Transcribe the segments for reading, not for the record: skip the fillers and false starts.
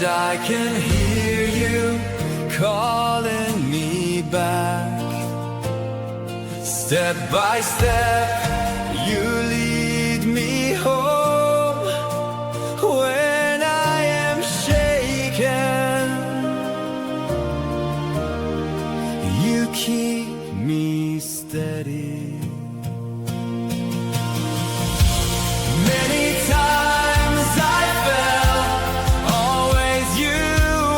I can hear you calling me back. Step by step, you lead me home. When I am shaken, you keep me steady. Many times I fell, always you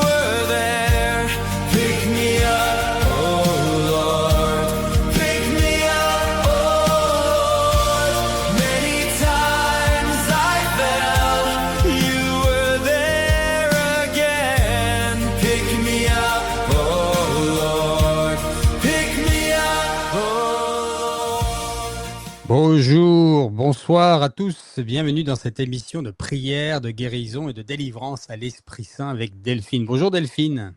were there. Pick me up, oh Lord. Pick me up, oh Lord. Many times I fell, you were there again. Pick me up, oh Lord. Pick me up, oh Lord. Bonjour, bonsoir à tous, bienvenue dans cette émission de prière, de guérison et de délivrance à l'Esprit Saint avec Delphine. Bonjour Delphine.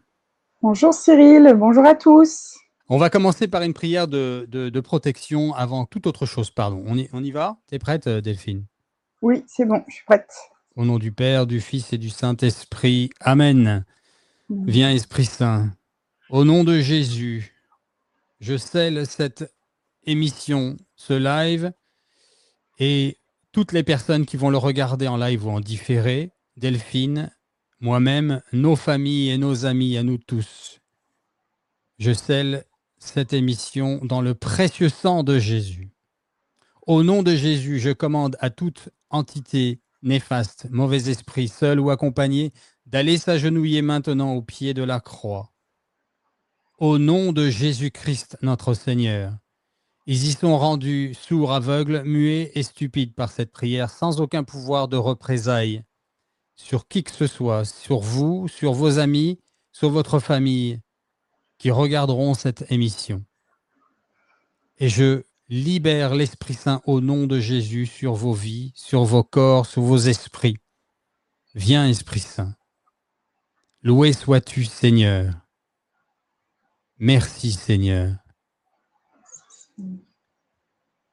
Bonjour Cyril, bonjour à tous. On va commencer par une prière de protection avant toute autre chose, pardon. On y va? T'es prête Delphine? Oui, c'est bon, je suis prête. Au nom du Père, du Fils et du Saint-Esprit, Amen. Viens Esprit Saint, au nom de Jésus, je scelle cette émission, ce live, et toutes les personnes qui vont le regarder en live ou en différé, Delphine, moi-même, nos familles et nos amis, à nous tous. Je scelle cette émission dans le précieux sang de Jésus. Au nom de Jésus, je commande à toute entité néfaste, mauvais esprit, seul ou accompagné, d'aller s'agenouiller maintenant au pied de la croix. Au nom de Jésus-Christ, notre Seigneur. Ils y sont rendus sourds, aveugles, muets et stupides par cette prière, sans aucun pouvoir de représailles sur qui que ce soit, sur vous, sur vos amis, sur votre famille, qui regarderont cette émission. Et je libère l'Esprit Saint au nom de Jésus sur vos vies, sur vos corps, sur vos esprits. Viens, Esprit Saint. Loué sois-tu, Seigneur. Merci, Seigneur.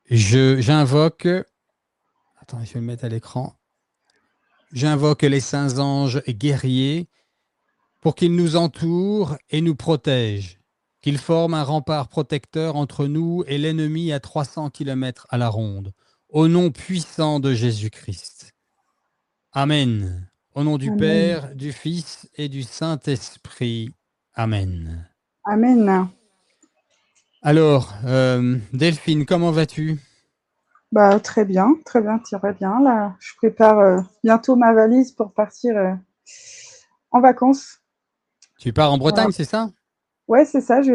J'invoque, attends, je vais le mettre à l'écran. J'invoque les saints anges guerriers pour qu'ils nous entourent et nous protègent, qu'ils forment un rempart protecteur entre nous et l'ennemi à 300 km à la ronde, au nom puissant de Jésus-Christ. Amen. Au nom du Amen. Père, du Fils et du Saint-Esprit. Amen. Amen. Alors, Delphine, comment vas-tu? Bah, très bien, très bien. Là, je prépare bientôt ma valise pour partir en vacances. Tu pars en Bretagne, Voilà. c'est ça? Ouais, c'est ça, je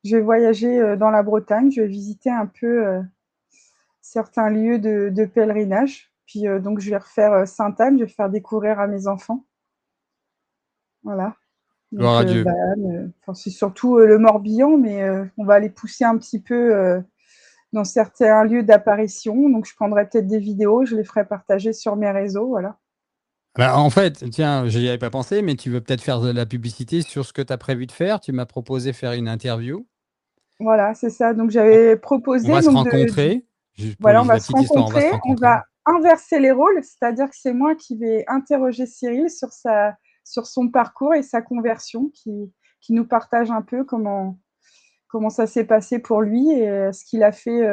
vais voyager dans la Bretagne, je vais visiter un peu certains lieux de pèlerinage. Puis donc, je vais refaire Sainte-Anne, je vais faire découvrir à mes enfants. Voilà. Gloire Donc, à Dieu. enfin, c'est surtout le Morbihan, mais on va aller pousser un petit peu dans certains lieux d'apparition. Donc, je prendrai peut-être des vidéos, je les ferai partager sur mes réseaux. Voilà. Bah, en fait, tiens, je n'y avais pas pensé, mais tu veux peut-être faire de la publicité sur ce que tu as prévu de faire. Tu m'as proposé faire une interview. Voilà, c'est ça. Donc, On, j'avais on proposé va se donc rencontrer. Pour voilà, on va la se petite histoire, on va se rencontrer, on rencontrer. va inverser les rôles, c'est-à-dire que c'est moi qui vais interroger Cyril sur son parcours et sa conversion, qui nous partage un peu comment ça s'est passé pour lui et ce qu'il a fait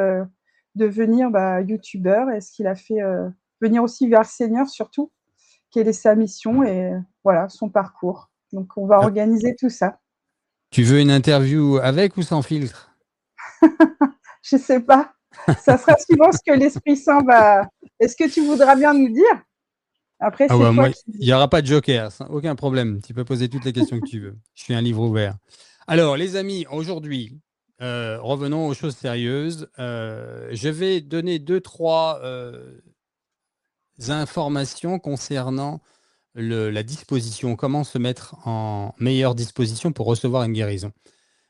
devenir youtubeur et ce qu'il a fait venir aussi vers le Seigneur surtout, quelle est sa mission et voilà, son parcours. Donc, on va organiser tout ça. Tu veux une interview avec ou sans filtre? Je ne sais pas. Ça sera suivant ce que l'Esprit Saint va... Est-ce que tu voudras bien nous dire? Après, c'est toi Moi, qui... il n'y aura pas de joker, aucun problème. Tu peux poser toutes les questions que tu veux. Je suis un livre ouvert. Alors, les amis, aujourd'hui, revenons aux choses sérieuses. Je vais donner 2-3 informations concernant la disposition, comment se mettre en meilleure disposition pour recevoir une guérison.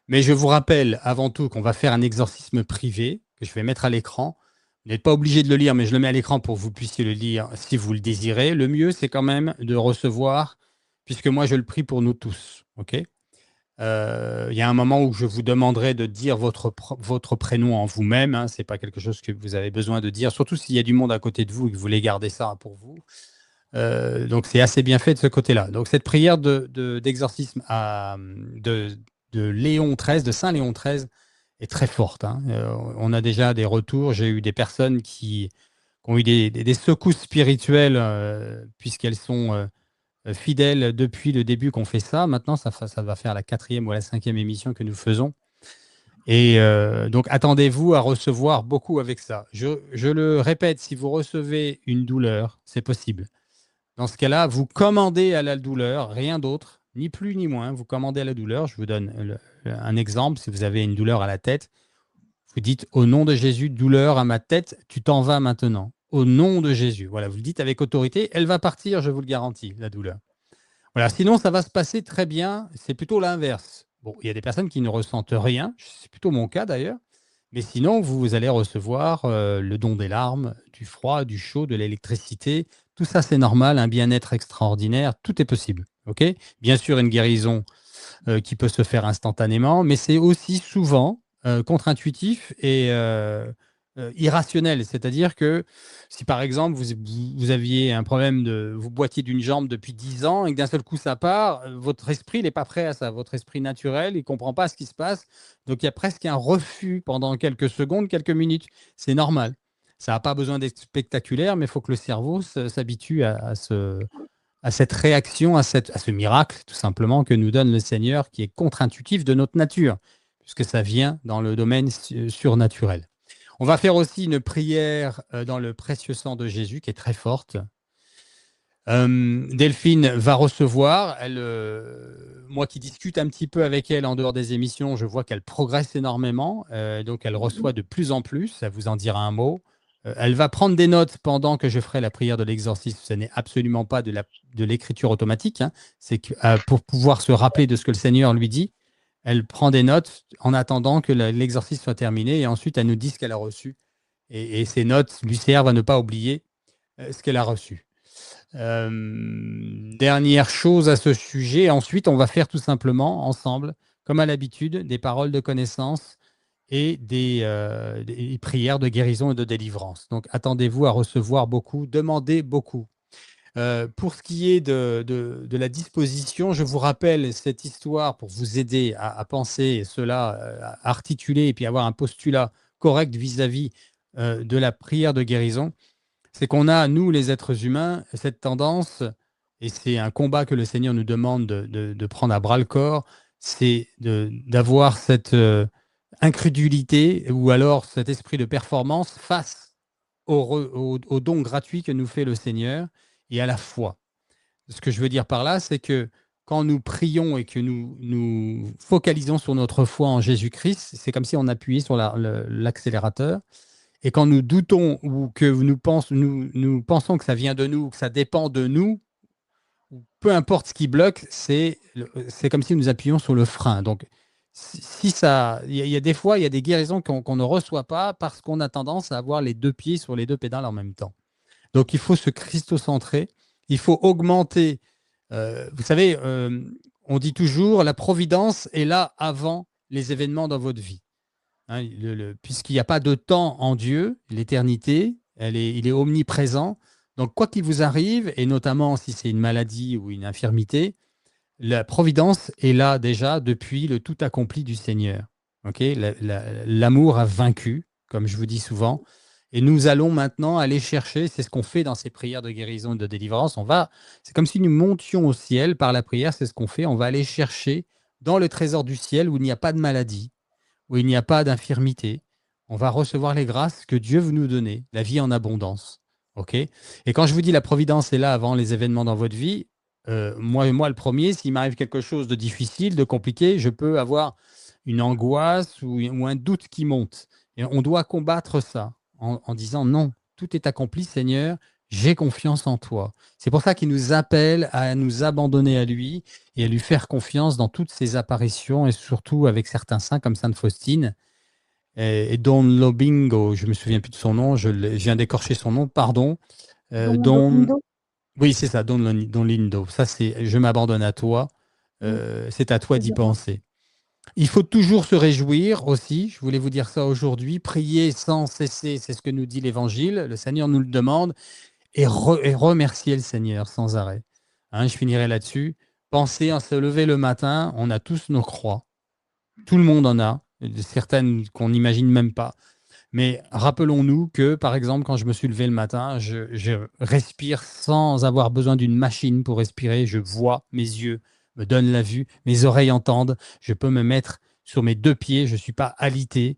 Mais je vous rappelle avant tout qu'on va faire un exorcisme privé que je vais mettre à l'écran. Vous n'êtes pas obligé de le lire, mais je le mets à l'écran pour que vous puissiez le lire si vous le désirez. Le mieux, c'est quand même de recevoir, puisque moi, je le prie pour nous tous. Ok ? Il y a un moment où je vous demanderai de dire votre prénom en vous-même. Hein, ce n'est pas quelque chose que vous avez besoin de dire, surtout s'il y a du monde à côté de vous et que vous voulez garder ça pour vous. Donc c'est assez bien fait de ce côté-là. Donc cette prière d'exorcisme de Léon XIII, de Saint Léon XIII, est très forte, hein. On a déjà des retours. J'ai eu des personnes qui ont eu des secousses spirituelles puisqu'elles sont fidèles depuis le début qu'on fait ça. Maintenant, ça va faire la 4e ou la 5e émission que nous faisons. Et donc, attendez-vous à recevoir beaucoup avec ça. Je le répète, si vous recevez une douleur, c'est possible. Dans ce cas-là, vous commandez à la douleur, rien d'autre, ni plus ni moins. Vous commandez à la douleur. Je vous donne un exemple. Si vous avez une douleur à la tête, vous dites au nom de Jésus, douleur à ma tête, tu t'en vas maintenant. Au nom de Jésus. Voilà, vous le dites avec autorité. Elle va partir, je vous le garantis, la douleur. Voilà, sinon, ça va se passer très bien. C'est plutôt l'inverse. Bon, il y a des personnes qui ne ressentent rien. C'est plutôt mon cas d'ailleurs. Mais sinon, vous allez recevoir le don des larmes, du froid, du chaud, de l'électricité. Tout ça, c'est normal. Un bien-être extraordinaire. Tout est possible. OK ? Bien sûr, une guérison qui peut se faire instantanément, mais c'est aussi souvent contre-intuitif et irrationnel. C'est-à-dire que si par exemple vous aviez un problème vous boitiez d'une jambe depuis 10 ans et que d'un seul coup ça part, votre esprit n'est pas prêt à ça. Votre esprit naturel, il ne comprend pas ce qui se passe. Donc il y a presque un refus pendant quelques secondes, quelques minutes. C'est normal. Ça n'a pas besoin d'être spectaculaire, mais il faut que le cerveau s'habitue à cette réaction, à ce miracle, tout simplement, que nous donne le Seigneur, qui est contre-intuitif de notre nature, puisque ça vient dans le domaine surnaturel. On va faire aussi une prière dans le précieux sang de Jésus, qui est très forte. Delphine va recevoir. Moi qui discute un petit peu avec elle en dehors des émissions, je vois qu'elle progresse énormément. Donc elle reçoit de plus en plus. Ça vous en dira un mot. Elle va prendre des notes pendant que je ferai la prière de l'exorcisme. Ce n'est absolument pas de l'écriture automatique. Hein. C'est pour pouvoir se rappeler de ce que le Seigneur lui dit. Elle prend des notes en attendant que l'exorcisme soit terminé et ensuite elle nous dit ce qu'elle a reçu. Et ces notes lui servent à ne pas oublier ce qu'elle a reçu. Dernière chose à ce sujet. Ensuite, on va faire tout simplement ensemble, comme à l'habitude, des paroles de connaissance et des prières de guérison et de délivrance. Donc, attendez-vous à recevoir beaucoup, demandez beaucoup. Pour ce qui est de la disposition, je vous rappelle cette histoire pour vous aider à penser cela, à articuler et puis avoir un postulat correct vis-à-vis de la prière de guérison. C'est qu'on a, nous les êtres humains, cette tendance, et c'est un combat que le Seigneur nous demande de prendre à bras-le-corps, c'est d'avoir cette incrédulité ou alors cet esprit de performance face au don gratuit que nous fait le Seigneur et à la foi. Ce que je veux dire par là, c'est que quand nous prions et que nous focalisons sur notre foi en Jésus-Christ, c'est comme si on appuyait sur l'accélérateur. Et quand nous doutons ou que nous pensons que ça vient de nous, que ça dépend de nous, peu importe ce qui bloque, c'est comme si nous appuyions sur le frein. Donc, il y a des fois, il y a des guérisons qu'on ne reçoit pas parce qu'on a tendance à avoir les deux pieds sur les deux pédales en même temps. Donc, il faut se christocentrer, il faut augmenter. Vous savez, on dit toujours, la providence est là avant les événements dans votre vie. Hein, puisqu'il n'y a pas de temps en Dieu, l'éternité, il est omniprésent. Donc, quoi qu'il vous arrive, et notamment si c'est une maladie ou une infirmité, la providence est là déjà depuis le tout accompli du Seigneur. Okay, l'amour a vaincu, comme je vous dis souvent. Et nous allons maintenant aller chercher, c'est ce qu'on fait dans ces prières de guérison et de délivrance. C'est comme si nous montions au ciel par la prière, c'est ce qu'on fait. On va aller chercher dans le trésor du ciel où il n'y a pas de maladie, où il n'y a pas d'infirmité. On va recevoir les grâces que Dieu veut nous donner, la vie en abondance. Okay, et quand je vous dis la providence est là avant les événements dans votre vie, moi le premier, s'il m'arrive quelque chose de difficile, de compliqué, je peux avoir une angoisse ou un doute qui monte. Et on doit combattre ça en disant non, tout est accompli, Seigneur, j'ai confiance en toi. C'est pour ça qu'il nous appelle à nous abandonner à lui et à lui faire confiance dans toutes ses apparitions et surtout avec certains saints comme Sainte Faustine et Don Lobingo, je ne me souviens plus de son nom, je viens d'écorcher son nom, pardon. Oui, c'est ça, Don Lindo. Ça, c'est je m'abandonne à toi, c'est à toi d'y penser. Il faut toujours se réjouir aussi, je voulais vous dire ça aujourd'hui, prier sans cesser, c'est ce que nous dit l'Évangile, le Seigneur nous le demande, et remercier le Seigneur sans arrêt. Hein, je finirai là-dessus. Pensez à se lever le matin, on a tous nos croix. Tout le monde en a, certaines qu'on n'imagine même pas. Mais rappelons-nous que, par exemple, quand je me suis levé le matin, je respire sans avoir besoin d'une machine pour respirer. Je vois, mes yeux me donnent la vue, mes oreilles entendent. Je peux me mettre sur mes deux pieds, je ne suis pas alité.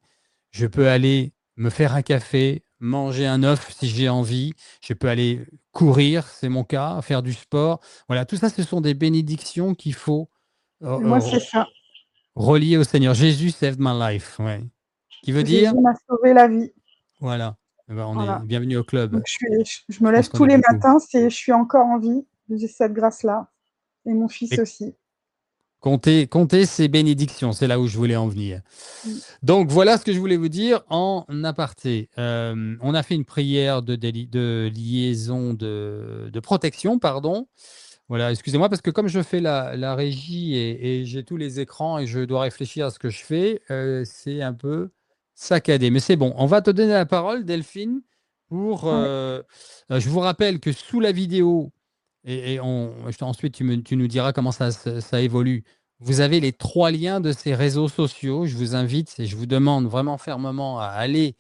Je peux aller me faire un café, manger un œuf si j'ai envie. Je peux aller courir, c'est mon cas, faire du sport. Voilà, tout ça, ce sont des bénédictions qu'il faut Moi, c'est ça. relier au Seigneur. Jésus saved my life. Ouais. Qui veut dire, Jésus m'a sauvé la vie. voilà, eh ben, on est Voilà. bienvenue au club. Donc, je me Je pense lève qu'on tous est les beaucoup. matins, je suis encore en vie. J'ai cette grâce-là. Et mon fils Et aussi. comptez ces bénédictions, c'est là où je voulais en venir. Mm. Donc voilà ce que je voulais vous dire en aparté. On a fait une prière de liaison de protection, pardon. Voilà, excusez-moi, parce que comme je fais la régie et j'ai tous les écrans et je dois réfléchir à ce que je fais, c'est un peu saccadé. Mais c'est bon, on va te donner la parole, Delphine, pour... Ouais. je vous rappelle que sous la vidéo, ensuite tu nous diras comment ça évolue, vous avez les 3 liens de ces réseaux sociaux. Je vous invite et je vous demande vraiment fermement à aller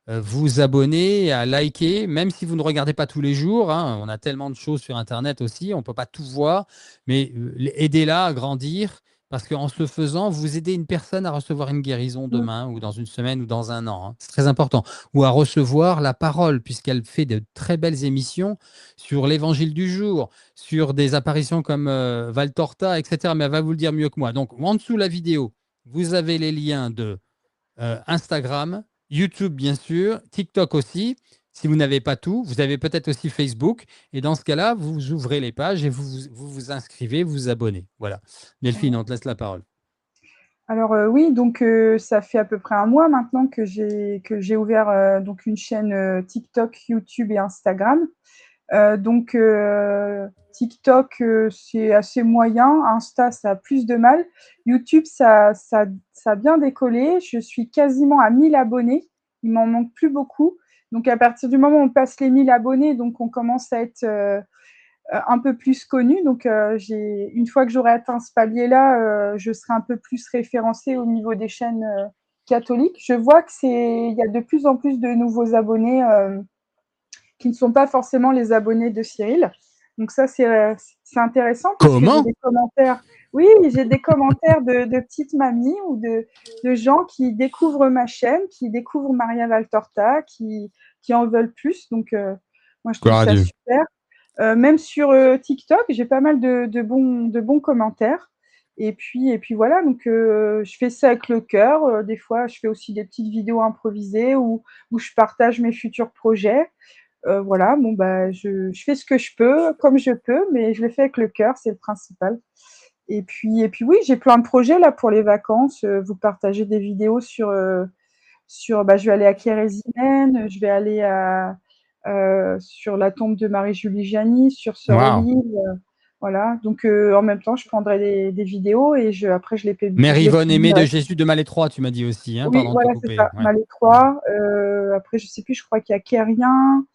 vous abonner, à liker, même si vous ne regardez pas tous les jours. Hein, on a tellement de choses sur Internet aussi, on ne peut pas tout voir, mais aidez-la à grandir parce qu'en ce faisant, vous aidez une personne à recevoir une guérison Mm. demain ou dans une semaine ou dans un an. Hein. C'est très important. Ou à recevoir la parole, puisqu'elle fait de très belles émissions sur l'évangile du jour, sur des apparitions comme Val Torta, etc. Mais elle va vous le dire mieux que moi. Donc, en dessous de la vidéo, vous avez les liens de Instagram, YouTube bien sûr, TikTok aussi. Si vous n'avez pas tout, vous avez peut-être aussi Facebook. Et dans ce cas-là, vous ouvrez les pages et vous inscrivez, vous vous abonnez. Voilà. Delphine, on te laisse la parole. Alors oui, donc ça fait à peu près un mois maintenant que j'ai ouvert donc une chaîne TikTok, YouTube et Instagram. Donc TikTok, c'est assez moyen. Insta, ça a plus de mal. YouTube, ça a bien décollé. Je suis quasiment à 1000 abonnés. Il m'en manque plus beaucoup. Donc à partir du moment où on passe les 1000 abonnés, donc on commence à être un peu plus connu. Donc une fois que j'aurai atteint ce palier-là, je serai un peu plus référencée au niveau des chaînes catholiques. Je vois il y a de plus en plus de nouveaux abonnés qui ne sont pas forcément les abonnés de Cyril. Donc ça, c'est intéressant parce que j'ai des commentaires. Oui, j'ai des commentaires de petites mamies ou de gens qui découvrent ma chaîne, qui découvrent Maria Valtorta, qui en veulent plus. Donc, moi, je trouve ça super. Même sur TikTok, j'ai pas mal de bons commentaires. Et puis voilà, donc je fais ça avec le cœur. Des fois, je fais aussi des petites vidéos improvisées où je partage mes futurs projets. Voilà, bon, bah, je fais ce que je peux, comme je peux, mais je le fais avec le cœur, c'est le principal. Et puis oui, j'ai plein de projets là pour les vacances. Vous partagez des vidéos sur, je vais aller à Kérésinen, je vais aller sur la tombe de Marie-Julie Gianni, sur Sœur Olive. Voilà, donc en même temps, je prendrai des vidéos et après, je les publie. Mère Yvonne, aimée de Jésus de Malétroit, tu m'as dit aussi. Hein, oui, pardon de voilà, te c'est couper. ça, Ouais. Malétroit. Après, je sais plus, je crois qu'il y a Kérien.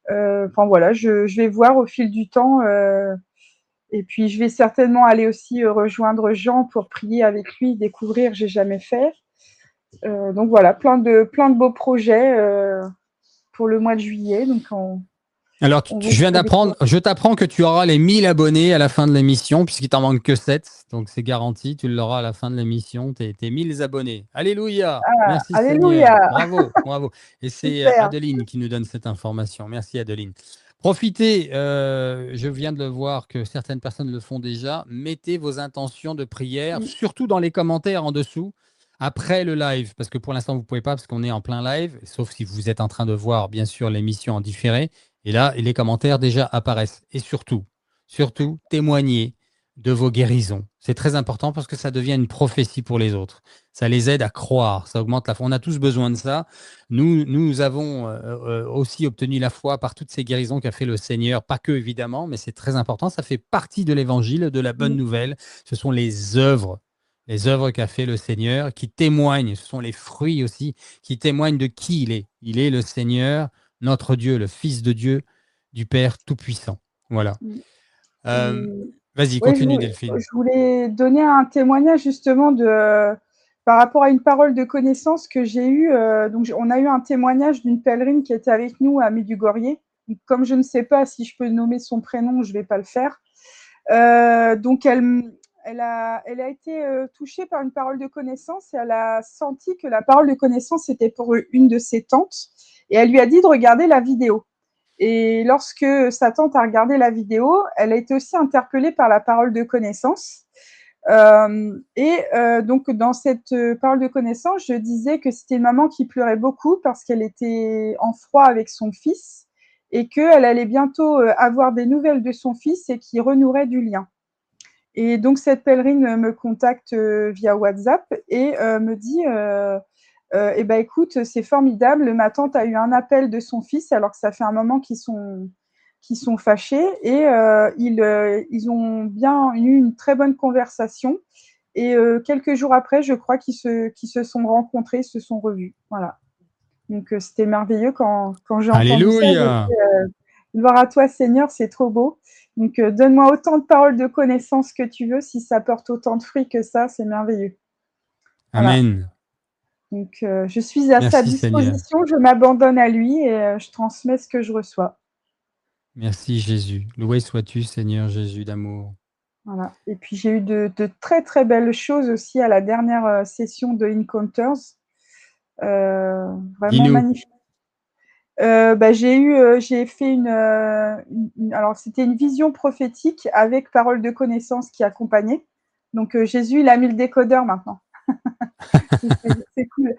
Enfin voilà, je vais voir au fil du temps. Et puis, je vais certainement aller aussi rejoindre Jean pour prier avec lui, découvrir, j'ai jamais fait. Donc voilà, plein de beaux projets pour le mois de juillet. Donc alors, je t'apprends que tu auras les 1000 abonnés à la fin de l'émission, puisqu'il t'en manque que 7. Donc, c'est garanti, tu l'auras à la fin de l'émission, tes 1000 abonnés. Alléluia. Merci alléluia. Seigneur. Bravo, bravo. Et c'est Adeline qui nous donne cette information. Merci Adeline. Profitez, je viens de le voir que certaines personnes le font déjà. Mettez vos intentions de prière, surtout dans les commentaires en dessous, après le live, parce que pour l'instant, vous ne pouvez pas, parce qu'on est en plein live, sauf si vous êtes en train de voir, bien sûr, l'émission en différé. Et là, les commentaires déjà apparaissent. Et surtout, témoignez de vos guérisons. C'est très important parce que ça devient une prophétie pour les autres. Ça les aide à croire, ça augmente la foi. On a tous besoin de ça. Nous avons aussi obtenu la foi par toutes ces guérisons qu'a fait le Seigneur. Pas que, évidemment, mais c'est très important. Ça fait partie de l'évangile, de la bonne nouvelle. Ce sont les œuvres qu'a fait le Seigneur qui témoignent. Ce sont les fruits aussi qui témoignent de qui il est. Il est le Seigneur, notre Dieu, le Fils de Dieu, du Père Tout-Puissant. Voilà. Mm. Euh, Et Vas-y, ouais, continue, Delphine. je voulais donner un témoignage justement par rapport à une parole de connaissance que j'ai eue. Donc, on a eu un témoignage d'une pèlerine qui était avec nous à Medjugorje. Donc, comme je ne sais pas si je peux nommer son prénom, je ne vais pas le faire. Donc, elle a été touchée par une parole de connaissance et elle a senti que la parole de connaissance était pour une de ses tantes. Et elle lui a dit de regarder la vidéo. Et lorsque sa tante a regardé la vidéo, elle a été aussi interpellée par la parole de connaissance. Donc, dans cette parole de connaissance, je disais que c'était une maman qui pleurait beaucoup parce qu'elle était en froid avec son fils et qu'elle allait bientôt avoir des nouvelles de son fils et qui renouerait du lien. Et donc, cette pèlerine me contacte via WhatsApp et me dit eh ben, écoute, c'est formidable. Ma tante a eu un appel de son fils alors que ça fait un moment qu'ils sont fâchés et ils ont bien eu une très bonne conversation. Et quelques jours après, je crois qu'ils se sont rencontrés, se sont revus. Voilà. Donc, c'était merveilleux quand j'ai entendu ça. Alléluia. Gloire à toi, Seigneur, c'est trop beau. Donc, donne-moi autant de paroles de connaissance que tu veux. Si ça porte autant de fruits que ça, c'est merveilleux. Voilà. Amen. Donc, je suis à sa Merci, Seigneur. disposition, je m'abandonne à lui et je transmets ce que je reçois. Merci, Jésus. Loué sois-tu, Seigneur Jésus d'amour. Voilà. Et puis, j'ai eu de très, très belles choses aussi à la dernière session de Encounters. Vraiment Dis-nous. magnifique. J'ai fait alors c'était une vision prophétique avec parole de connaissance qui accompagnait. Donc Jésus, il a mis le décodeur maintenant. C'est cool.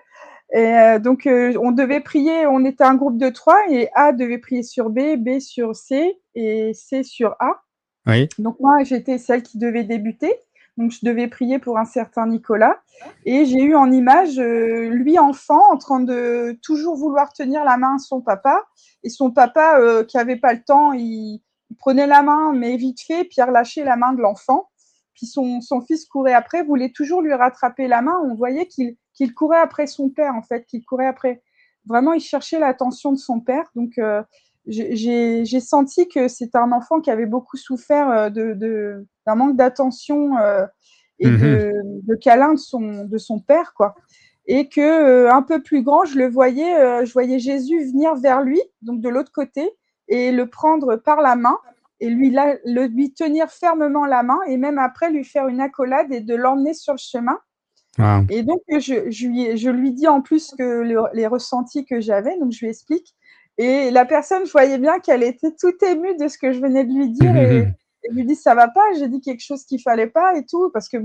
Et donc on devait prier, on était un groupe de 3 et A devait prier sur B, B sur C et C sur A. Oui. Donc moi, j'étais celle qui devait débuter. Donc je devais prier pour un certain Nicolas. Et j'ai eu en image lui enfant en train de toujours vouloir tenir la main à son papa. Et son papa qui n'avait pas le temps, il prenait la main mais vite fait, puis il relâchait la main de l'enfant. Puis son fils courait après, voulait toujours lui rattraper la main. On voyait qu'il courait après son père en fait, qu'il courait après. Vraiment, il cherchait l'attention de son père. Donc j'ai senti que c'était un enfant qui avait beaucoup souffert d'un manque d'attention et de câlin de son père, quoi. Et que un peu plus grand, je voyais Jésus venir vers lui, donc de l'autre côté, et le prendre par la main et lui tenir fermement la main et même après lui faire une accolade et de l'emmener sur le chemin. Wow. Et donc, je lui dis en plus que les ressentis que j'avais, donc je lui explique. Et la personne, je voyais bien qu'elle était toute émue de ce que je venais de lui dire et je lui dis ça va pas, j'ai dit quelque chose qu'il fallait pas et tout parce que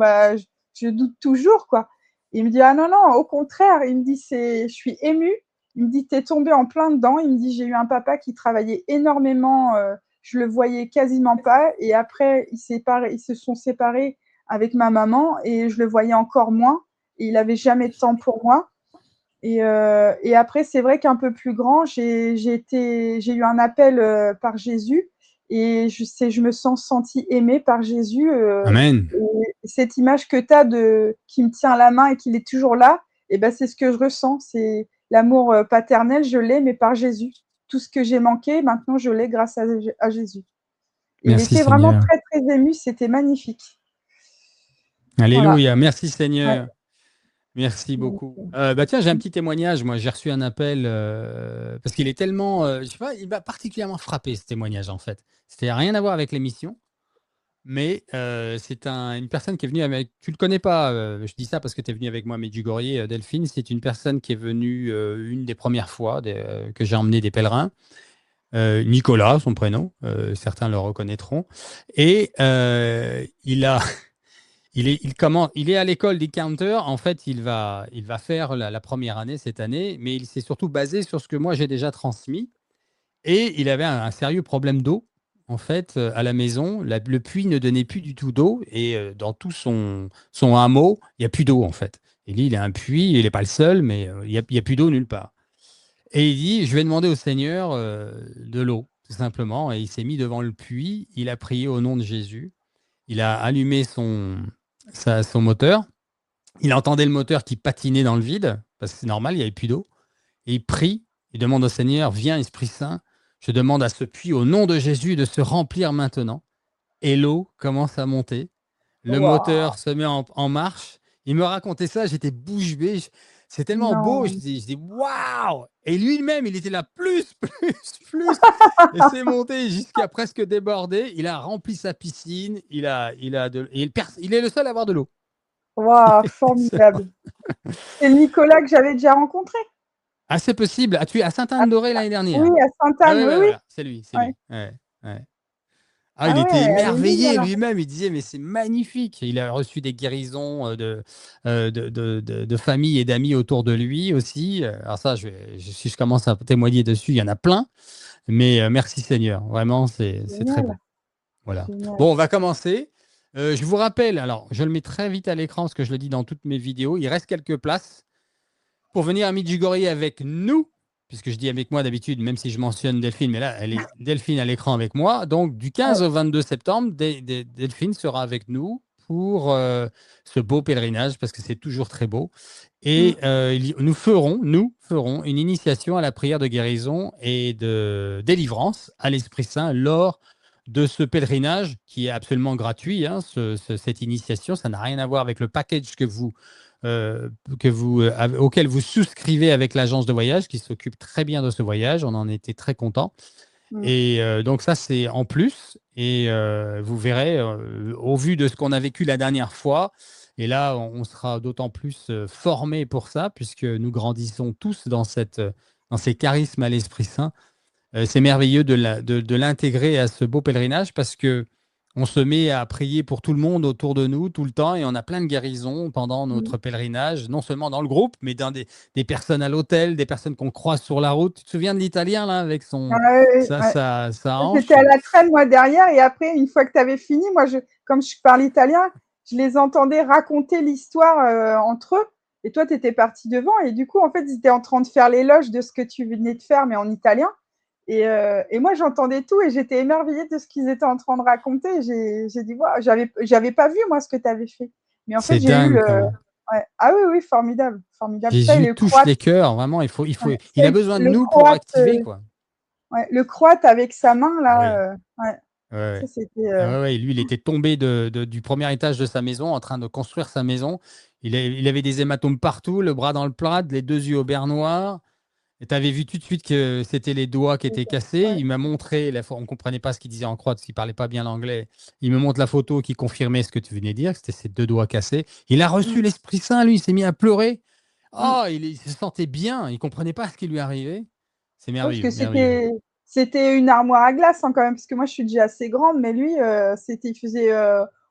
je doute toujours quoi. Il me dit ah non, au contraire, il me dit je suis émue. Il me dit t'es tombé en plein dedans. Il me dit j'ai eu un papa qui travaillait énormément, je le voyais quasiment pas et après ils se sont séparés avec ma maman et je le voyais encore moins et il avait jamais de temps pour moi. Et après, c'est vrai qu'un peu plus grand, j'ai eu un appel par Jésus et je me sens sentie aimée par Jésus. Amen. Et cette image que tu as qui me tient la main et qu'il est toujours là, et ben, c'est ce que je ressens. C'est l'amour paternel, je l'ai, mais par Jésus. Tout ce que j'ai manqué, maintenant, je l'ai grâce à Jésus. Et Merci, il était vraiment Seigneur. très, très ému. C'était magnifique. Alléluia. Voilà. Merci, Seigneur. Ouais. Merci Donc, beaucoup. Tiens, j'ai un petit témoignage. Moi, j'ai reçu un appel parce qu'il est tellement, je sais pas, il m'a particulièrement frappé ce témoignage en fait. C'était rien à voir avec l'émission, mais c'est une personne qui est venue avec. Tu le connais pas. Je dis ça parce que tu es venu avec moi à Medjugorje, Delphine. C'est une personne qui est venue une des premières fois que j'ai emmené des pèlerins. Nicolas, son prénom. Certains le reconnaîtront. Et il a. Il est à l'école d'Encounter. En fait, il va faire la première année cette année, mais il s'est surtout basé sur ce que moi j'ai déjà transmis. Et il avait un sérieux problème d'eau. En fait, à la maison, le puits ne donnait plus du tout d'eau. Et dans tout son hameau, il n'y a plus d'eau, en fait. Et lui, il a un puits, il n'est pas le seul, mais il n'y a plus d'eau nulle part. Et il dit, je vais demander au Seigneur de l'eau, tout simplement. Et il s'est mis devant le puits, il a prié au nom de Jésus. Il a allumé son moteur. Il entendait le moteur qui patinait dans le vide, parce que c'est normal, il n'y avait plus d'eau. Et il prie, il demande au Seigneur, viens Esprit Saint, Je demande à ce puits, au nom de Jésus, de se remplir maintenant. Et l'eau commence à monter. Le Waouh. moteur se met en marche. Il me racontait ça, j'étais bouche bée. C'est tellement beau. Non. Je dis waouh! Et lui-même, il était là, plus, plus. Et c'est monté jusqu'à presque déborder. Il a rempli sa piscine. Il est le seul à avoir de l'eau. Waouh, formidable. C'est le Nicolas que j'avais déjà rencontré. Ah, c'est possible. Ah, tu es à Ah, Sainte-Anne-d'Auray l'année oui, dernière. à Ah, Sainte-Anne, ouais, oui, ouais, oui. voilà. C'est lui, c'est Ouais. lui. Ouais, ouais. Ah, il Ah était ouais, elle est émerveillé mignonne. lui-même. Il disait, mais c'est magnifique. Il a reçu des guérisons de famille et d'amis autour de lui aussi. Alors ça, si je commence à témoigner dessus, il y en a plein. Mais merci Seigneur. Vraiment, c'est très beau. Génial, Voilà. génial. Bon, on va commencer. Je vous rappelle, alors je le mets très vite à l'écran parce que je le dis dans toutes mes vidéos. Il reste quelques places pour venir à Medjugorje avec nous, puisque je dis avec moi d'habitude, même si je mentionne Delphine, mais là, elle est Delphine à l'écran avec moi. Donc, du 15 Ouais. au 22 septembre, Delphine sera avec nous pour ce beau pèlerinage, parce que c'est toujours très beau. Et nous ferons une initiation à la prière de guérison et de délivrance à l'Esprit Saint lors de ce pèlerinage qui est absolument gratuit. Hein, cette initiation, ça n'a rien à voir avec le package euh, auquel vous souscrivez avec l'agence de voyage qui s'occupe très bien de ce voyage. On en était très contents. Mm. Et donc ça, c'est en plus. Et vous verrez, au vu de ce qu'on a vécu la dernière fois, et là, on sera d'autant plus formés pour ça, puisque nous grandissons tous dans ces charismes à l'Esprit Saint. C'est merveilleux de l'intégrer à ce beau pèlerinage parce que on se met à prier pour tout le monde autour de nous tout le temps et on a plein de guérisons pendant notre pèlerinage, non seulement dans le groupe, mais dans des personnes à l'hôtel, des personnes qu'on croise sur la route. Tu te souviens de l'Italien là avec Ah ouais, ouais. sa hanche? J'étais à la traîne, moi, derrière, et après, une fois que tu avais fini, moi, comme je parle italien, je les entendais raconter l'histoire entre eux. Et toi, tu étais parti devant, et du coup, en fait, ils étaient en train de faire l'éloge de ce que tu venais de faire, mais en italien. Et moi, j'entendais tout, et j'étais émerveillée de ce qu'ils étaient en train de raconter. Et j'ai dit, wow, j'avais pas vu, moi, ce que tu avais fait. Mais en fait, C'est j'ai eu dingue le. quand même. Ouais. Ah oui, oui, formidable, formidable. Ça, et Jésus le touche croate, les cœurs, vraiment. ouais, Il ça, a besoin de le nous pour croate, activer quoi. ouais, le croate avec sa main, Ah oui. là, ouais. Ouais, Ça, ouais. c'était. Ah ouais, ouais, lui, il était tombé du premier étage de sa maison en train de construire sa maison. Il avait des hématomes partout, le bras dans le plat, les deux yeux au beurre noir. Et tu avais vu tout de suite que c'était les doigts qui étaient cassés. Ouais. Il m'a montré, on ne comprenait pas ce qu'il disait en croate, parce qu'il ne parlait pas bien l'anglais. Il me montre la photo qui confirmait ce que tu venais de dire, que c'était ses deux doigts cassés. Il a reçu Mm, l'Esprit Saint, lui, il s'est mis à pleurer. mm. Oh, il se sentait bien, il ne comprenait pas ce qui lui arrivait. C'est Ouais, parce merveilleux, que merveilleux. c'était une armoire à glace hein, quand même, parce que moi je suis déjà assez grande, mais lui, il faisait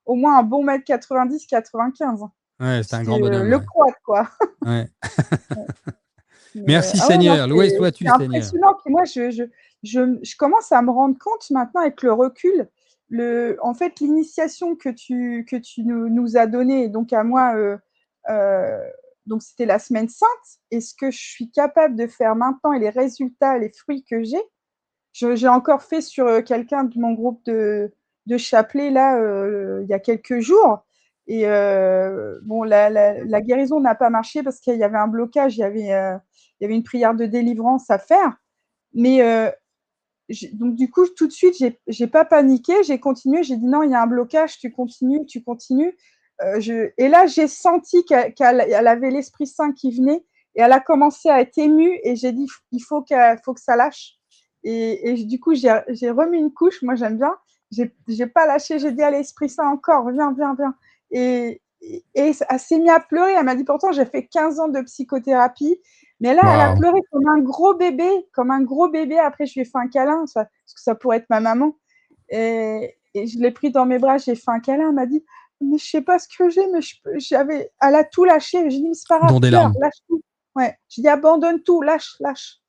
au moins un bon 1,90 m 95. Ouais, c'est un C'était grand bonhomme, le ouais. croate, quoi. Ouais. Mais, Merci ah ouais, non, Seigneur, loué c'est sois-tu Seigneur. impressionnant. Puis moi, je commence à me rendre compte maintenant avec le recul, en fait, l'initiation que tu nous as donnée, donc à moi, donc c'était la semaine sainte, et ce que je suis capable de faire maintenant et les résultats, les fruits que j'ai encore fait sur quelqu'un de mon groupe de chapelet là il y a quelques jours. Et bon, la guérison n'a pas marché parce qu'il y avait un blocage, il y avait une prière de délivrance à faire. Mais donc du coup, tout de suite, j'ai pas paniqué, j'ai continué, j'ai dit non, il y a un blocage, tu continues, tu continues. Et là, j'ai senti qu'elle avait l'Esprit Saint qui venait et elle a commencé à être émue et j'ai dit il faut que ça lâche. Et du coup, j'ai remis une couche, moi j'aime bien, j'ai pas lâché, j'ai dit à l'Esprit Saint encore, viens, viens, viens. Et elle s'est mise à pleurer, elle m'a dit pourtant j'ai fait 15 ans de psychothérapie, mais là elle a Waouh. pleuré comme un gros bébé, comme un gros bébé. Après je lui ai fait un câlin, parce que ça pourrait être ma maman. Et je l'ai pris dans mes bras, j'ai fait un câlin, elle m'a dit mais je sais pas ce que j'ai, mais elle a tout lâché. J'ai dit mais c'est pas grave, Dont des pleure, larmes. lâche tout. Ouais, j'ai dit abandonne tout, lâche, lâche.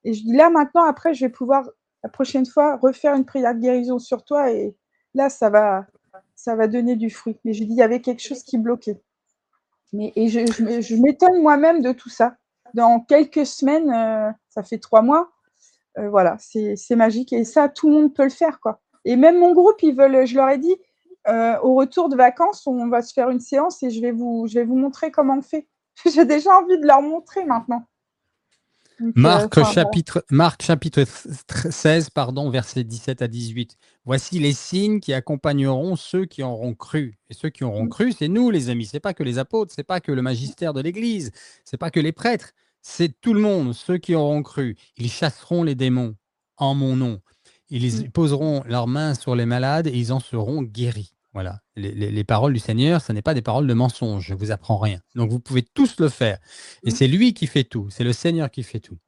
Et je dis là maintenant, après, je vais pouvoir la prochaine fois refaire une prière de guérison sur toi et là, ça va donner du fruit. Mais je dis il y avait quelque chose qui bloquait. Et je m'étonne moi-même de tout ça. Dans quelques semaines, ça fait 3 mois, voilà, c'est magique. Et ça, tout le monde peut le faire, quoi. Et même mon groupe, je leur ai dit, au retour de vacances, on va se faire une séance et je vais vous montrer comment on fait. J'ai déjà envie de leur montrer maintenant. Donc, Marc voilà. chapitre 16, pardon, versets 17 à 18. Voici les signes qui accompagneront ceux qui auront cru. Et ceux qui auront Mm, cru, c'est nous, les amis. C'est pas que les apôtres, c'est pas que le magistère de l'Église, c'est pas que les prêtres, c'est tout le monde, ceux qui auront cru. Ils chasseront les démons en mon nom. mm, Ils poseront leurs mains sur les malades et ils en seront guéris. Voilà. Les paroles du Seigneur, ce n'est pas des paroles de mensonge. Je vous apprends rien. Donc vous pouvez tous le faire. Et mm. c'est lui qui fait tout. C'est le Seigneur qui fait tout.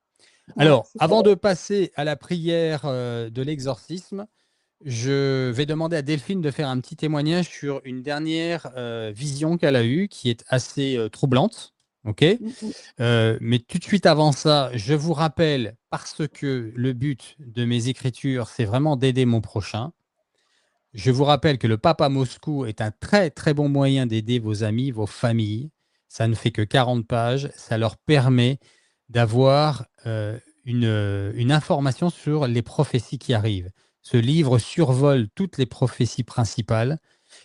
Ouais, Alors, c'est ça. avant de passer à la prière de l'exorcisme, je vais demander à Delphine de faire un petit témoignage sur une dernière vision qu'elle a eue, qui est assez troublante. OK. Mm, mm. Mais tout de suite avant ça, je vous rappelle, parce que le but de mes écritures, c'est vraiment d'aider mon prochain. Je vous rappelle que le pape à Moscou est un très très bon moyen d'aider vos amis, vos familles. Ça ne fait que 40 pages. Ça leur permet d'avoir une information sur les prophéties qui arrivent. Ce livre survole toutes les prophéties principales.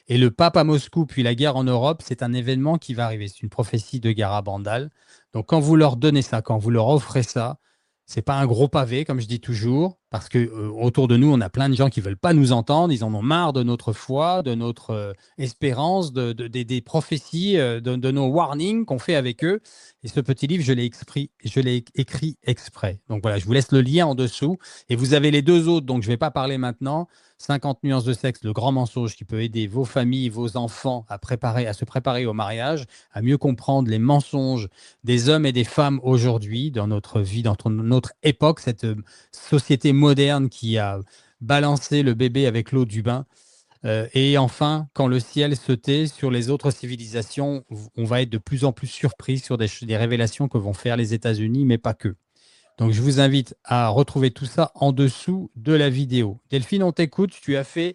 Et le pape à Moscou, puis la guerre en Europe, c'est un événement qui va arriver. C'est une prophétie de Garabandal. Donc quand vous leur donnez ça, quand vous leur offrez ça, c'est pas un gros pavé, comme je dis toujours, parce que autour de nous, on a plein de gens qui veulent pas nous entendre. Ils en ont marre de notre foi, de notre espérance, des prophéties, de nos warnings qu'on fait avec eux. Et ce petit livre, je l'ai écrit exprès. Donc voilà, je vous laisse le lien en dessous. Et vous avez les deux autres, donc je vais pas parler maintenant. 50 nuances de sexe, le grand mensonge qui peut aider vos familles, vos enfants à se préparer au mariage, à mieux comprendre les mensonges des hommes et des femmes aujourd'hui dans notre vie, dans notre époque, cette société moderne qui a balancé le bébé avec l'eau du bain. Et enfin, quand le ciel se tait sur les autres civilisations, on va être de plus en plus surpris sur des révélations que vont faire les États-Unis, mais pas que. Donc, je vous invite à retrouver tout ça en dessous de la vidéo. Delphine, on t'écoute. Tu as fait,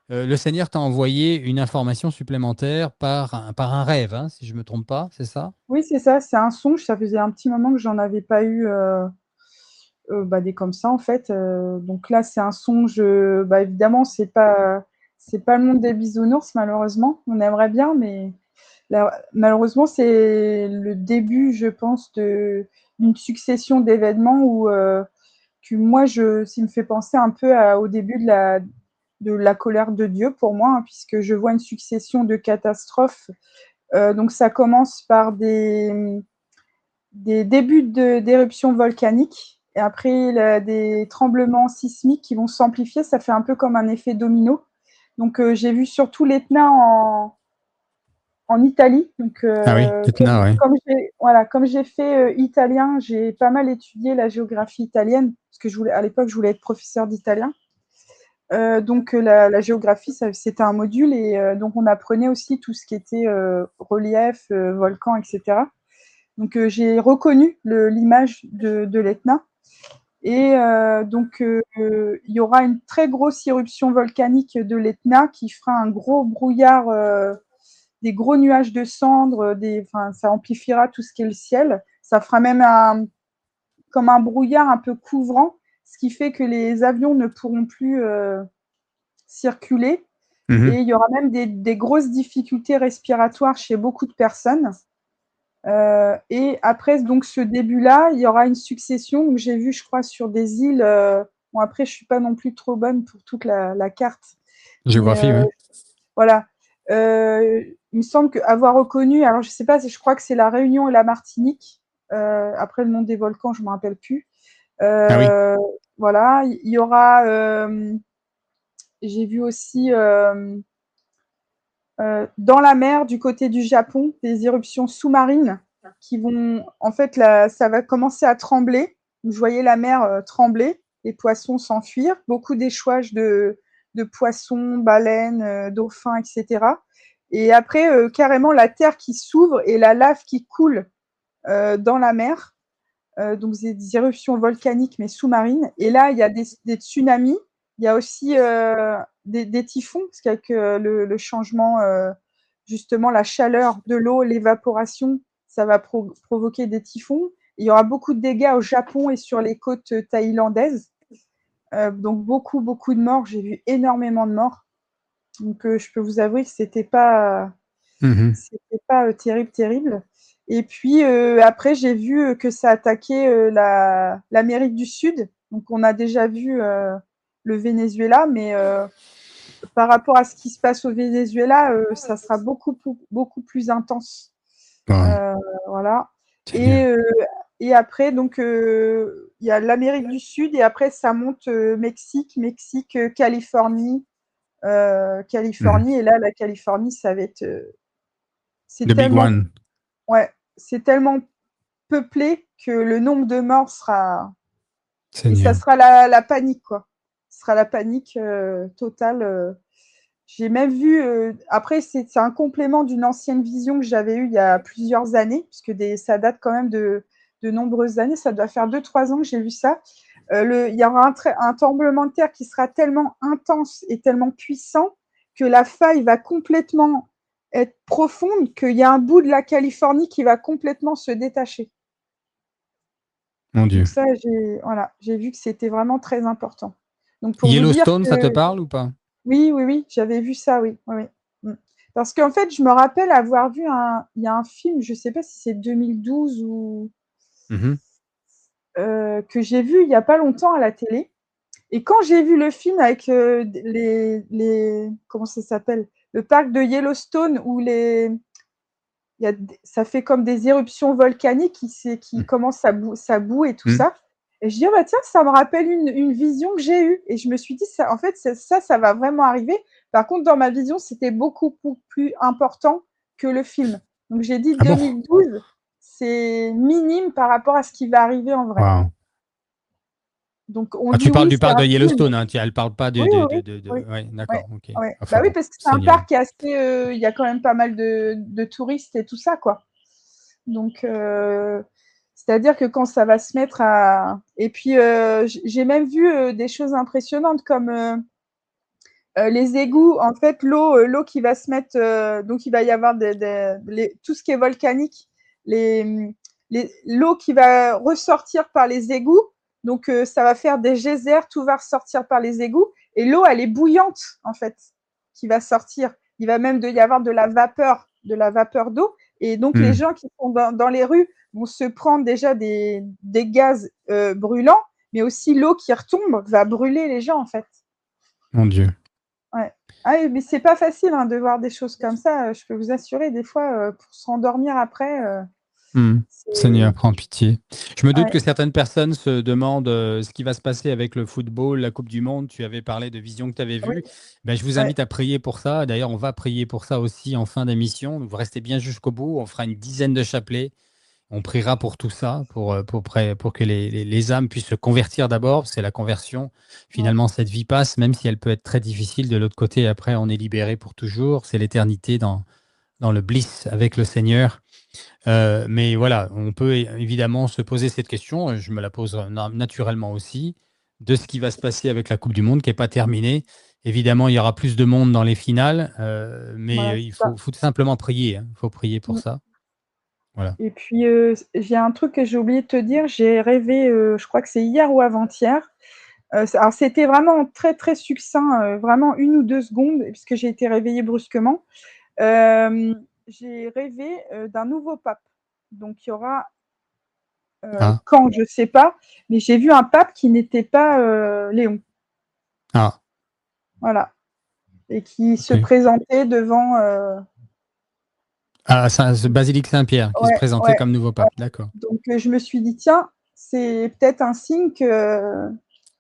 le Seigneur t'a envoyé une information supplémentaire par un rêve, hein, si je ne me trompe pas, c'est ça? Oui, c'est ça, c'est un songe. Ça faisait un petit moment que j'en avais pas eu bah, des comme ça, en fait. Donc là, c'est un songe. Bah, évidemment, c'est pas le monde des bisounours, malheureusement. On aimerait bien, mais là, malheureusement, c'est le début, je pense, d'une succession d'événements où que moi, ça me fait penser un peu au début de la colère de Dieu pour moi, hein, puisque je vois une succession de catastrophes. Donc ça commence par des débuts d'éruptions volcaniques et après des tremblements sismiques qui vont s'amplifier. Ça fait un peu comme un effet domino. Donc j'ai vu surtout l'Etna en Italie. Donc Ah oui, Etna, oui. comme j'ai fait italien, j'ai pas mal étudié la géographie italienne parce que à l'époque je voulais être professeur d'italien. Donc la géographie, c'était un module et donc on apprenait aussi tout ce qui était relief, volcan, etc. Donc j'ai reconnu l'image de l'Etna et donc il y aura une très grosse éruption volcanique de l'Etna qui fera un gros brouillard, des gros nuages de cendres, ça amplifiera tout ce qui est le ciel. Ça fera même comme un brouillard un peu couvrant, ce qui fait que les avions ne pourront plus circuler. Et Mhm. il y aura même des grosses difficultés respiratoires chez beaucoup de personnes. Et après donc ce début-là, il y aura une succession. Donc j'ai vu, je crois, sur des îles. Bon, après, je suis pas non plus trop bonne pour toute la carte, mais Géographie, oui. voilà. Il me semble avoir reconnu. Alors je sais pas, je crois que c'est la Réunion et la Martinique. Après le nom des volcans, je me rappelle plus. Ah oui. Euh, voilà, il y aura. J'ai vu aussi dans la mer du côté du Japon des éruptions sous-marines qui vont, en fait, ça va commencer à trembler. Je voyais la mer trembler, les poissons s'enfuir, beaucoup d'échouages de poissons, baleines, dauphins, etc. Et après, carrément, la terre qui s'ouvre et la lave qui coule dans la mer. Donc, c'est des éruptions volcaniques, mais sous-marines. Et là, il y a des tsunamis. Il y a aussi des typhons, parce qu'avec le changement, justement, la chaleur de l'eau, l'évaporation, ça va provoquer des typhons. Il y aura beaucoup de dégâts au Japon et sur les côtes thaïlandaises. Donc, beaucoup, beaucoup de morts. J'ai vu énormément de morts. Donc, je peux vous avouer que c'était pas Mhm. terrible, terrible. Et puis après, j'ai vu que ça attaquait l'Amérique du Sud. Donc on a déjà vu le Venezuela, mais par rapport à ce qui se passe au Venezuela, ça sera beaucoup plus intense. Wow. Voilà. Seigneur. Et après, donc, il y a l'Amérique du Sud et après, ça monte Mexique, Californie. Californie. Et là, la Californie, ça va être. C'est The big tellement, one. ouais, c'est tellement peuplé que le nombre de morts sera. Et ça Seigneur. sera la panique, quoi. Ce sera la panique totale. J'ai même vu. Après, c'est un complément d'une ancienne vision que j'avais eue il y a plusieurs années, puisque ça date quand même de nombreuses années. Ça doit faire 2-3 ans que j'ai vu ça. Il y aura un tremblement de terre qui sera tellement intense et tellement puissant que la faille va complètement être profonde, qu'il y a un bout de la Californie qui va complètement se détacher. Mon Dieu. Donc ça, j'ai vu que c'était vraiment très important. Donc pour vous dire Yellowstone, que ça te parle ou pas? oui, j'avais vu ça, oui, oui, oui. Parce qu'en fait, je me rappelle avoir vu il y a un film, je ne sais pas si c'est 2012 ou Mhm. que j'ai vu il n'y a pas longtemps à la télé. Et quand j'ai vu le film avec comment ça s'appelle? Le parc de Yellowstone où ça fait comme des éruptions volcaniques qui commencent ça boue et tout Mhm. ça. Et je dis, oh bah tiens, ça me rappelle une vision que j'ai eue. Et je me suis dit, ça, en fait, ça va vraiment arriver. Par contre, dans ma vision, c'était beaucoup plus important que le film. Donc j'ai dit Ah bon? 2012, c'est minime par rapport à ce qui va arriver en vrai. Wow. Donc on Ah, dit tu parles oui, du c'est parc un de film. Yellowstone, hein. Elle ne parle pas de. Oui, oui, oui. Oui. Ouais, Ouais, d'accord, ok. ouais. Ah, Bah oui, faut- parce que c'est un Seigneur. parc qui est assez. Il y a quand même pas mal de touristes et tout ça, quoi. Donc, c'est-à-dire que quand ça va se mettre à. Et puis, j'ai même vu des choses impressionnantes comme les égouts. En fait, l'eau qui va se mettre. Donc, il va y avoir tout ce qui est volcanique. L'eau qui va ressortir par les égouts. Donc, ça va faire des geysers. Tout va ressortir par les égouts. Et l'eau, elle est bouillante, en fait, qui va sortir. Il va même y avoir de la vapeur d'eau. Et donc, les gens qui sont dans les rues vont se prendre déjà des gaz brûlants, mais aussi l'eau qui retombe va brûler les gens, en fait. Mon Dieu. Ouais. Ah, mais c'est pas facile de voir des choses comme ça. Je peux vous assurer, des fois, pour s'endormir après, Seigneur, c'est. prends pitié. Je me doute Ouais, que certaines personnes se demandent ce qui va se passer avec le football, la Coupe du Monde. Tu avais parlé de visions que tu avais oui, vues. Ben, je vous ouais. invite à prier pour ça. D'ailleurs, on va prier pour ça aussi en fin d'émission. Vous restez bien jusqu'au bout. On fera une dizaine de chapelets. On priera pour tout ça, pour que les âmes puissent se convertir d'abord. C'est la conversion. Ouais. Finalement, cette vie passe, même si elle peut être très difficile. De l'autre côté, après, on est libéré pour toujours. C'est l'éternité dans le bliss avec le Seigneur. Mais voilà, on peut évidemment se poser cette question, je me la pose naturellement aussi, de ce qui va se passer avec la Coupe du Monde qui n'est pas terminée. Évidemment, il y aura plus de monde dans les finales, Voilà, mais il c'est ça. faut simplement prier. Il faut prier pour Mm. ça. Voilà. Et puis, j'ai un truc que j'ai oublié de te dire. J'ai rêvé, je crois que c'est hier ou avant-hier. Alors, c'était vraiment très, très succinct, vraiment 1 ou 2 secondes, puisque j'ai été réveillée brusquement. J'ai rêvé d'un nouveau pape. Donc, il y aura Ah, quand, je ne sais pas, mais j'ai vu un pape qui n'était pas Léon. ah, Voilà. Et qui se ok. présentait devant. Ah, Basilique Saint-Pierre qui se Ouais, présentait ouais. comme nouveau pape, d'accord. Donc, je me suis dit, tiens, c'est peut-être un signe que.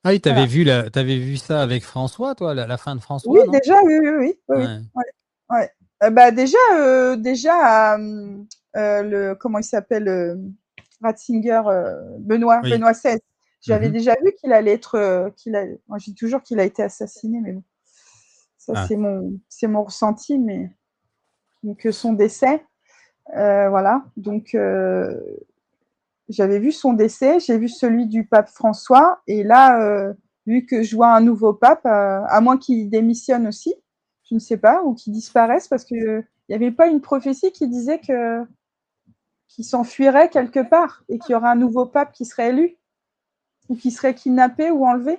Ah oui, Voilà. t'avais vu ça avec François, toi, la fin de Oui, François, non? déjà, oui, oui, oui. Oui, oui. Ouais. Ouais, ouais. Bah, déjà comment il s'appelle, Ratzinger, Oui. Benoît XVI. J'avais Mhm. déjà vu qu'il allait être. Moi, je dis toujours qu'il a été assassiné, mais bon, ça, Ah, c'est mon ressenti, mais donc son décès. Voilà. Donc, j'avais vu son décès, j'ai vu celui du pape François, et là, vu que je vois un nouveau pape, à moins qu'il démissionne aussi, je ne sais pas, ou qu'il disparaisse, parce qu'il n'y avait pas une prophétie qui disait qu'il s'enfuirait quelque part et qu'il y aurait un nouveau pape qui serait élu, ou qui serait kidnappé ou enlevé.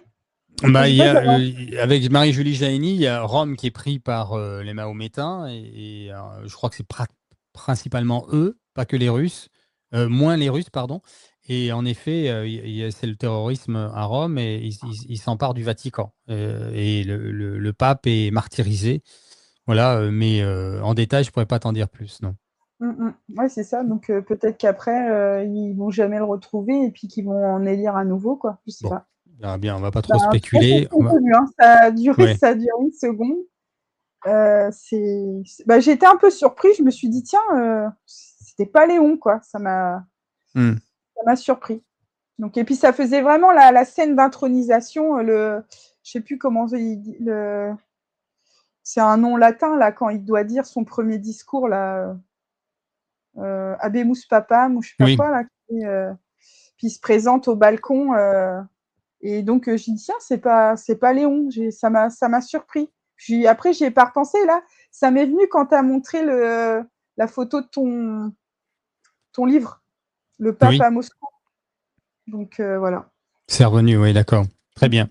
Je bah, sais pas, j'avais. avec Marie-Julie Jaïni, il y a Rome qui est pris par les Mahométains et je crois que c'est principalement eux, pas que les Russes, moins les Russes, pardon. Et en effet, c'est le terrorisme à Rome et il s'empare du Vatican. Et le pape est martyrisé. Voilà, mais en détail, je pourrais pas t'en dire plus, non. Ouais, c'est ça. Donc peut-être qu'après, ils vont jamais le retrouver et puis qu'ils vont en élire un nouveau, quoi. Je sais Bon, pas. bien, on va pas Bah, trop en tout cas, c'est spéculer. convenu, hein. Ça a duré, Ouais. ça a duré une seconde. Bah, j'ai été un peu surpris. Je me suis dit, tiens, c'était pas Léon, quoi. Hmm. Ça m'a surpris. Donc, et puis, ça faisait vraiment la scène d'intronisation. Je sais plus comment il dit. C'est un nom latin, là, quand il doit dire son premier discours, là. Habemus Papam, ou je sais pas Oui, quoi, là. Puis il se présente au balcon. Et donc, j'ai dit, tiens, c'est pas Léon. Ça m'a surpris. Après, j'y ai pas repensé, là. Ça m'est venu quand tu as montré la photo de ton livre, Le pape oui, à Moscou. Donc, voilà. c'est revenu, oui, d'accord. Très bien.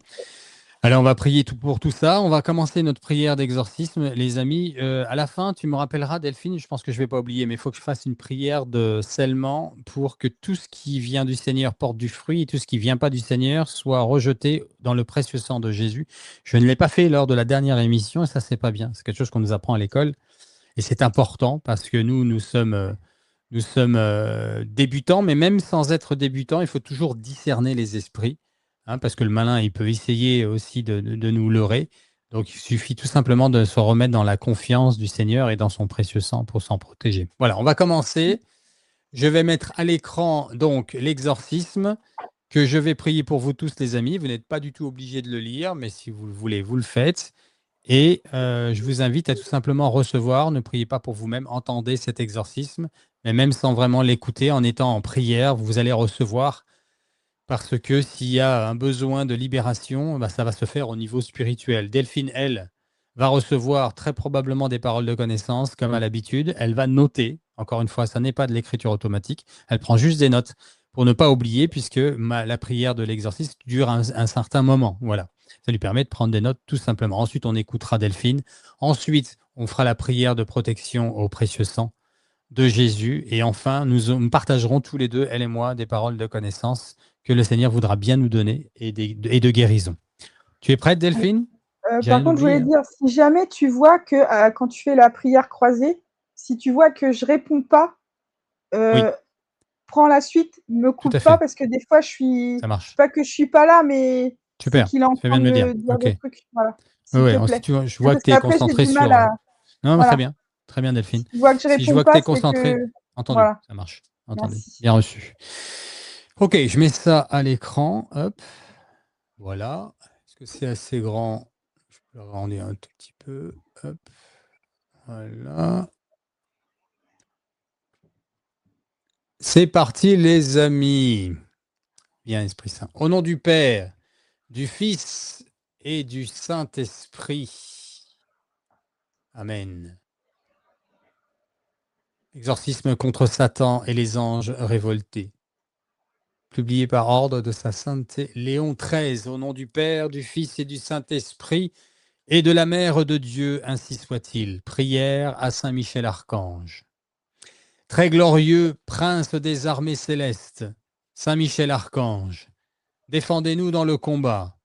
Alors, on va prier pour tout ça. On va commencer notre prière d'exorcisme, les amis. À la fin, tu me rappelleras, Delphine, je pense que je ne vais pas oublier, mais il faut que je fasse une prière de scellement pour que tout ce qui vient du Seigneur porte du fruit et tout ce qui ne vient pas du Seigneur soit rejeté dans le précieux sang de Jésus. Je ne l'ai pas fait lors de la dernière émission et ça, c'est pas bien. C'est quelque chose qu'on nous apprend à l'école et c'est important parce que nous sommes débutants, mais même sans être débutants, il faut toujours discerner les esprits, hein, parce que le malin, il peut essayer aussi de nous leurrer. Donc, il suffit tout simplement de se remettre dans la confiance du Seigneur et dans son précieux sang pour s'en protéger. Voilà, on va commencer. Je vais mettre à l'écran donc l'exorcisme que je vais prier pour vous tous, les amis. Vous n'êtes pas du tout obligés de le lire, mais si vous le voulez, vous le faites. Et je vous invite à tout simplement recevoir, ne priez pas pour vous-même, entendez cet exorcisme, mais même sans vraiment l'écouter, en étant en prière, vous allez recevoir, parce que s'il y a un besoin de libération, bah, ça va se faire au niveau spirituel. Delphine, elle, va recevoir très probablement des paroles de connaissance, comme à l'habitude. Elle va noter, encore une fois, ça n'est pas de l'écriture automatique, elle prend juste des notes pour ne pas oublier, puisque la prière de l'exorcisme dure un certain moment. Voilà. Ça lui permet de prendre des notes tout simplement. Ensuite, on écoutera Delphine. Ensuite, on fera la prière de protection au précieux sang de Jésus. Et enfin, nous partagerons tous les deux, elle et moi, des paroles de connaissance que le Seigneur voudra bien nous donner et de guérison. Tu es prête, Delphine? J'ai Par rien contre, je voulais oublié, hein? dire, si jamais tu vois que quand tu fais la prière croisée, si tu vois que je réponds pas, Oui, euh, prends la suite, me tout à coupe pas, fait. parce que des fois, Ça c'est marche. pas que je suis pas là, mais c'est Super. qu'il est en Tu fais train bien de de me dire. me dire OK. des trucs. Voilà, Oui, s'il te ouais. Si plaît. je vois que Parce tu es qu'après, j'ai concentré du mal sur. à. Non, mais très Voilà. bien. Très bien, Delphine. Si tu vois que je Si je réponds vois que tu pas, es c'est concentré, que. entendu. Voilà. Ça marche. Entendu. Merci. Bien reçu. OK, je mets ça à l'écran. Hop. Voilà. Est-ce que c'est assez grand? Je peux l'agrandir un tout petit peu. Hop. Voilà. C'est parti, les amis. Bien, Esprit Saint. Au nom du Père, du Fils et du Saint-Esprit. Amen. Exorcisme contre Satan et les anges révoltés. Publié par ordre de sa sainteté Léon XIII, au nom du Père, du Fils et du Saint-Esprit, et de la Mère de Dieu, ainsi soit-il. Prière à Saint Michel Archange. Très glorieux prince des armées célestes, Saint Michel Archange, défendez-nous dans le combat,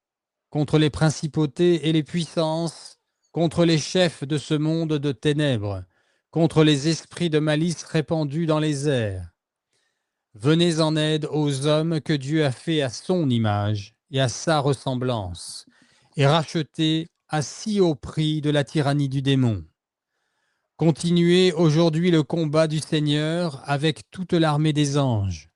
contre les principautés et les puissances, contre les chefs de ce monde de ténèbres, contre les esprits de malice répandus dans les airs. Venez en aide aux hommes que Dieu a fait à son image et à sa ressemblance, et rachetés à si haut prix de la tyrannie du démon. Continuez aujourd'hui le combat du Seigneur avec toute l'armée des anges.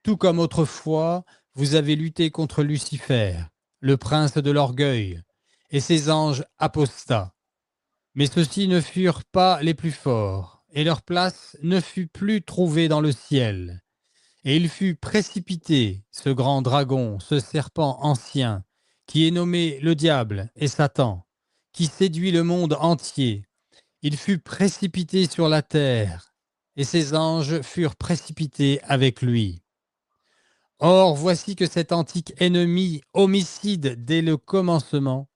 Tout comme autrefois, vous avez lutté contre Lucifer, le prince de l'orgueil, et ses anges apostats. Mais ceux-ci ne furent pas les plus forts, et leur place ne fut plus trouvée dans le ciel. Et il fut précipité, ce grand dragon, ce serpent ancien, qui est nommé le diable et Satan, qui séduit le monde entier. Il fut précipité sur la terre, et ses anges furent précipités avec lui. Or, voici que cet antique ennemi, homicide dès le commencement,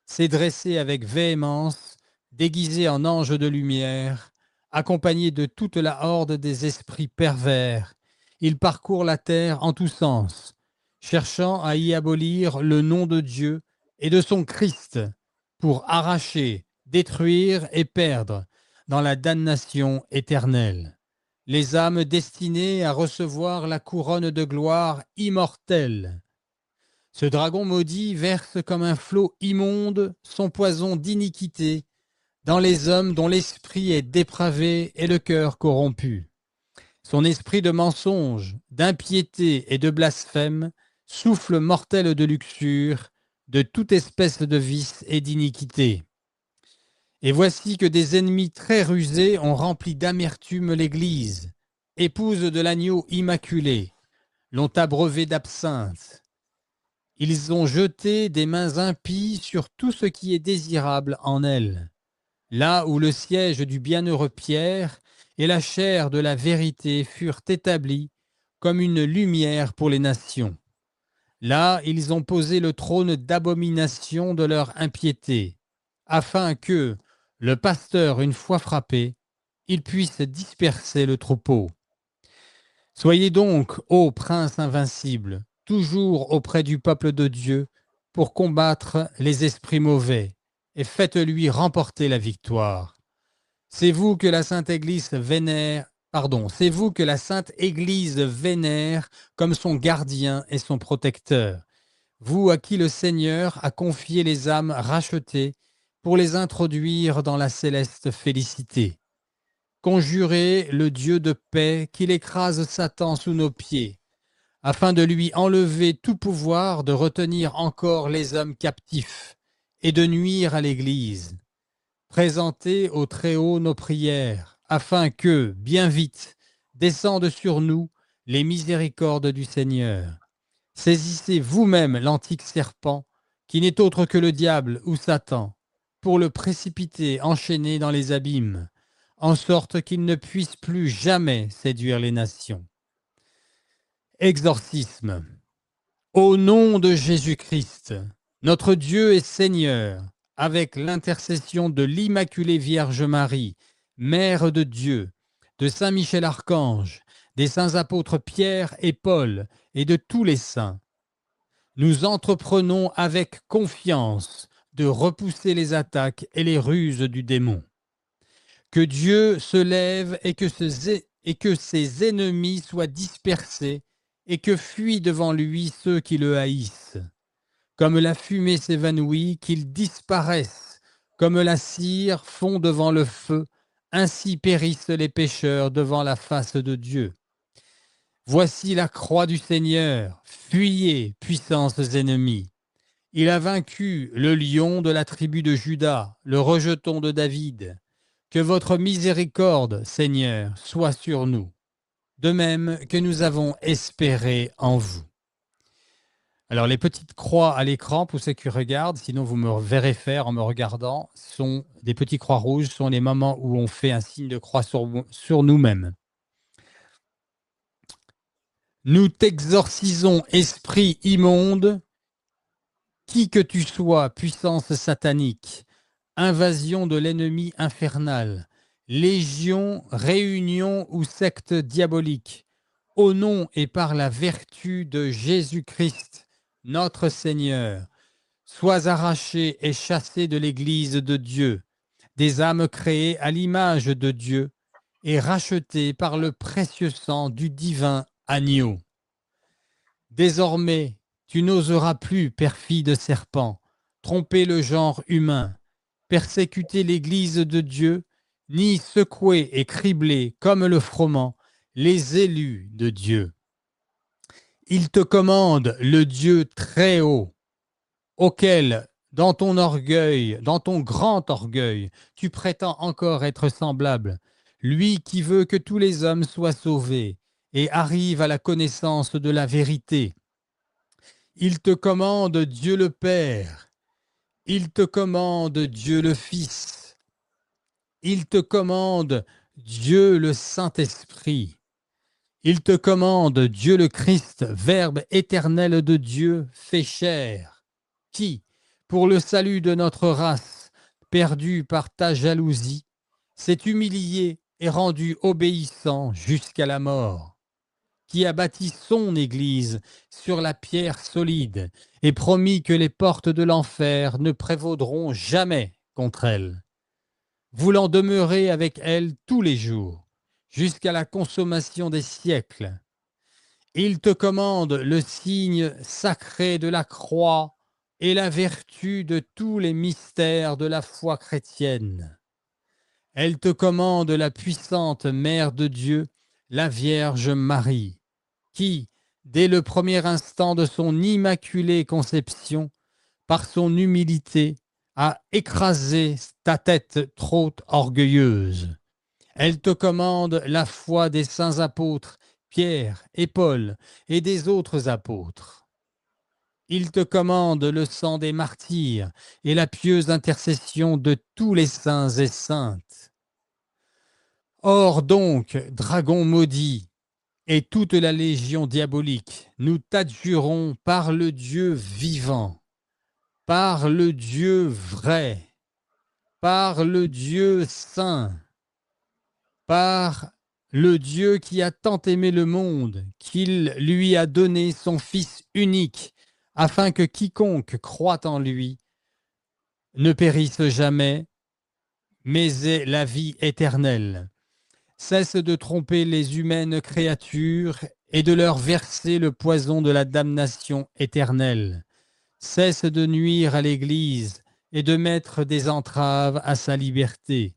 s'est dressé avec véhémence, déguisé en ange de lumière, accompagné de toute la horde des esprits pervers. Il parcourt la terre en tous sens, cherchant à y abolir le nom de Dieu et de son Christ, pour arracher, détruire et perdre dans la damnation éternelle les âmes destinées à recevoir la couronne de gloire immortelle. Ce dragon maudit verse comme un flot immonde son poison d'iniquité dans les hommes dont l'esprit est dépravé et le cœur corrompu. Son esprit de mensonge, d'impiété et de blasphème, souffle mortel de luxure, de toute espèce de vice et d'iniquité. Et voici que des ennemis très rusés ont rempli d'amertume l'Église, épouse de l'agneau immaculé, l'ont abreuvée d'absinthe. Ils ont jeté des mains impies sur tout ce qui est désirable en elle, là où le siège du bienheureux Pierre et la chair de la vérité furent établis comme une lumière pour les nations. Là, ils ont posé le trône d'abomination de leur impiété, afin que, le pasteur une fois frappé, il puisse disperser le troupeau. Soyez donc, ô prince invincible, toujours auprès du peuple de Dieu, pour combattre les esprits mauvais, et faites-lui remporter la victoire. C'est vous que la Sainte Église vénère, c'est vous que la Sainte Église vénère comme son gardien et son protecteur. Vous à qui le Seigneur a confié les âmes rachetées pour les introduire dans la céleste félicité. Conjurez le Dieu de paix qu'il écrase Satan sous nos pieds, afin de lui enlever tout pouvoir de retenir encore les hommes captifs et de nuire à l'Église. Présentez au Très-Haut nos prières, afin que, bien vite, descendent sur nous les miséricordes du Seigneur. Saisissez vous-même l'antique serpent, qui n'est autre que le diable ou Satan, pour le précipiter enchaîné dans les abîmes, en sorte qu'il ne puisse plus jamais séduire les nations. Exorcisme. Au nom de Jésus-Christ, notre Dieu et Seigneur, avec l'intercession de l'Immaculée Vierge Marie, Mère de Dieu, de Saint Michel Archange, des saints apôtres Pierre et Paul et de tous les saints, nous entreprenons avec confiance de repousser les attaques et les ruses du démon. Que Dieu se lève et que ses ennemis soient dispersés et que fuient devant lui ceux qui le haïssent. Comme la fumée s'évanouit, qu'ils disparaissent, comme la cire fond devant le feu, ainsi périssent les pécheurs devant la face de Dieu. Voici la croix du Seigneur, fuyez, puissances ennemies. Il a vaincu le lion de la tribu de Juda, le rejeton de David. Que votre miséricorde, Seigneur, soit sur nous, de même que nous avons espéré en vous. Alors les petites croix à l'écran, pour ceux qui regardent, sinon vous me verrez faire en me regardant, sont des petites croix rouges, sont les moments où on fait un signe de croix sur nous-mêmes. Nous t'exorcisons, esprit immonde, qui que tu sois, puissance satanique, invasion de l'ennemi infernal, légion, réunion ou secte diabolique, au nom et par la vertu de Jésus-Christ, notre Seigneur, sois arraché et chassé de l'Église de Dieu, des âmes créées à l'image de Dieu et rachetées par le précieux sang du divin agneau. Désormais, tu n'oseras plus, perfide serpent, tromper le genre humain, persécuter l'Église de Dieu, ni secouer et cribler comme le froment les élus de Dieu. Il te commande le Dieu très haut, auquel, dans ton orgueil, dans ton grand orgueil, tu prétends encore être semblable, lui qui veut que tous les hommes soient sauvés et arrivent à la connaissance de la vérité. Il te commande Dieu le Père, il te commande Dieu le Fils, il te commande Dieu le Saint-Esprit, il te commande Dieu le Christ, Verbe éternel de Dieu fait chair, qui, pour le salut de notre race, perdue par ta jalousie, s'est humilié et rendu obéissant jusqu'à la mort, qui a bâti son Église sur la pierre solide et promis que les portes de l'enfer ne prévaudront jamais contre elle, voulant demeurer avec elle tous les jours, jusqu'à la consommation des siècles. Il te commande le signe sacré de la croix et la vertu de tous les mystères de la foi chrétienne. Elle te commande la puissante Mère de Dieu, la Vierge Marie, qui, dès le premier instant de son immaculée conception, par son humilité, a écrasé ta tête trop orgueilleuse. Elle te commande la foi des saints apôtres, Pierre et Paul, et des autres apôtres. Il te commande le sang des martyrs et la pieuse intercession de tous les saints et saintes. Or donc, dragon maudit, et toute la légion diabolique, nous t'adjurons par le Dieu vivant, par le Dieu vrai, par le Dieu saint, par le Dieu qui a tant aimé le monde, qu'il lui a donné son Fils unique, afin que quiconque croit en lui ne périsse jamais, mais ait la vie éternelle. Cesse de tromper les humaines créatures et de leur verser le poison de la damnation éternelle. Cesse de nuire à l'Église et de mettre des entraves à sa liberté.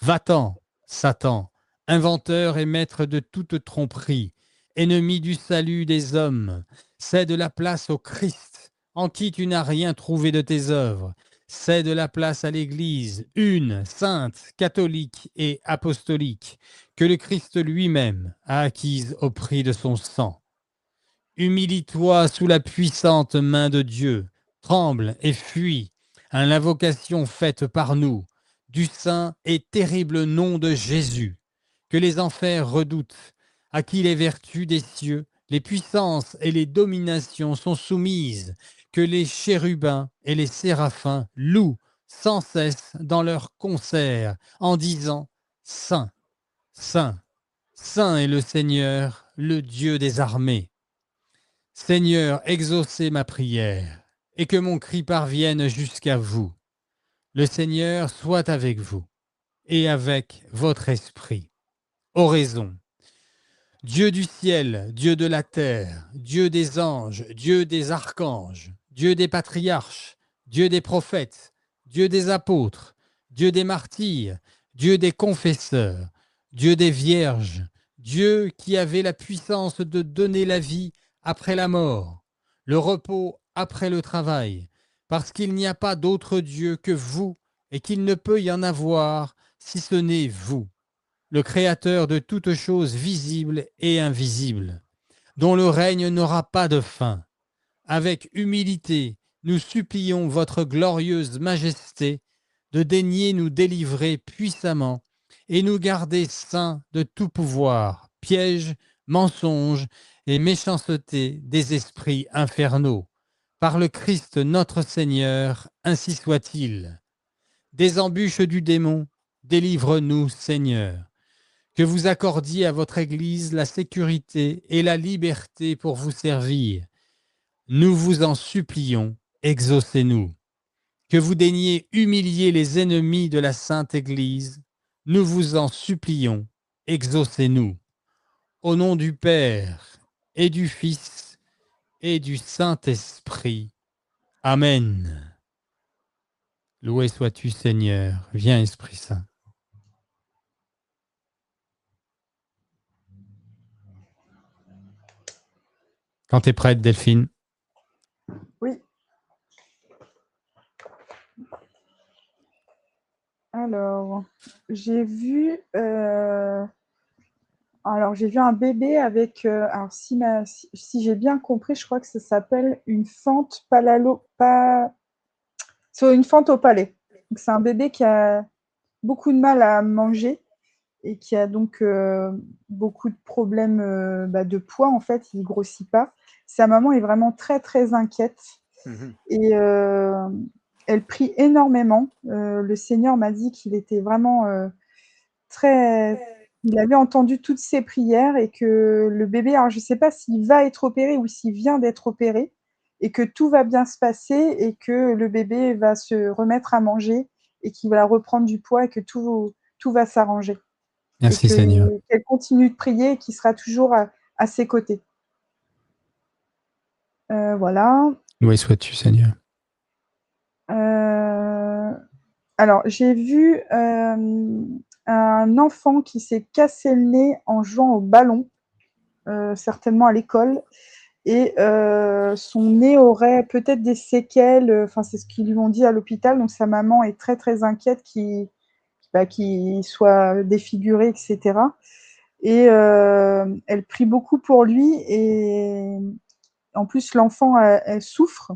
Va-t'en, Satan, inventeur et maître de toute tromperie, ennemi du salut des hommes, cède la place au Christ, en qui tu n'as rien trouvé de tes œuvres. Cède la place à l'Église, une, sainte, catholique et apostolique, que le Christ lui-même a acquise au prix de son sang. Humilie-toi sous la puissante main de Dieu, tremble et fuis à l'invocation faite par nous, du saint et terrible nom de Jésus, que les enfers redoutent, à qui les vertus des cieux, les puissances et les dominations sont soumises, que les chérubins et les séraphins louent sans cesse dans leur concert, en disant « Saint, Saint, Saint est le Seigneur, le Dieu des armées. » Seigneur, exaucez ma prière, et que mon cri parvienne jusqu'à vous. Le Seigneur soit avec vous, et avec votre esprit. Oraison. Dieu du ciel, Dieu de la terre, Dieu des anges, Dieu des archanges, Dieu des patriarches, Dieu des prophètes, Dieu des apôtres, Dieu des martyrs, Dieu des confesseurs, Dieu des vierges, Dieu qui avait la puissance de donner la vie après la mort, le repos après le travail, parce qu'il n'y a pas d'autre Dieu que vous et qu'il ne peut y en avoir si ce n'est vous, le Créateur de toutes choses visibles et invisibles, dont le règne n'aura pas de fin. Avec humilité, nous supplions votre glorieuse majesté de daigner nous délivrer puissamment et nous garder saints de tout pouvoir, piège, mensonge et méchanceté des esprits infernaux. Par le Christ notre Seigneur, ainsi soit-il. Des embûches du démon, délivre-nous, Seigneur. Que vous accordiez à votre Église la sécurité et la liberté pour vous servir. Nous vous en supplions, exaucez-nous. Que vous daigniez humilier les ennemis de la Sainte Église. Nous vous en supplions, exaucez-nous. Au nom du Père et du Fils et du Saint-Esprit. Amen. Loué sois-tu, Seigneur. Viens, Esprit Saint. Quand tu es prête, Delphine. Oui. Alors, j'ai vu, un bébé avec, alors si j'ai bien compris, je crois que ça s'appelle une fente une fente au palais. Donc, c'est un bébé qui a beaucoup de mal à manger et qui a donc beaucoup de problèmes de poids, en fait, il ne grossit pas. Sa maman est vraiment très, très inquiète. Et elle prie énormément. Le Seigneur m'a dit qu'il était vraiment très, il avait entendu toutes ces prières et que le bébé, alors je ne sais pas s'il va être opéré ou s'il vient d'être opéré, et que tout va bien se passer et que le bébé va se remettre à manger et qu'il va reprendre du poids et que tout va s'arranger. Et Merci Seigneur. qu'elle continue de prier et qu'il sera toujours à ses côtés. Voilà. Loué sois-tu Seigneur. Alors, j'ai vu un enfant qui s'est cassé le nez en jouant au ballon, certainement à l'école, et son nez aurait peut-être des séquelles, enfin c'est ce qu'ils lui ont dit à l'hôpital, donc sa maman est très très inquiète qu'il soit défiguré, etc. Et elle prie beaucoup pour lui, et en plus l'enfant elle souffre,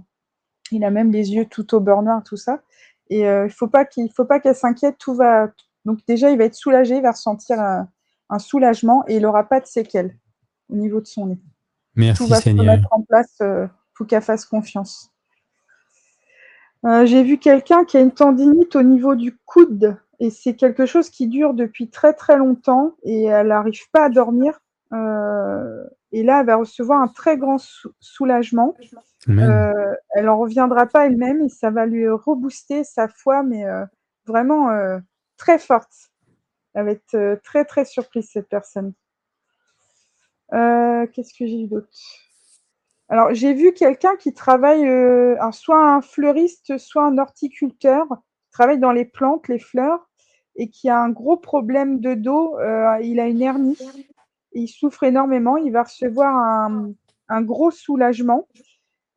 il a même les yeux tout au beurre noir, tout ça, et il faut pas qu'elle s'inquiète, tout va, donc déjà il va être soulagé, il va ressentir un soulagement et il n'aura pas de séquelles au niveau de son nez. Tout Merci va se Seigneur. remettre en place, faut qu'elle fasse confiance. J'ai vu quelqu'un qui a une tendinite au niveau du coude, et c'est quelque chose qui dure depuis très très longtemps et elle n'arrive pas à dormir. Et là, elle va recevoir un très grand soulagement. Amen. Elle n'en reviendra pas elle-même et ça va lui rebooster sa foi, mais vraiment très forte. Elle va être très très surprise, cette personne. Qu'est-ce que j'ai vu d'autre? Alors, j'ai vu quelqu'un qui travaille, alors soit un fleuriste, soit un horticulteur, qui travaille dans les plantes, les fleurs, et qui a un gros problème de dos. Il a une hernie et il souffre énormément. Il va recevoir un gros soulagement.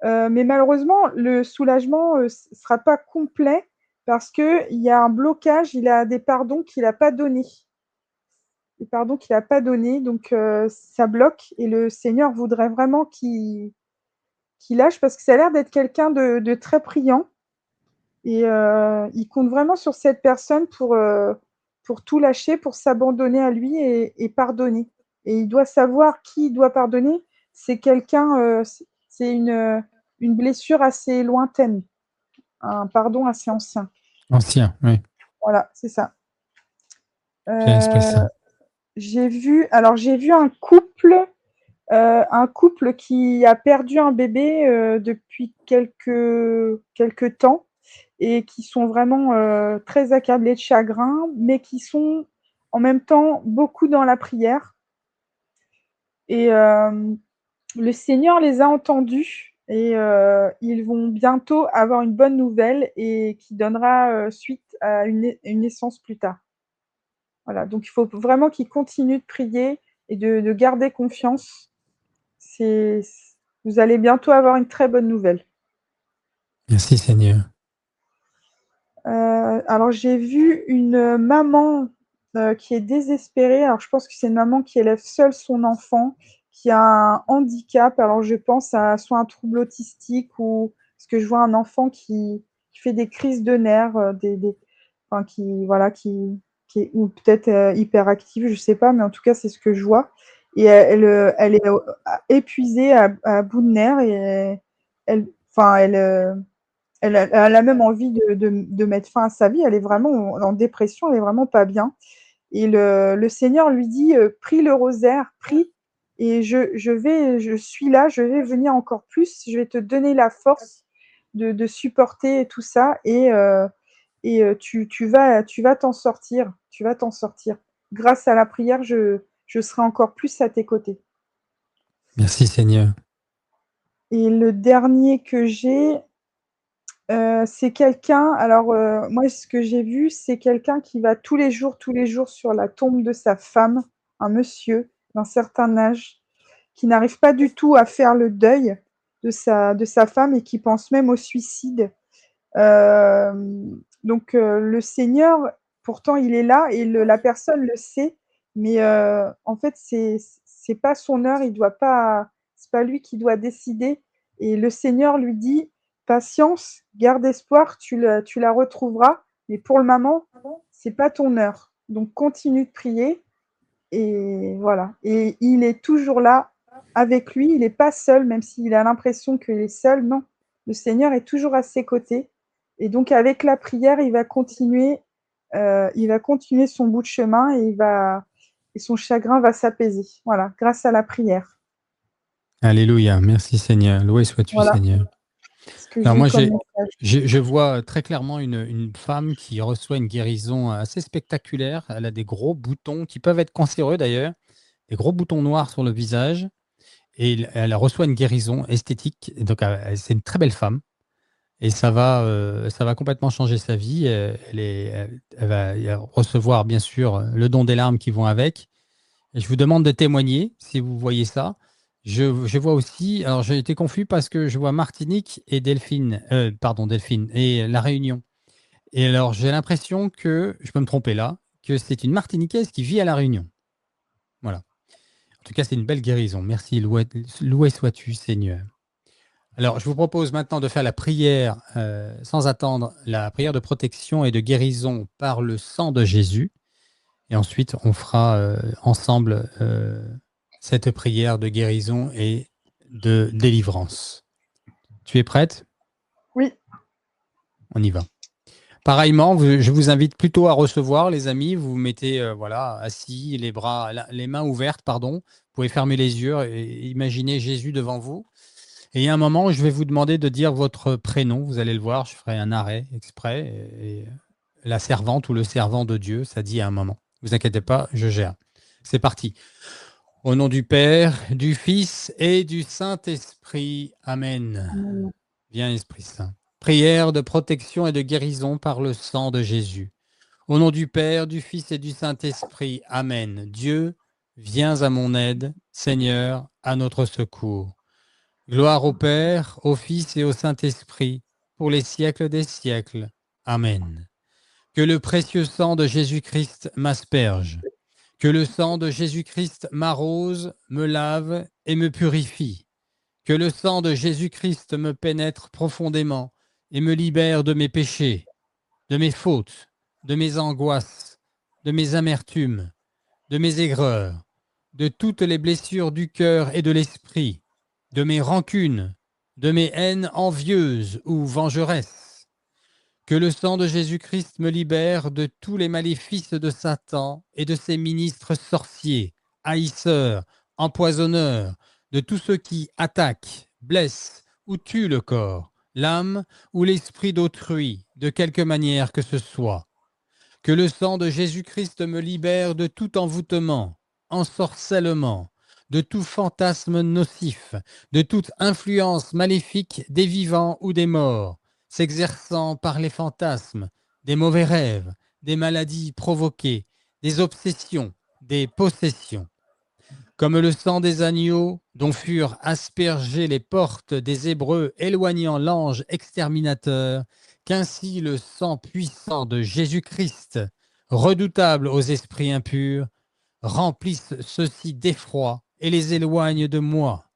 Mais malheureusement, le soulagement ne sera pas complet parce qu'il y a un blocage. Il a des pardons qu'il n'a pas donnés. Des pardons qu'il n'a pas donnés. Donc, ça bloque. Et le Seigneur voudrait vraiment qu'il lâche parce que ça a l'air d'être quelqu'un de très priant et il compte vraiment sur cette personne pour tout lâcher, pour s'abandonner à lui et pardonner. Et il doit savoir qui il doit pardonner. C'est quelqu'un, c'est une blessure assez lointaine, un pardon assez ancien. Ancien, oui. Voilà, c'est ça. Viens Esprit Saint. J'ai vu un couple qui a perdu un bébé depuis quelques temps et qui sont vraiment très accablés de chagrin, mais qui sont en même temps beaucoup dans la prière. Et le Seigneur les a entendus et ils vont bientôt avoir une bonne nouvelle et qui donnera suite à une naissance plus tard. Voilà, donc il faut vraiment qu'ils continuent de prier et de garder confiance. Vous allez bientôt avoir une très bonne nouvelle. Merci Seigneur. Alors j'ai vu une maman qui est désespérée. Alors je pense que c'est une maman qui élève seule son enfant, qui a un handicap. Alors je pense à soit un trouble autistique ou parce que je vois un enfant qui fait des crises de nerfs, enfin, qui est ou peut-être hyperactive, je sais pas, mais en tout cas c'est ce que je vois. Et elle est épuisée à bout de nerfs et enfin elle a même envie de mettre fin à sa vie. Elle est vraiment en dépression, elle est vraiment pas bien. Et le Seigneur lui dit prie le rosaire, prie, et je suis là, je vais venir encore plus, je vais te donner la force de supporter tout ça, et tu vas t'en sortir, tu vas t'en sortir. Grâce à la prière, je serai encore plus à tes côtés. Merci Seigneur. Et le dernier que j'ai, c'est quelqu'un, alors moi ce que j'ai vu, c'est quelqu'un qui va tous les jours sur la tombe de sa femme, un monsieur d'un certain âge, qui n'arrive pas du tout à faire le deuil de sa femme et qui pense même au suicide. Donc le Seigneur, pourtant il est là et la personne le sait, mais en fait c'est pas son heure, c'est pas lui qui doit décider. Et le Seigneur lui dit patience, garde espoir, tu la retrouveras, mais pour le moment c'est pas ton heure. Donc continue de prier et voilà. Et il est toujours là avec lui, il n'est pas seul, même s'il a l'impression qu'il est seul. Non, le Seigneur est toujours à ses côtés. Et donc avec la prière, il va continuer son bout de chemin et et son chagrin va s'apaiser. Voilà, grâce à la prière. Alléluia. Merci Seigneur. Loué sois-tu Voilà Seigneur. ce que Alors j'ai eu moi, comme message. je vois très clairement une femme qui reçoit une guérison assez spectaculaire. Elle a des gros boutons qui peuvent être cancéreux d'ailleurs, des gros boutons noirs sur le visage. Et elle reçoit une guérison esthétique. Et donc, c'est une très belle femme. Et ça va complètement changer sa vie. Elle va recevoir, bien sûr, le don des larmes qui vont avec. Et je vous demande de témoigner si vous voyez ça. Je vois aussi, alors j'ai été confus parce que je vois Martinique et Delphine, pardon, Delphine, et La Réunion. Et alors j'ai l'impression que, je peux me tromper là, que c'est une Martiniquaise qui vit à La Réunion. Voilà. En tout cas, c'est une belle guérison. Merci, loué sois-tu, Seigneur. Alors, je vous propose maintenant de faire la prière, sans attendre, la prière de protection et de guérison par le sang de Jésus. Et ensuite, on fera ensemble cette prière de guérison et de délivrance. Tu es prête? Oui, On y va. Pareillement, je vous invite plutôt à recevoir, les amis. Vous vous mettez voilà, assis, les mains ouvertes, pardon. Vous pouvez fermer les yeux et imaginer Jésus devant vous. Et il y a un moment où je vais vous demander de dire votre prénom. Vous allez le voir, je ferai un arrêt exprès. Et la servante ou le servant de Dieu, ça dit à un moment. Ne vous inquiétez pas, je gère. C'est parti. Au nom du Père, du Fils et du Saint-Esprit. Amen. Viens, Esprit Saint. Prière de protection et de guérison par le sang de Jésus. Au nom du Père, du Fils et du Saint-Esprit. Amen. Dieu, viens à mon aide. Seigneur, à notre secours. Gloire au Père, au Fils et au Saint-Esprit, pour les siècles des siècles. Amen. Que le précieux sang de Jésus-Christ m'asperge. Que le sang de Jésus-Christ m'arrose, me lave et me purifie. Que le sang de Jésus-Christ me pénètre profondément et me libère de mes péchés, de mes fautes, de mes angoisses, de mes amertumes, de mes aigreurs, de toutes les blessures du cœur et de l'esprit, de mes rancunes, de mes haines envieuses ou vengeresses. Que le sang de Jésus-Christ me libère de tous les maléfices de Satan et de ses ministres sorciers, haïsseurs, empoisonneurs, de tous ceux qui attaquent, blessent ou tuent le corps, l'âme ou l'esprit d'autrui, de quelque manière que ce soit. Que le sang de Jésus-Christ me libère de tout envoûtement, ensorcellement, de tout fantasme nocif, de toute influence maléfique des vivants ou des morts, s'exerçant par les fantasmes, des mauvais rêves, des maladies provoquées, des obsessions, des possessions. Comme le sang des agneaux dont furent aspergées les portes des Hébreux éloignant l'ange exterminateur, qu'ainsi le sang puissant de Jésus-Christ, redoutable aux esprits impurs, remplisse ceux-ci d'effroi et les éloigne de moi.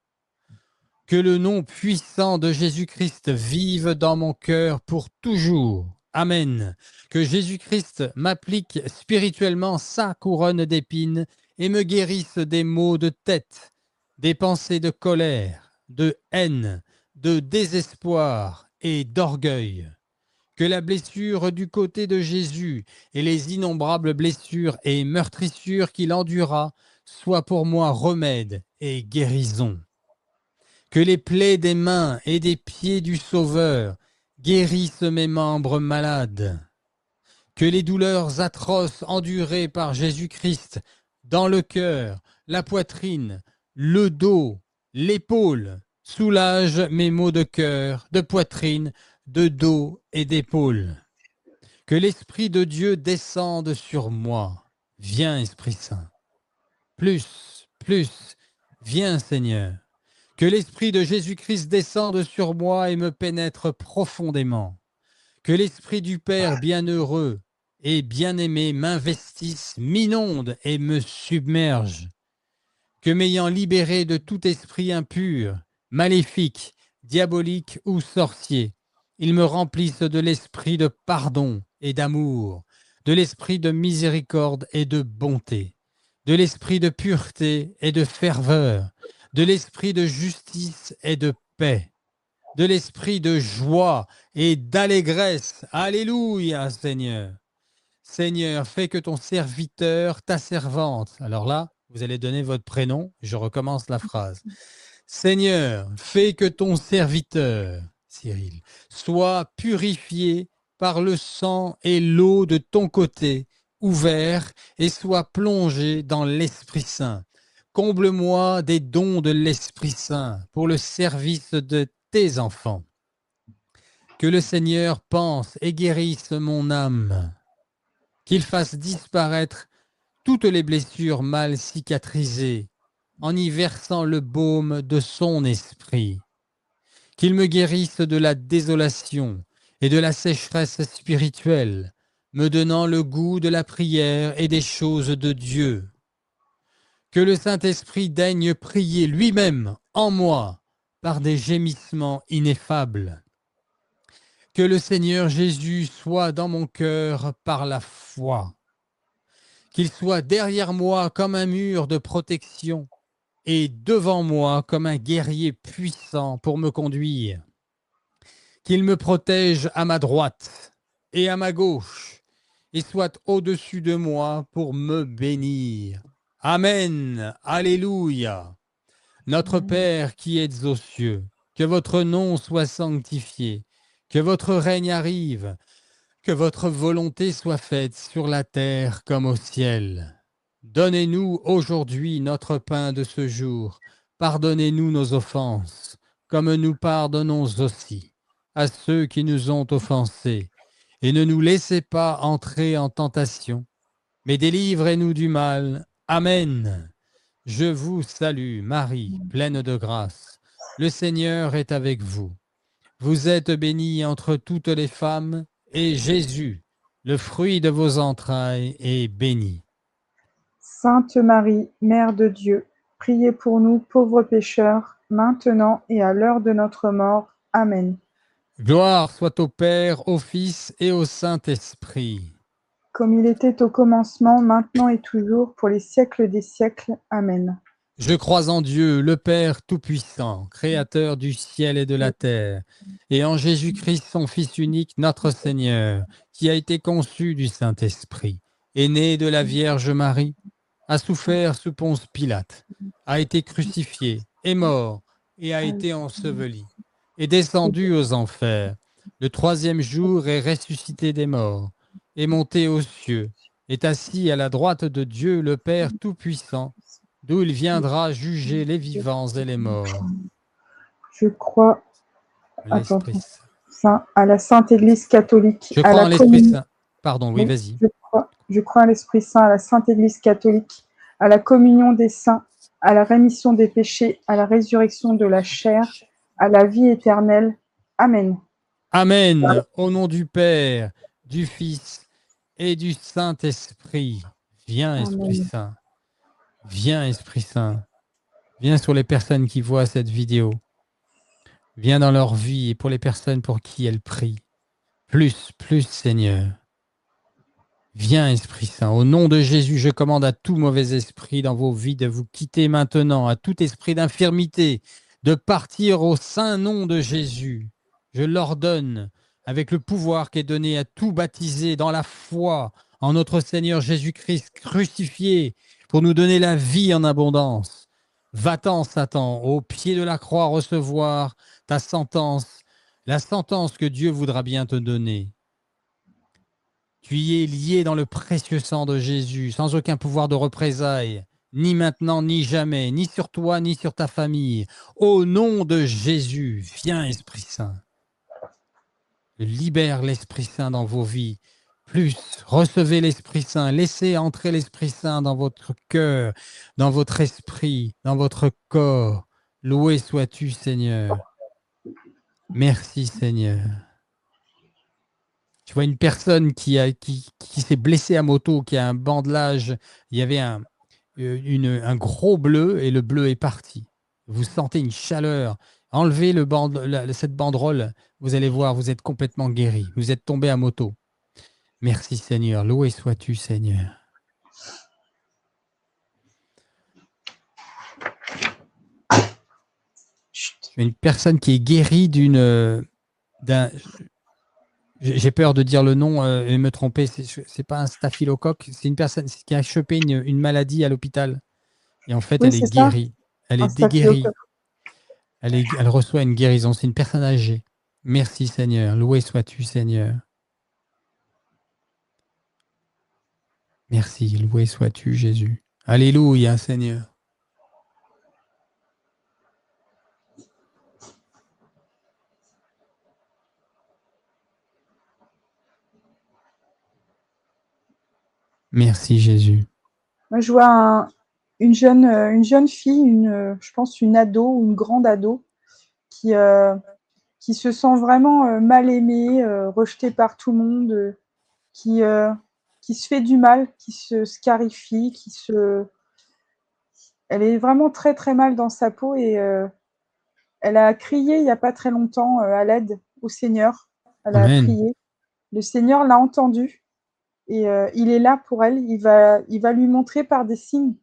Que le nom puissant de Jésus-Christ vive dans mon cœur pour toujours. Amen. Que Jésus-Christ m'applique spirituellement sa couronne d'épines et me guérisse des maux de tête, des pensées de colère, de haine, de désespoir et d'orgueil. Que la blessure du côté de Jésus et les innombrables blessures et meurtrissures qu'il endura soient pour moi remède et guérison. Que les plaies des mains et des pieds du Sauveur guérissent mes membres malades. Que les douleurs atroces endurées par Jésus-Christ dans le cœur, la poitrine, le dos, l'épaule soulagent mes maux de cœur, de poitrine, de dos et d'épaule. Que l'Esprit de Dieu descende sur moi. Viens, Esprit Saint. Plus, viens, Seigneur. Que l'Esprit de Jésus-Christ descende sur moi et me pénètre profondément. Que l'Esprit du Père bienheureux et bien-aimé m'investisse, m'inonde et me submerge. Que m'ayant libéré de tout esprit impur, maléfique, diabolique ou sorcier, il me remplisse de l'esprit de pardon et d'amour, de l'esprit de miséricorde et de bonté, de l'esprit de pureté et de ferveur, de l'esprit de justice et de paix, de l'esprit de joie et d'allégresse. Alléluia, Seigneur. Seigneur, fais que ton serviteur, ta servante. Alors là, vous allez donner votre prénom. Je recommence la phrase. Seigneur, fais que ton serviteur, Cyril, soit purifié par le sang et l'eau de ton côté, ouvert, et soit plongé dans l'Esprit Saint. Comble-moi des dons de l'Esprit Saint pour le service de tes enfants. Que le Seigneur pense et guérisse mon âme, qu'il fasse disparaître toutes les blessures mal cicatrisées en y versant le baume de son esprit, qu'il me guérisse de la désolation et de la sécheresse spirituelle, me donnant le goût de la prière et des choses de Dieu. Que le Saint-Esprit daigne prier lui-même en moi par des gémissements ineffables. Que le Seigneur Jésus soit dans mon cœur par la foi. Qu'il soit derrière moi comme un mur de protection et devant moi comme un guerrier puissant pour me conduire. Qu'il me protège à ma droite et à ma gauche et soit au-dessus de moi pour me bénir. Amen. Alléluia. Notre Père qui êtes aux cieux, que votre nom soit sanctifié, que votre règne arrive, que votre volonté soit faite sur la terre comme au ciel. Donnez-nous aujourd'hui notre pain de ce jour. Pardonnez-nous nos offenses, comme nous pardonnons aussi à ceux qui nous ont offensés. Et ne nous laissez pas entrer en tentation, mais délivrez-nous du mal. Amen. Je vous salue, Marie, pleine de grâce. Le Seigneur est avec vous. Vous êtes bénie entre toutes les femmes, et Jésus, le fruit de vos entrailles, est béni. Sainte Marie, Mère de Dieu, priez pour nous pauvres pécheurs, maintenant et à l'heure de notre mort. Amen. Gloire soit au Père, au Fils et au Saint-Esprit. Comme il était au commencement, maintenant et toujours, pour les siècles des siècles. Amen. Je crois en Dieu, le Père Tout-Puissant, Créateur du ciel et de la terre, et en Jésus-Christ, son Fils unique, notre Seigneur, qui a été conçu du Saint-Esprit, est né de la Vierge Marie, a souffert sous Ponce Pilate, a été crucifié, est mort et a été enseveli, est descendu aux enfers. Le troisième jour est ressuscité des morts, est monté aux cieux, est assis à la droite de Dieu le Père Tout-Puissant, d'où il viendra juger les vivants et les morts. Je crois L'Esprit Saint, à la Sainte Église catholique. Je à crois la en l'Esprit communion- Saint. Pardon, oui, vas-y. Je crois à l'Esprit Saint, à la Sainte Église catholique, à la communion des saints, à la rémission des péchés, à la résurrection de la chair, à la vie éternelle. Amen. Amen. Au nom du Père, du Fils et du Saint-Esprit. Viens, Esprit Amen. Saint. Viens, Esprit Saint. Viens sur les personnes qui voient cette vidéo. Viens dans leur vie et pour les personnes pour qui elles prient. Plus, Seigneur. Viens, Esprit Saint. Au nom de Jésus, je commande à tout mauvais esprit dans vos vies de vous quitter maintenant, à tout esprit d'infirmité, de partir au saint nom de Jésus. Je l'ordonne avec le pouvoir qui est donné à tout baptisé dans la foi en notre Seigneur Jésus-Christ crucifié pour nous donner la vie en abondance. Va-t'en, Satan, au pied de la croix recevoir ta sentence, la sentence que Dieu voudra bien te donner. Tu y es lié dans le précieux sang de Jésus, sans aucun pouvoir de représailles, ni maintenant, ni jamais, ni sur toi, ni sur ta famille. Au nom de Jésus, viens, Esprit Saint. Libère l'Esprit Saint dans vos vies. Plus, recevez l'Esprit Saint. Laissez entrer l'Esprit Saint dans votre cœur, dans votre esprit, dans votre corps. Loué sois-tu, Seigneur. Merci, Seigneur. Tu vois une personne qui s'est blessée à moto, qui a un bandelage, il y avait un gros bleu et le bleu est parti. Vous sentez une chaleur. Enlevez cette banderole, vous allez voir, vous êtes complètement guéri. Vous êtes tombé à moto. Merci Seigneur, loué sois-tu Seigneur. Une personne qui est guérie j'ai peur de dire le nom et me tromper. C'est pas un staphylocoque, c'est une personne qui a chopé une maladie à l'hôpital. Et en fait, Oui, elle est c'est ça, guérie. Elle est un déguérie. staphylocoque. Elle reçoit une guérison. C'est une personne âgée. Merci Seigneur. Loué sois-tu Seigneur. Merci. Loué sois-tu Jésus. Alléluia Seigneur. Merci Jésus. Moi, je vois une jeune fille, je pense une ado ou une grande ado, qui, euh, qui se sent vraiment mal aimée, rejetée par tout le monde, qui, euh, qui se fait du mal, qui se scarifie, elle est vraiment très très mal dans sa peau et elle a crié il n'y a pas très longtemps à l'aide au Seigneur. Elle a Amen. prié. Le Seigneur l'a entendue et il est là pour elle. Il va lui montrer par des signes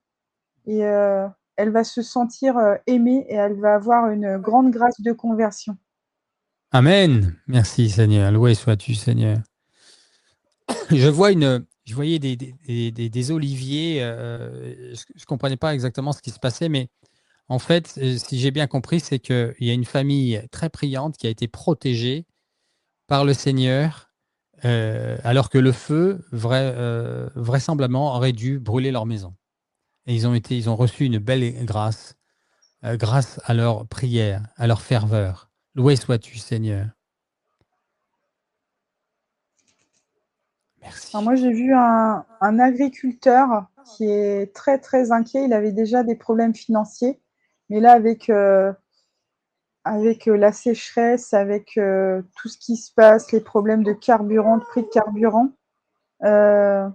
et elle va se sentir aimée et elle va avoir une grande grâce de conversion. Amen. Merci Seigneur. Loué sois-tu Seigneur. Je voyais des oliviers. Je ne comprenais pas exactement ce qui se passait, mais en fait, si j'ai bien compris, c'est qu'il y a une famille très priante qui a été protégée par le Seigneur, alors que le feu, vraisemblablement, aurait dû brûler leur maison. Et ils ont reçu une belle grâce, grâce à leur prière, à leur ferveur. Loué sois-tu, Seigneur. Merci. Alors moi, j'ai vu un agriculteur qui est très très inquiet. Il avait déjà des problèmes financiers, mais là, avec la sécheresse, avec tout ce qui se passe, les problèmes de carburant, de prix de carburant, euh,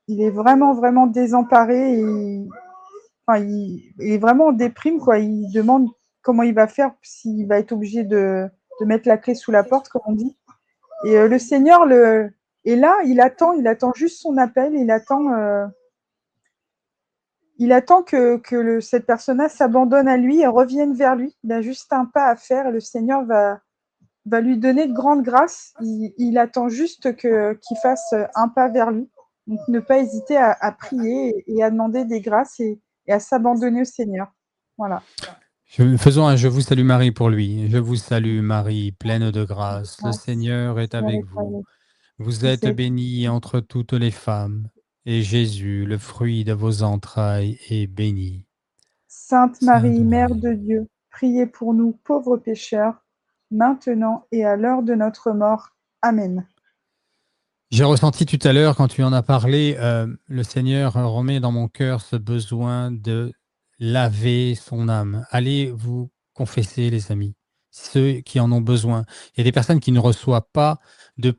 il est vraiment vraiment désemparé. Enfin, il est vraiment en déprime, quoi. Il demande comment il va faire, s'il va être obligé de mettre la clé sous la porte, comme on dit. Et le Seigneur est là, il attend juste son appel, il attend que cette personne-là s'abandonne à lui et revienne vers lui. Il a juste un pas à faire et le Seigneur va lui donner de grandes grâces. Il attend juste qu'il fasse un pas vers lui. Donc ne pas hésiter à prier et à demander des grâces et à s'abandonner au Seigneur. Voilà. Faisons un Je vous salue Marie pour lui. Je vous salue Marie, pleine de grâce. Le Grâce, Seigneur est Seigneur avec est vous. avec Vous vous. êtes bénie entre toutes les femmes, et Jésus, le fruit de vos entrailles, est béni. Sainte Sainte Marie, Mère Marie. de Dieu, priez pour nous pauvres pécheurs, maintenant et à l'heure de notre mort. Amen. J'ai ressenti tout à l'heure, quand tu en as parlé, le Seigneur remet dans mon cœur ce besoin de laver son âme. Allez vous confesser, les amis, ceux qui en ont besoin. Il y a des personnes qui ne reçoivent pas de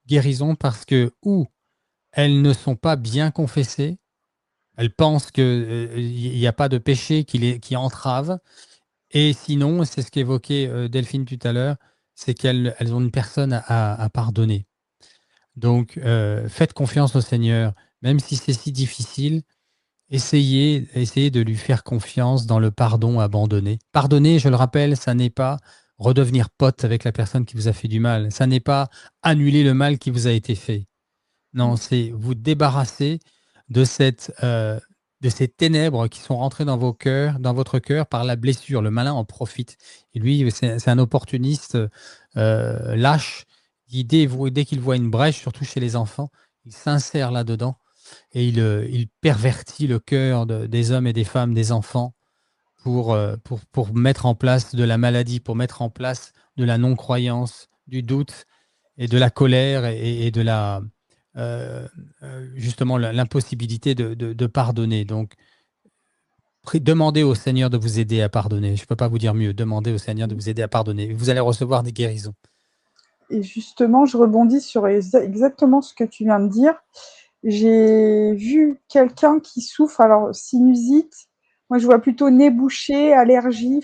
guérison parce que ou elles ne sont pas bien confessées, elles pensent qu'il n'y a pas de péché qui entrave, et sinon, c'est ce qu'évoquait Delphine tout à l'heure, c'est qu'elles ont une personne à pardonner. Donc, faites confiance au Seigneur, même si c'est si difficile. Essayez de lui faire confiance dans le pardon abandonné. Pardonner, je le rappelle, ça n'est pas redevenir pote avec la personne qui vous a fait du mal. Ça n'est pas annuler le mal qui vous a été fait. Non, c'est vous débarrasser de de ces ténèbres qui sont rentrées dans vos cœurs, dans votre cœur par la blessure. Le malin en profite. Et lui, c'est un opportuniste lâche. Dès qu'il voit une brèche, surtout chez les enfants, il s'insère là-dedans et il pervertit le cœur des hommes et des femmes, des enfants, pour mettre en place de la maladie, pour mettre en place de la non-croyance, du doute et de la colère et de justement l'impossibilité de pardonner. Donc, demandez au Seigneur de vous aider à pardonner. Je ne peux pas vous dire mieux. Demandez au Seigneur de vous aider à pardonner. Vous allez recevoir des guérisons. Et justement, je rebondis sur exactement ce que tu viens de dire. J'ai vu quelqu'un qui souffre, alors sinusite, moi je vois plutôt nez bouché, allergie,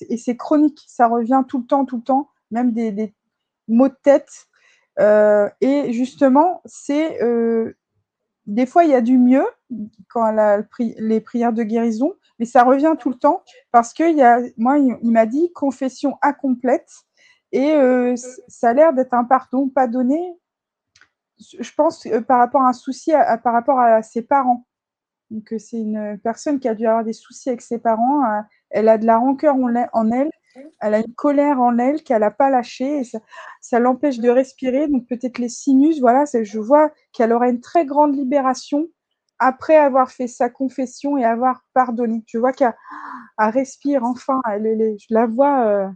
et c'est chronique, ça revient tout le temps, même des maux de tête. Et justement, des fois il y a du mieux quand elle a les prières de guérison, mais ça revient tout le temps parce que moi il m'a dit confession incomplète Et ça a l'air d'être un pardon pas donné, je pense, par rapport à un souci, par rapport à ses parents. Donc, c'est une personne qui a dû avoir des soucis avec ses parents. Elle a de la rancœur en elle. Elle a une colère en elle qu'elle n'a pas lâchée. Et ça l'empêche de respirer. Donc, peut-être les sinus, voilà, je vois qu'elle aura une très grande libération après avoir fait sa confession et avoir pardonné. Je vois qu'elle respire enfin. Je la vois.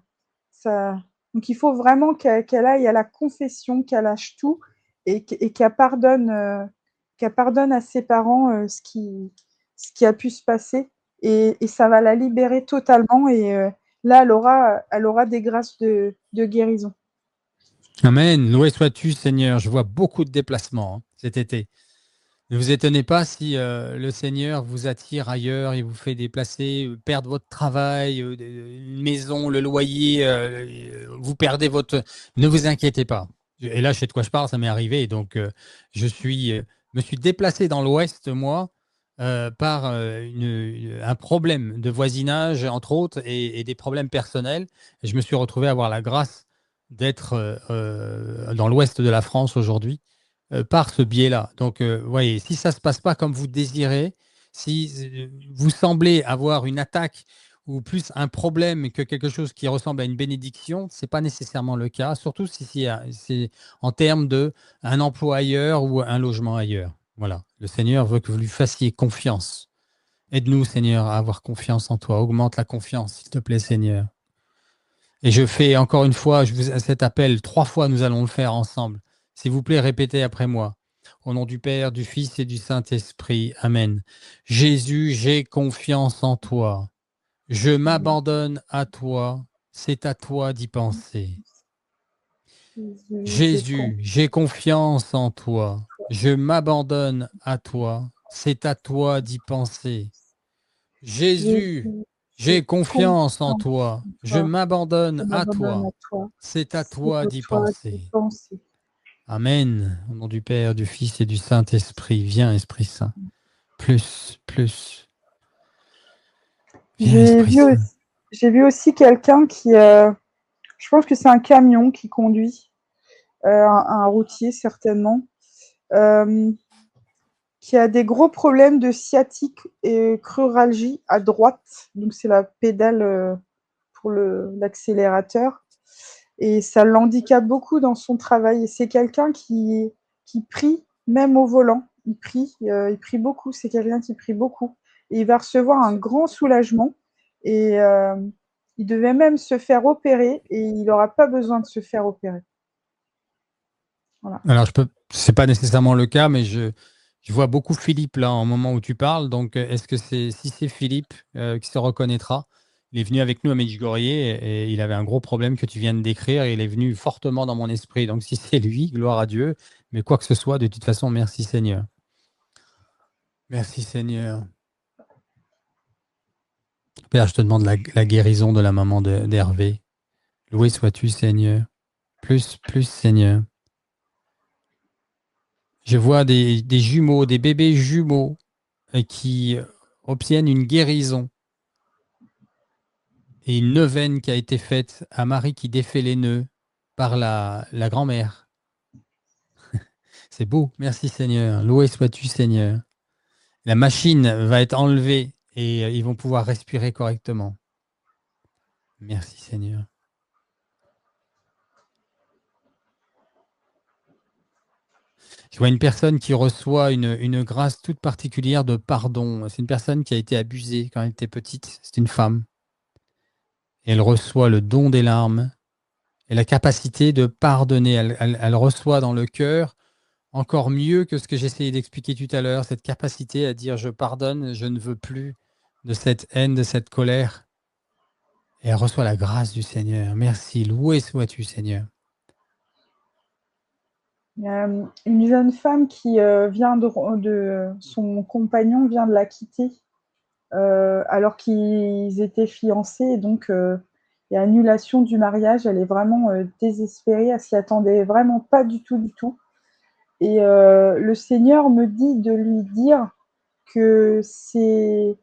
Ça... Donc, il faut vraiment qu'elle aille à la confession, qu'elle lâche tout et qu'elle pardonne à ses parents ce qui a pu se passer. Et ça va la libérer totalement. Et là, elle aura des grâces de guérison. Amen. Loué sois-tu, Seigneur. Je vois beaucoup de déplacements cet été. Ne vous étonnez pas si le Seigneur vous attire ailleurs, il vous fait déplacer, perdre votre travail, une maison, le loyer, vous perdez votre... Ne vous inquiétez pas. Et là, je sais de quoi je parle, ça m'est arrivé. Donc, me suis déplacé dans l'Ouest, moi, par un problème de voisinage, entre autres, et des problèmes personnels. Et je me suis retrouvé à avoir la grâce d'être dans l'Ouest de la France aujourd'hui par ce biais-là. Donc, voyez, si ça ne se passe pas comme vous désirez, si vous semblez avoir une attaque ou plus un problème que quelque chose qui ressemble à une bénédiction, ce n'est pas nécessairement le cas, surtout si c'est en termes d'un emploi ailleurs ou un logement ailleurs. Voilà, le Seigneur veut que vous lui fassiez confiance. Aide-nous, Seigneur, à avoir confiance en toi. Augmente la confiance, s'il te plaît, Seigneur. Et je fais encore une fois cet appel, 3 fois nous allons le faire ensemble. S'il vous plaît, répétez après moi. Au nom du Père, du Fils et du Saint-Esprit. Amen. Jésus, j'ai confiance en toi. Je m'abandonne à toi. C'est à toi d'y penser. Jésus, j'ai confiance en toi. Je m'abandonne à toi. C'est à toi d'y penser. Jésus, j'ai confiance en toi. Je m'abonne à toi. C'est à toi d'y penser. Amen. Au nom du Père, du Fils et du Saint-Esprit. Viens, Esprit Saint. Plus, plus. Viens, Esprit Saint. J'ai vu aussi quelqu'un qui, je pense que c'est un camion qui conduit, un routier certainement, qui a des gros problèmes de sciatique et cruralgie à droite. Donc, c'est la pédale pour l'accélérateur. Et ça l'handicape beaucoup dans son travail. Et c'est quelqu'un qui prie, même au volant. Il prie beaucoup. C'est quelqu'un qui prie beaucoup. Et il va recevoir un grand soulagement. Et il devait même se faire opérer. Et il n'aura pas besoin de se faire opérer. Voilà. Alors, c'est pas nécessairement le cas, mais je vois beaucoup Philippe là, au moment où tu parles. Donc, est-ce que si c'est Philippe qui se reconnaîtra? Il est venu avec nous à Medjugorje et il avait un gros problème que tu viens de décrire et il est venu fortement dans mon esprit. Donc, si c'est lui, gloire à Dieu. Mais quoi que ce soit, de toute façon, merci Seigneur. Merci Seigneur. Père, je te demande la guérison de la maman d'Hervé. Loué sois-tu Seigneur. Plus Seigneur. Je vois des jumeaux, des bébés jumeaux qui obtiennent une guérison. Et une neuvaine qui a été faite à Marie qui défait les nœuds par la grand-mère. C'est beau, merci Seigneur. Loué sois-tu Seigneur. La machine va être enlevée et ils vont pouvoir respirer correctement. Merci Seigneur. Je vois une personne qui reçoit une grâce toute particulière de pardon. C'est une personne qui a été abusée quand elle était petite. C'est une femme. Et elle reçoit le don des larmes et la capacité de pardonner. Elle reçoit dans le cœur encore mieux que ce que j'essayais d'expliquer tout à l'heure, cette capacité à dire je pardonne, je ne veux plus de cette haine, de cette colère. Et elle reçoit la grâce du Seigneur. Merci, loué sois-tu Seigneur. Il y a une jeune femme qui vient de son compagnon vient de la quitter alors qu'ils étaient fiancés. Et donc, il y a annulation du mariage. Elle est vraiment désespérée. Elle s'y attendait vraiment pas du tout, du tout. Et le Seigneur me dit de lui dire que c'est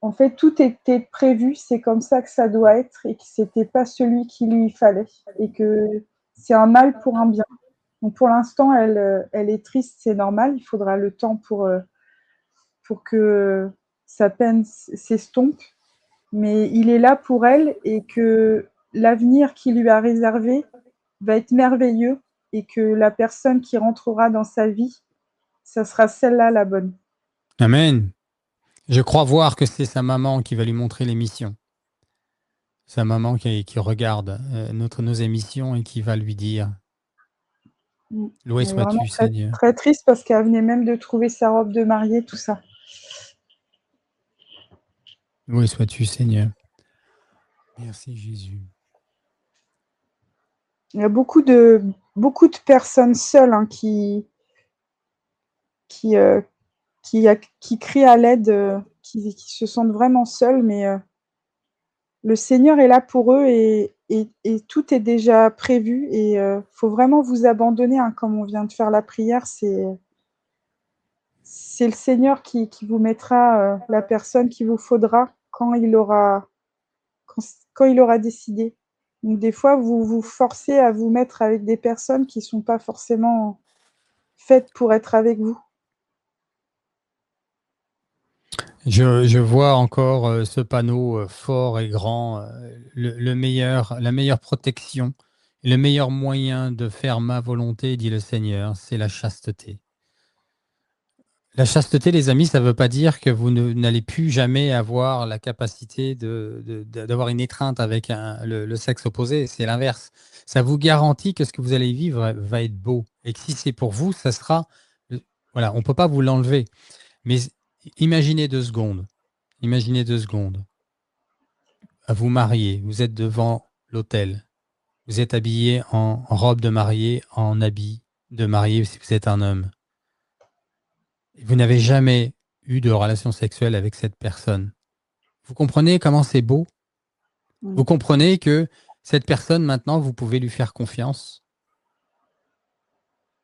en fait, tout était prévu, c'est comme ça que ça doit être et que c'était pas celui qu'il lui fallait et que c'est un mal pour un bien. Donc pour l'instant, elle est triste, c'est normal. Il faudra le temps pour que sa peine s'estompe. Mais il est là pour elle et que l'avenir qu'il lui a réservé va être merveilleux et que la personne qui rentrera dans sa vie, ça sera celle-là la bonne. Amen. Je crois voir que c'est sa maman qui va lui montrer l'émission. Sa maman qui regarde nos émissions et qui va lui dire « Loué Elle est vraiment sois-tu, très, Seigneur ». très triste parce qu'elle venait même de trouver sa robe de mariée, tout ça. Loué sois-tu, Seigneur. Merci, Jésus. Il y a beaucoup de personnes seules hein, qui, crient à l'aide, qui se sentent vraiment seules, mais le Seigneur est là pour eux et tout est déjà prévu et faut vraiment vous abandonner, hein, comme on vient de faire la prière, c'est le Seigneur qui vous mettra la personne qu'il vous faudra quand il aura décidé. Donc des fois, vous vous forcez à vous mettre avec des personnes qui ne sont pas forcément faites pour être avec vous. Je vois encore ce panneau fort et grand, la meilleure protection, le meilleur moyen de faire ma volonté, dit le Seigneur, c'est la chasteté. La chasteté, les amis, ça ne veut pas dire que vous n'allez plus jamais avoir la capacité d'avoir une étreinte avec le sexe opposé. C'est l'inverse. Ça vous garantit que ce que vous allez vivre va être beau. Et que si c'est pour vous, ça sera... Voilà, on ne peut pas vous l'enlever. Mais imaginez 2 secondes. Imaginez 2 secondes. Vous mariez, vous êtes devant l'autel. Vous êtes habillé en robe de mariée, en habit de mariée si vous êtes un homme. Vous n'avez jamais eu de relation sexuelle avec cette personne. Vous comprenez comment c'est beau? Vous comprenez que cette personne, maintenant, vous pouvez lui faire confiance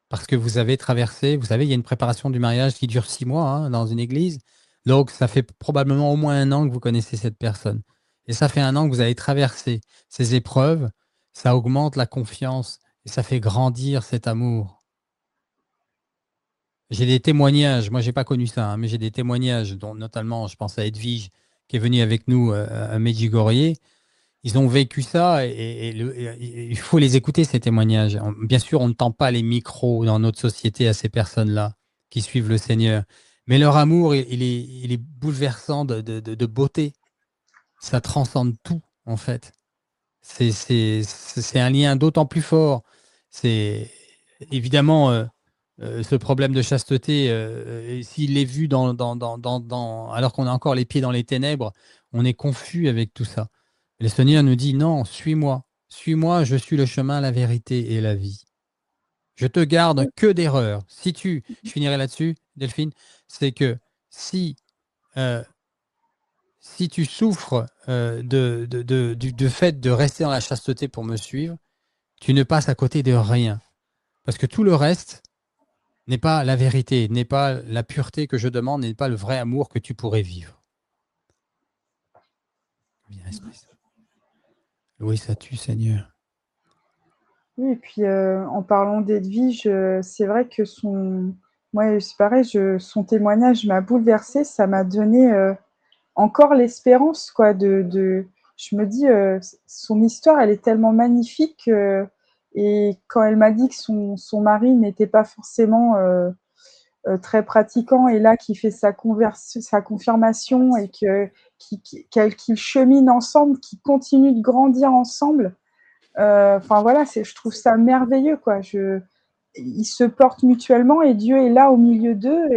parce que vous avez traversé, vous savez, il y a une préparation du mariage qui dure 6 mois hein, dans une église. Donc, ça fait probablement au moins 1 an que vous connaissez cette personne. Et ça fait 1 an que vous avez traversé ces épreuves. Ça augmente la confiance et ça fait grandir cet amour. J'ai des témoignages, moi j'ai pas connu ça, hein, mais j'ai des témoignages, dont notamment je pense à Edwige qui est venue avec nous à Medjugorje. Ils ont vécu ça et il faut les écouter ces témoignages. Bien sûr, on ne tend pas les micros dans notre société à ces personnes-là qui suivent le Seigneur, mais leur amour, il est bouleversant de beauté. Ça transcende tout en fait. C'est un lien d'autant plus fort. C'est évidemment ce problème de chasteté, s'il est vu alors qu'on a encore les pieds dans les ténèbres, on est confus avec tout ça. Le Seigneur nous dit non, suis-moi, je suis le chemin, la vérité et la vie. Je te garde que d'erreurs. Je finirai là-dessus, Delphine, c'est que si tu souffres du fait de rester dans la chasteté pour me suivre, tu ne passes à côté de rien. Parce que tout le reste n'est pas la vérité, n'est pas la pureté que je demande, n'est pas le vrai amour que tu pourrais vivre. Viens, Esprit Saint. Loué sois-tu, Seigneur. Oui, et puis en parlant d'Edwige, c'est vrai que moi, c'est pareil, son témoignage m'a bouleversée, ça m'a donné encore l'espérance, quoi, je me dis, son histoire, elle est tellement magnifique, et quand elle m'a dit que son mari n'était pas forcément très pratiquant, et là, qui fait sa confirmation, et qu'ils cheminent ensemble, qu'ils continuent de grandir ensemble, enfin voilà, je trouve ça merveilleux, quoi. Ils se portent mutuellement et Dieu est là au milieu d'eux.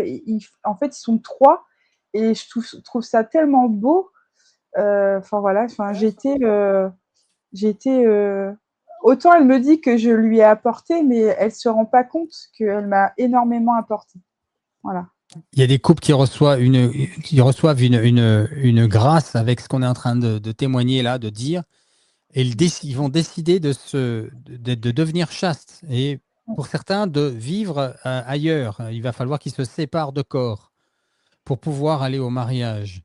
En fait, ils sont 3 et je trouve ça tellement beau. Enfin voilà, j'ai été autant elle me dit que je lui ai apporté, mais elle se rend pas compte qu'elle m'a énormément apporté. Voilà. Il y a des couples qui reçoivent une grâce avec ce qu'on est en train de témoigner là, de dire, et ils vont décider de devenir chastes. Et pour certains, de vivre ailleurs. Il va falloir qu'ils se séparent de corps pour pouvoir aller au mariage.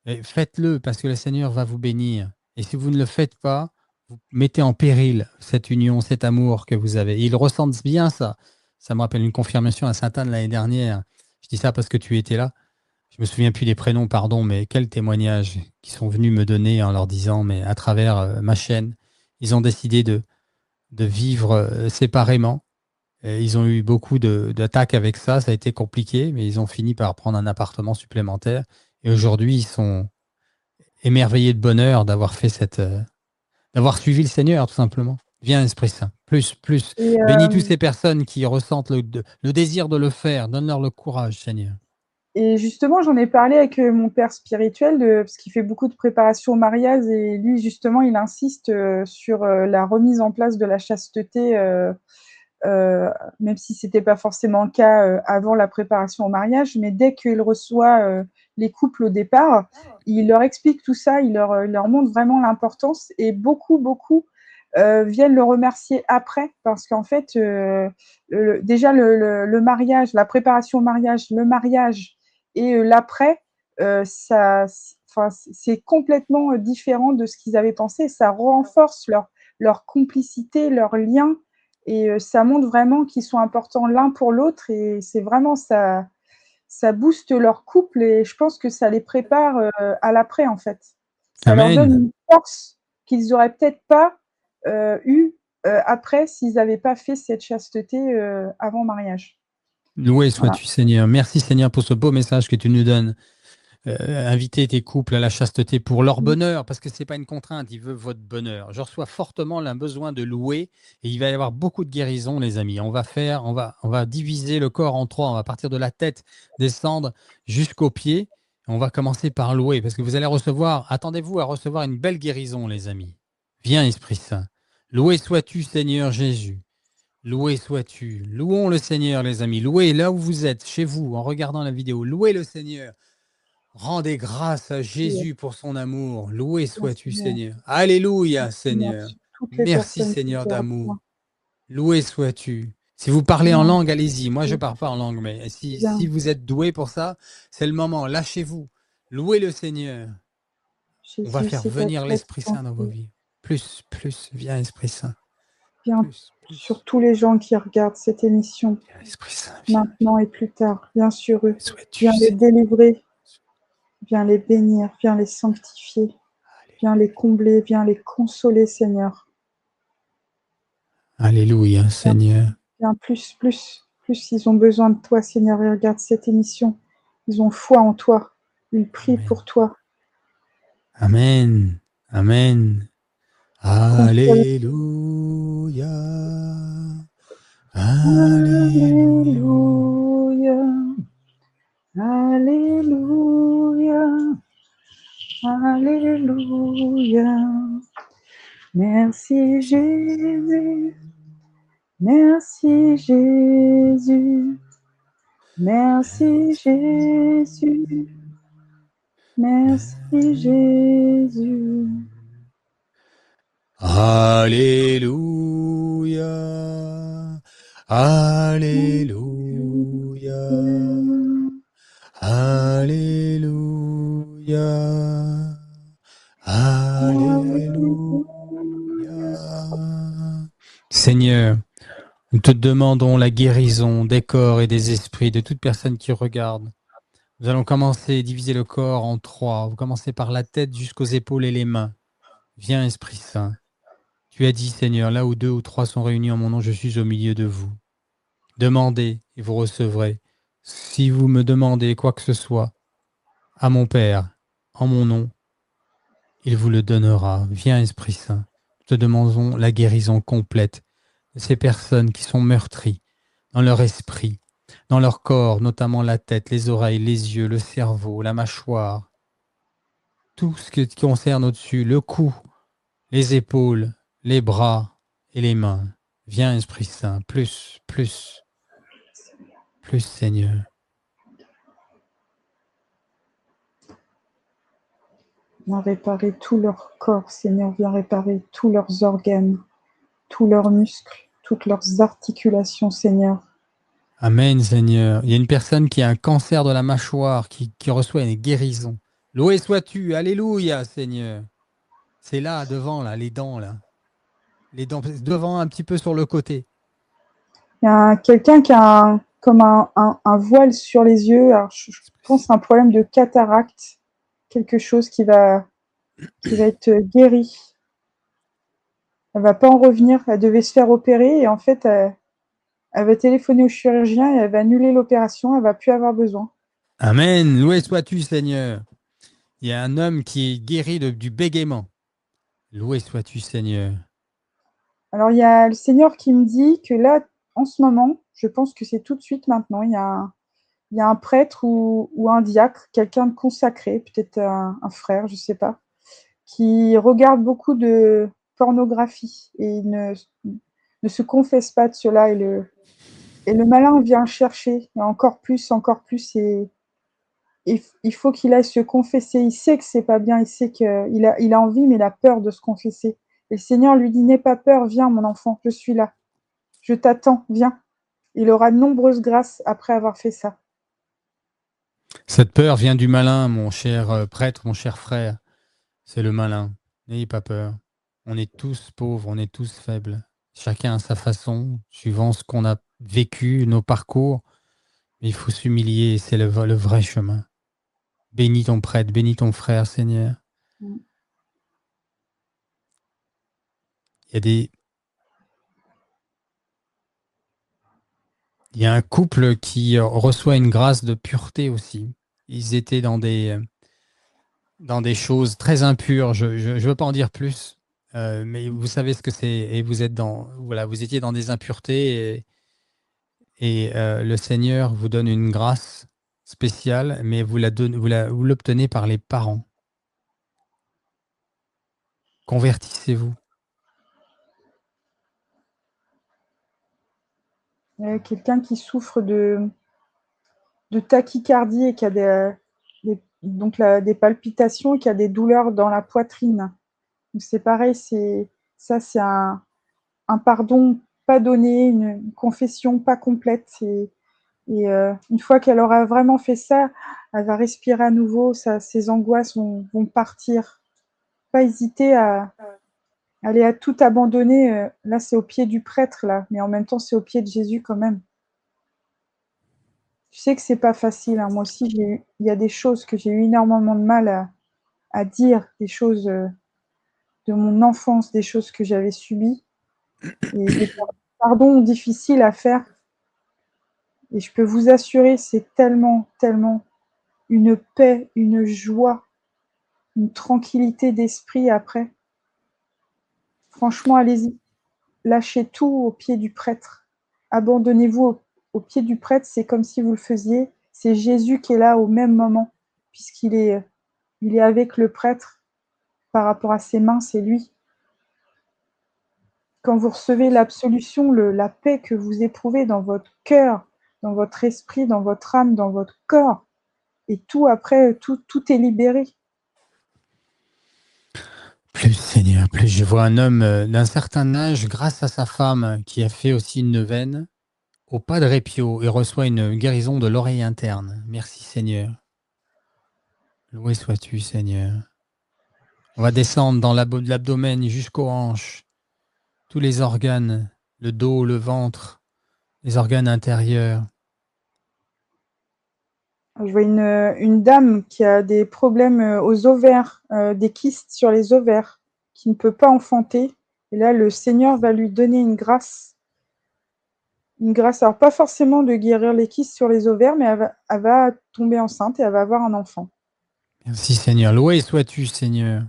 Et faites-le parce que le Seigneur va vous bénir. Et si vous ne le faites pas, vous mettez en péril cette union, cet amour que vous avez. Et ils ressentent bien ça. Ça me rappelle une confirmation à Sainte-Anne l'année dernière. Je dis ça parce que tu étais là. Je me souviens plus des prénoms, pardon, mais quels témoignages qui sont venus me donner en leur disant, mais à travers ma chaîne, ils ont décidé de vivre séparément. Et ils ont eu beaucoup d'attaques avec ça. Ça a été compliqué, mais ils ont fini par prendre un appartement supplémentaire. Et aujourd'hui, ils sont émerveillés de bonheur d'avoir fait d'avoir suivi le Seigneur, tout simplement. Viens, Esprit Saint. Plus, plus. Et, Bénis toutes ces personnes qui ressentent le désir de le faire. Donne-leur le courage, Seigneur. et justement, j'en ai parlé avec mon père spirituel, parce qu'il fait beaucoup de préparation au mariage, et lui, justement, il insiste sur la remise en place de la chasteté, même si c'était pas forcément le cas avant la préparation au mariage, mais dès qu'il reçoit les couples au départ, il leur explique tout ça, il leur montre vraiment l'importance, et beaucoup viennent le remercier après, parce qu'en fait, déjà le mariage, la préparation au mariage, le mariage et l'après, c'est complètement différent de ce qu'ils avaient pensé. Ça renforce leur complicité, leur lien, et ça montre vraiment qu'ils sont importants l'un pour l'autre, et c'est vraiment ça booste leur couple, et je pense que ça les prépare à l'après, en fait. Ça leur donne Amen. une force qu'ils n'auraient peut-être pas eu après s'ils n'avaient pas fait cette chasteté avant mariage. Loué Voilà. sois-tu, Seigneur. Merci, Seigneur, pour ce beau message que tu nous donnes. Inviter tes couples à la chasteté pour leur bonheur, parce que ce n'est pas une contrainte, il veut votre bonheur. Je reçois fortement le besoin de louer, et il va y avoir beaucoup de guérisons, les amis. On va diviser le corps en trois, on va partir de la tête, descendre jusqu'aux pieds. On va commencer par louer, parce que vous allez recevoir, attendez-vous à recevoir une belle guérison, les amis. Viens, Esprit Saint. Loué sois-tu, Seigneur Jésus. Loué sois-tu. Louons le Seigneur, les amis. Louez là où vous êtes, chez vous, en regardant la vidéo. Louez le Seigneur. Rendez grâce à Jésus pour son amour. Loué sois-tu, Seigneur. Seigneur. Alléluia, Merci, Seigneur. toutes les Merci, personnes qui Seigneur étaient d'amour. là. Loué sois-tu. Si vous parlez en Bien, langue, allez-y. Moi, je ne parle pas en langue, mais bien. si vous êtes doué pour ça, c'est le moment. Lâchez-vous. Louez le Seigneur. On va Jésus, faire c'est ta venir très l'Esprit Saint dans vos santé. vies. Plus, plus. Viens, Esprit Saint. Viens Plus, plus. sur tous les gens qui regardent cette émission, Viens, Esprit Saint. Viens. maintenant et plus tard. Viens sur eux. Sois-tu, Viens les Seigneur. délivrer. Viens les bénir. Viens les sanctifier. Viens les combler. Viens les consoler, Seigneur. Alléluia, Seigneur. Viens plus. Ils ont besoin de toi, Seigneur. Ils regardent cette émission. Ils ont foi en toi. Ils prient Amen. pour toi. Amen. Amen. Alléluia. Alléluia. Alléluia. Alléluia. Merci Jésus. Merci Jésus. Merci Jésus. Merci Jésus. Alléluia. Alléluia. Alléluia. Alléluia. Seigneur, nous te demandons la guérison des corps et des esprits de toute personne qui regarde. Nous allons commencer à diviser le corps en trois. Vous commencez par la tête jusqu'aux épaules et les mains. Viens, Esprit Saint. Tu as dit, Seigneur, là où 2 ou 3 sont réunis en mon nom, je suis au milieu de vous. Demandez et vous recevrez. Si vous me demandez quoi que ce soit à mon Père, en mon nom, il vous le donnera. Viens, Esprit Saint. Nous te demandons la guérison complète de ces personnes qui sont meurtries dans leur esprit, dans leur corps, notamment la tête, les oreilles, les yeux, le cerveau, la mâchoire, tout ce qui concerne au-dessus, le cou, les épaules, les bras et les mains. Viens, Esprit Saint, plus, Seigneur. Viens réparer tout leur corps, Seigneur. Viens réparer tous leurs organes, tous leurs muscles, toutes leurs articulations, Seigneur. Amen, Seigneur. Il y a une personne qui a un cancer de la mâchoire, qui reçoit une guérison. Loué sois-tu, alléluia, Seigneur. C'est là, devant, là, les dents, là. Les dents, devant, un petit peu sur le côté. Il y a quelqu'un qui a comme un voile sur les yeux. Alors, je pense que c'est un problème de cataracte, quelque chose qui va être guéri. Elle va pas en revenir. Elle devait se faire opérer et en fait, elle va téléphoner au chirurgien et elle va annuler l'opération. Elle va plus avoir besoin. Amen. Loué sois-tu, Seigneur. Il y a un homme qui est guéri du bégaiement. Loué sois-tu, Seigneur. Alors, il y a le Seigneur qui me dit que là, en ce moment, je pense que c'est tout de suite maintenant, il y a un prêtre ou un diacre, quelqu'un de consacré, peut-être un frère, je ne sais pas, qui regarde beaucoup de pornographie et il ne se confesse pas de cela. Et le malin vient chercher et encore plus, et il faut qu'il aille se confesser. Il sait que c'est pas bien, il sait qu'il a envie, mais il a peur de se confesser. Et le Seigneur lui dit, n'aie pas peur, viens mon enfant, je suis là. Je t'attends, viens. Il aura de nombreuses grâces après avoir fait ça. Cette peur vient du malin, mon cher prêtre, mon cher frère. C'est le malin. N'ayez pas peur. On est tous pauvres, on est tous faibles. Chacun à sa façon, suivant ce qu'on a vécu, nos parcours. Mais il faut s'humilier, c'est le vrai chemin. Bénis ton prêtre, bénis ton frère, Seigneur. Mm. Il y a un couple qui reçoit une grâce de pureté aussi. Ils étaient dans des choses très impures. Je ne veux pas en dire plus, mais vous savez ce que c'est. Et vous étiez dans des impuretés et le Seigneur vous donne une grâce spéciale, mais vous l'obtenez par les parents. Convertissez-vous. Quelqu'un qui souffre de tachycardie et qui a des palpitations et qui a des douleurs dans la poitrine. Donc c'est pareil, c'est un pardon pas donné, une confession pas complète. Une fois qu'elle aura vraiment fait ça, elle va respirer à nouveau, ses angoisses vont partir. Pas hésiter à aller à tout abandonner. Là, c'est au pied du prêtre, là, mais en même temps, c'est au pied de Jésus quand même. Je sais que c'est pas facile. Hein. Moi aussi, il y a des choses que j'ai eu énormément de mal à dire, des choses de mon enfance, des choses que j'avais subies, et des pardons difficiles à faire. Et je peux vous assurer, c'est tellement, tellement une paix, une joie, une tranquillité d'esprit après. Franchement, allez-y, lâchez tout au pied du prêtre. Abandonnez-vous au pied du prêtre, c'est comme si vous le faisiez. C'est Jésus qui est là au même moment, puisqu'il est, il est avec le prêtre par rapport à ses mains, c'est lui. Quand vous recevez l'absolution, la paix que vous éprouvez dans votre cœur, dans votre esprit, dans votre âme, dans votre corps, et tout après, tout est libéré. Plus, Seigneur, plus. Je vois un homme d'un certain âge, grâce à sa femme, qui a fait aussi une neuvaine, au Padre Pio, et reçoit une guérison de l'oreille interne. Merci, Seigneur. Loué sois-tu, Seigneur. On va descendre dans l'abdomen jusqu'aux hanches, tous les organes, le dos, le ventre, les organes intérieurs. Je vois une dame qui a des problèmes aux ovaires, des kystes sur les ovaires, qui ne peut pas enfanter. Et là, le Seigneur va lui donner une grâce. Une grâce, alors pas forcément de guérir les kystes sur les ovaires, mais elle va tomber enceinte et elle va avoir un enfant. Merci, Seigneur. Loué sois-tu, Seigneur.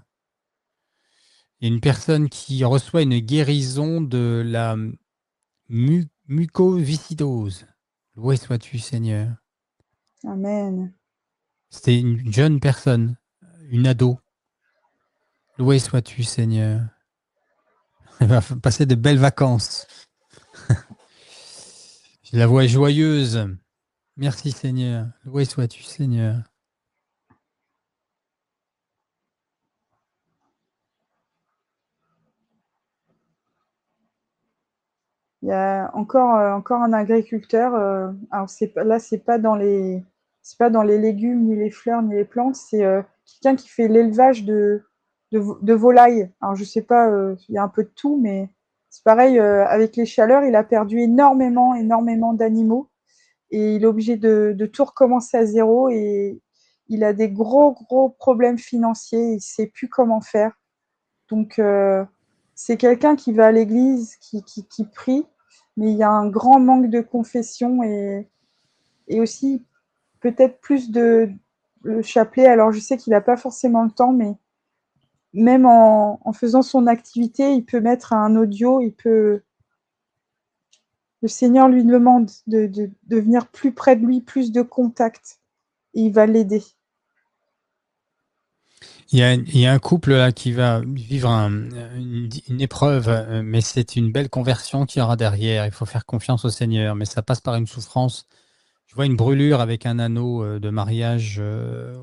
Il y a une personne qui reçoit une guérison de la mucoviscidose. Loué sois-tu, Seigneur. Amen. C'était une jeune personne, une ado. Loué sois-tu, Seigneur. Elle va passer de belles vacances. La voix est joyeuse. Merci, Seigneur. Loué sois-tu, Seigneur. Il y a encore un agriculteur. Alors là, c'est pas dans les légumes, ni les fleurs, ni les plantes. C'est quelqu'un qui fait l'élevage de volailles. Alors, je sais pas, il y a un peu de tout, mais c'est pareil, avec les chaleurs, il a perdu énormément, énormément d'animaux et il est obligé de tout recommencer à zéro et il a des gros, gros problèmes financiers. Il ne sait plus comment faire. Donc, c'est quelqu'un qui va à l'église, qui prie, mais il y a un grand manque de confession et aussi peut-être plus de le chapelet. Alors, je sais qu'il n'a pas forcément le temps, mais même en faisant son activité, il peut mettre un audio, le Seigneur lui demande de venir plus près de lui, plus de contact, et il va l'aider. Il y a un couple là qui va vivre une épreuve, mais c'est une belle conversion qu'il y aura derrière. Il faut faire confiance au Seigneur, mais ça passe par une souffrance. Je vois une brûlure avec un anneau de mariage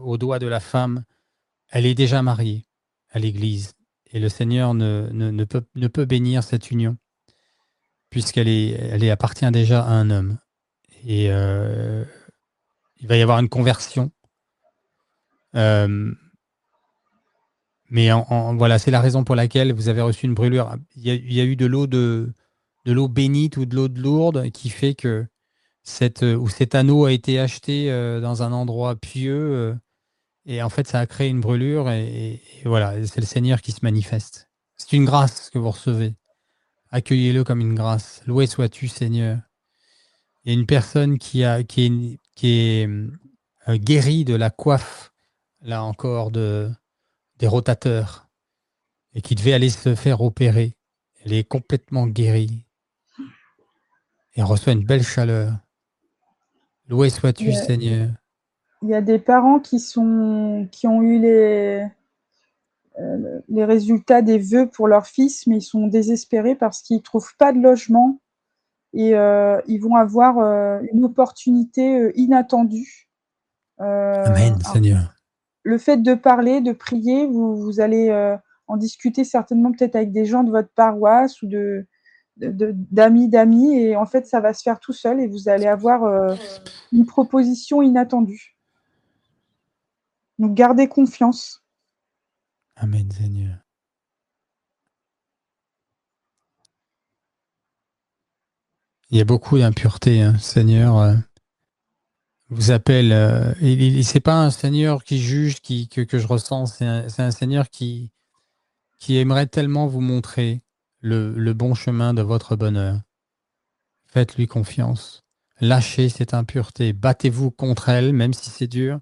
au doigt de la femme. Elle est déjà mariée à l'église et le Seigneur ne peut bénir cette union puisqu'elle appartient déjà à un homme. Et il va y avoir une conversion. Mais voilà, c'est la raison pour laquelle vous avez reçu une brûlure. Il y a eu de l'eau bénite ou de l'eau de Lourdes qui fait que cet anneau a été acheté dans un endroit pieux et en fait ça a créé une brûlure et voilà, c'est le Seigneur qui se manifeste. C'est une grâce que vous recevez. Accueillez-le comme une grâce. Loué sois-tu, Seigneur. Il y a une personne qui est guérie de la coiffe, là encore, des rotateurs et qui devait aller se faire opérer. Elle est complètement guérie et reçoit une belle chaleur. Loué sois-tu, Seigneur. Il y a des parents qui ont eu les résultats des vœux pour leur fils, mais ils sont désespérés parce qu'ils ne trouvent pas de logement et ils vont avoir une opportunité inattendue. Amen, Seigneur. Le fait de parler, de prier, vous allez en discuter certainement peut-être avec des gens de votre paroisse ou d'amis, et en fait, ça va se faire tout seul et vous allez avoir une proposition inattendue. Donc, gardez confiance. Amen, Seigneur. Il y a beaucoup d'impureté, hein, Seigneur. Vous appelle. C'est pas un Seigneur qui juge, que je ressens. C'est un Seigneur qui aimerait tellement vous montrer le bon chemin de votre bonheur. Faites-lui confiance. Lâchez cette impureté. Battez-vous contre elle, même si c'est dur.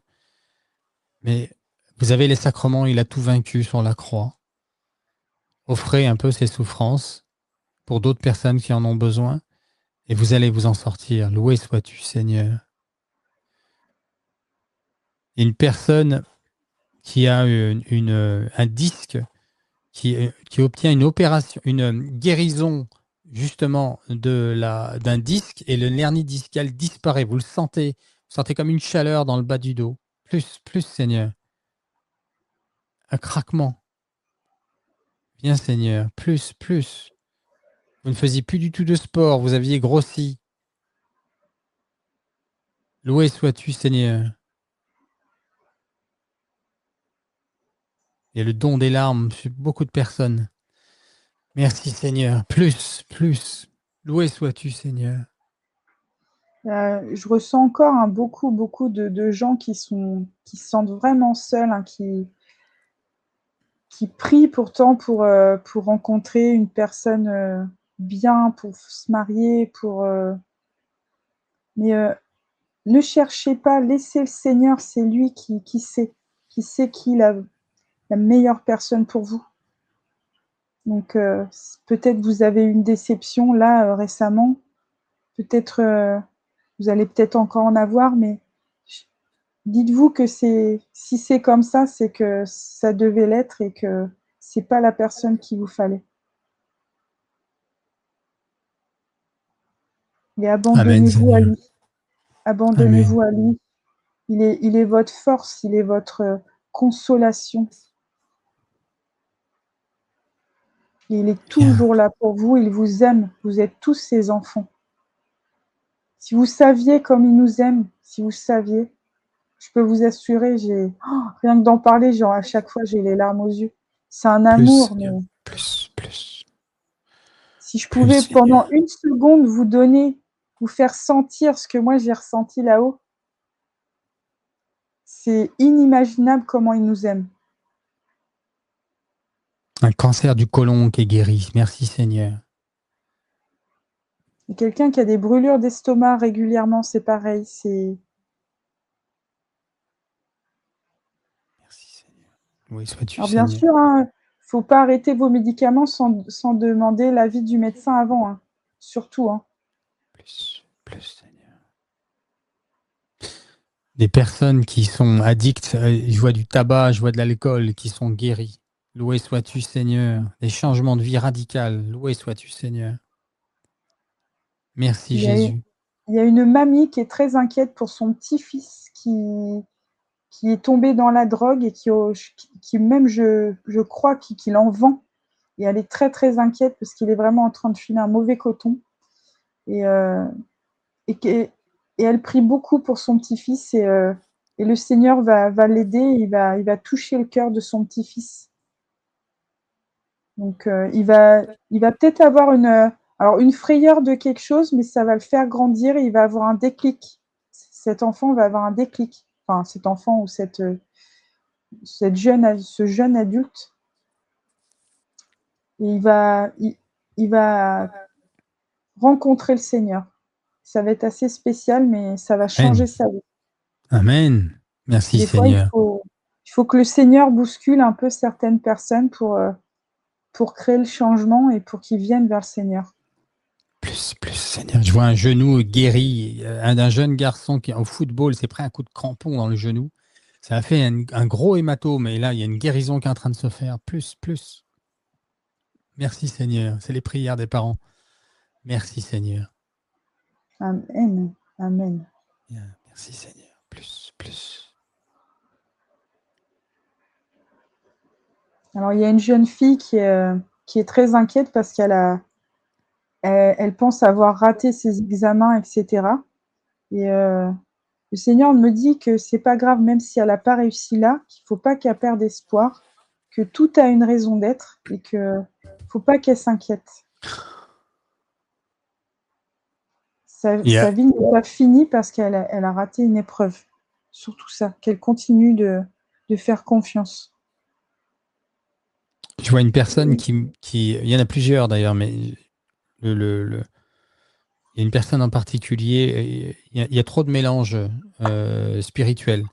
Mais vous avez les sacrements, il a tout vaincu sur la croix. Offrez un peu ses souffrances pour d'autres personnes qui en ont besoin et vous allez vous en sortir. Loué sois-tu, Seigneur. Une personne qui a un disque, qui obtient une opération, une guérison justement d'un disque et le hernie discale disparaît. Vous le sentez, vous sentez comme une chaleur dans le bas du dos. Plus, Seigneur. Un craquement. Bien, Seigneur. Plus. Vous ne faisiez plus du tout de sport, vous aviez grossi. Loué sois-tu, Seigneur. Il y a le don des larmes chez beaucoup de personnes. Merci, Seigneur. Plus. Loué sois-tu, Seigneur. Je ressens encore beaucoup de gens qui se sentent vraiment seuls, hein, qui prient pourtant pour rencontrer une personne bien, pour se marier, mais ne cherchez pas, laissez le Seigneur, c'est lui qui sait qui est la meilleure personne pour vous. Donc peut-être vous avez eu une déception là récemment, peut-être vous allez peut-être encore en avoir, mais dites-vous que si c'est comme ça, c'est que ça devait l'être et que c'est pas la personne qu'il vous fallait. Et abandonnez-vous à lui. Abandonnez-vous à lui. Il est votre force, il est votre consolation. Et il est toujours là pour vous, il vous aime. Vous êtes tous ses enfants. Si vous saviez comme il nous aime, si vous saviez, Je peux vous assurer, rien que d'en parler, genre à chaque fois, j'ai les larmes aux yeux. C'est un Plus, amour, mais Seigneur. Plus. si je Plus, pouvais Seigneur. pendant une seconde vous donner, vous faire sentir ce que moi j'ai ressenti là-haut, c'est inimaginable comment il nous aime. Un cancer du côlon qui est guéri. Merci, Seigneur. Et quelqu'un qui a des brûlures d'estomac régulièrement, c'est pareil. Merci, Seigneur. Oui, sois-tu, Alors bien Seigneur. sûr, hein, faut pas arrêter vos médicaments sans demander l'avis du médecin avant, hein. Surtout. Hein. Plus, Seigneur. Des personnes qui sont addictes, je vois du tabac, je vois de l'alcool, qui sont guéries. Loué sois-tu, Seigneur. Des changements de vie radicaux. Loué sois-tu, Seigneur. Merci, Il y a, Jésus. il y a une mamie qui est très inquiète pour son petit-fils qui est tombé dans la drogue et qui même, je crois, qu'il en vend. Et elle est très, très inquiète parce qu'il est vraiment en train de filer un mauvais coton. Et, et elle prie beaucoup pour son petit-fils et le Seigneur va l'aider, il va toucher le cœur de son petit-fils. Donc, il va peut-être avoir une frayeur de quelque chose, mais ça va le faire grandir et il va avoir un déclic. Cet enfant va avoir un déclic. Enfin, cet enfant ou ce jeune adulte. Et il va rencontrer le Seigneur. Ça va être assez spécial, mais ça va changer sa vie. Amen. Merci, Des fois, Seigneur. il faut que le Seigneur bouscule un peu certaines personnes pour créer le changement et pour qu'ils viennent vers le Seigneur. Plus, Seigneur. Je vois un genou guéri d'un jeune garçon qui, au football, s'est pris un coup de crampon dans le genou. Ça a fait un gros hématome, et là, il y a une guérison qui est en train de se faire. Plus. Merci, Seigneur. C'est les prières des parents. Merci, Seigneur. Amen. Amen. Merci, Seigneur. Plus. Alors, il y a une jeune fille qui est très inquiète parce elle pense avoir raté ses examens, etc. Et le Seigneur me dit que c'est pas grave, même si elle n'a pas réussi là, qu'il ne faut pas qu'elle perde espoir, que tout a une raison d'être et qu'il ne faut pas qu'elle s'inquiète. Sa vie n'est pas finie parce qu'elle a raté une épreuve. Surtout ça, qu'elle continue de faire confiance. Je vois une personne qui il y en a plusieurs d'ailleurs, mais il y a une personne en particulier, il y a trop de mélange spirituel.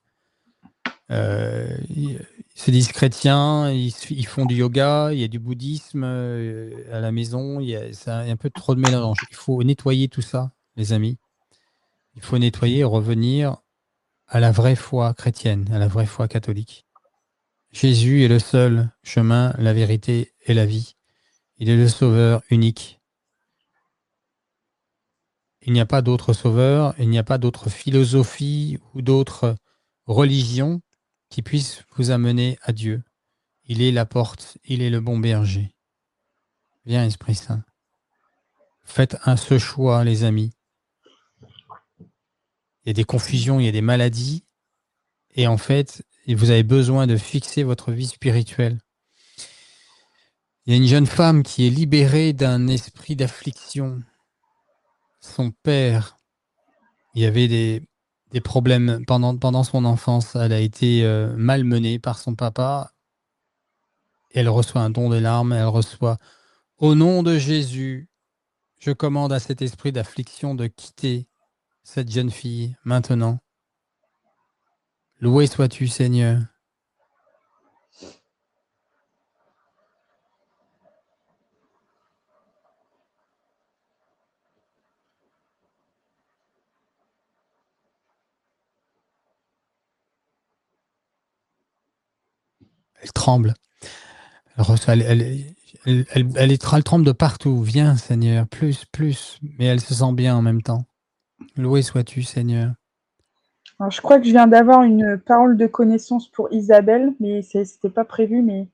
Ils se disent chrétiens, ils font du yoga, il y a du bouddhisme à la maison, il y a un peu trop de mélange. Il faut nettoyer tout ça, les amis. Il faut nettoyer et revenir à la vraie foi chrétienne, à la vraie foi catholique. Jésus est le seul chemin, la vérité et la vie. Il est le sauveur unique. Il n'y a pas d'autre sauveur, il n'y a pas d'autre philosophie ou d'autre religion qui puisse vous amener à Dieu. Il est la porte, il est le bon berger. Viens, Esprit Saint. Faites ce choix, les amis. Il y a des confusions, il y a des maladies, et en fait, vous avez besoin de fixer votre vie spirituelle. Il y a une jeune femme qui est libérée d'un esprit d'affliction. Son père, il y avait des problèmes pendant son enfance. Elle a été malmenée par son papa. Elle reçoit un don de larmes. Elle reçoit, au nom de Jésus, je commande à cet esprit d'affliction de quitter cette jeune fille maintenant. Loué sois-tu, Seigneur. Elle tremble. Elle tremble de partout. Viens, Seigneur, plus. Mais elle se sent bien en même temps. Loué sois-tu, Seigneur. Alors, je crois que je viens d'avoir une parole de connaissance pour Isabelle, mais c'était pas prévu. Mais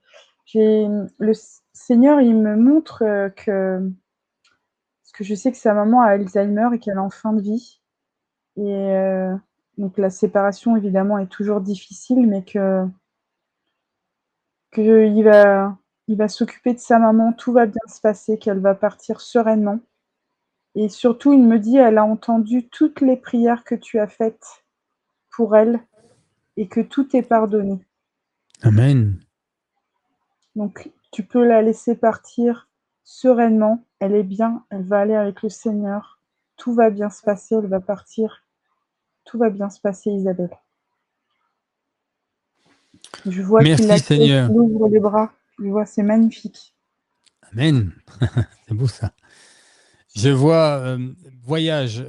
le Seigneur, il me montre parce que je sais que sa maman a Alzheimer et qu'elle est en fin de vie. Et donc la séparation évidemment est toujours difficile, mais qu'il va s'occuper de sa maman, tout va bien se passer, qu'elle va partir sereinement. Et surtout, il me dit: «Elle a entendu toutes les prières que tu as faites pour elle et que tout est pardonné». Amen. Donc tu peux la laisser partir sereinement, elle est bien, elle va aller avec le Seigneur, tout va bien se passer, elle va partir, tout va bien se passer, Isabelle. Je vois qu'il Merci l'accueille, Seigneur. qu'il ouvre les bras, je vois, c'est magnifique. Amen. C'est beau ça. Je vois voyage,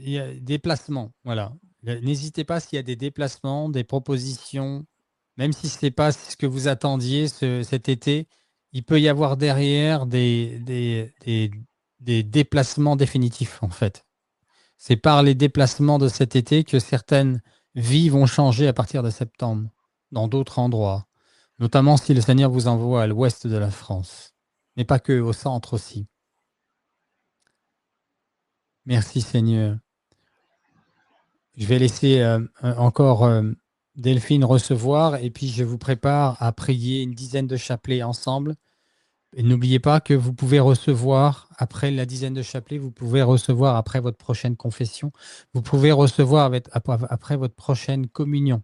il y a déplacement, voilà. N'hésitez pas s'il y a des déplacements, des propositions, même si ce n'est pas ce que vous attendiez cet été, il peut y avoir derrière des déplacements définitifs en fait. C'est par les déplacements de cet été que certaines vies vont changer à partir de septembre, dans d'autres endroits, notamment si le Seigneur vous envoie à l'ouest de la France, mais pas que, au centre aussi. Merci Seigneur. Je vais laisser encore Delphine recevoir et puis je vous prépare à prier une dizaine de chapelets ensemble. Et n'oubliez pas que vous pouvez recevoir, après la dizaine de chapelets, vous pouvez recevoir après votre prochaine confession, vous pouvez recevoir après votre prochaine communion.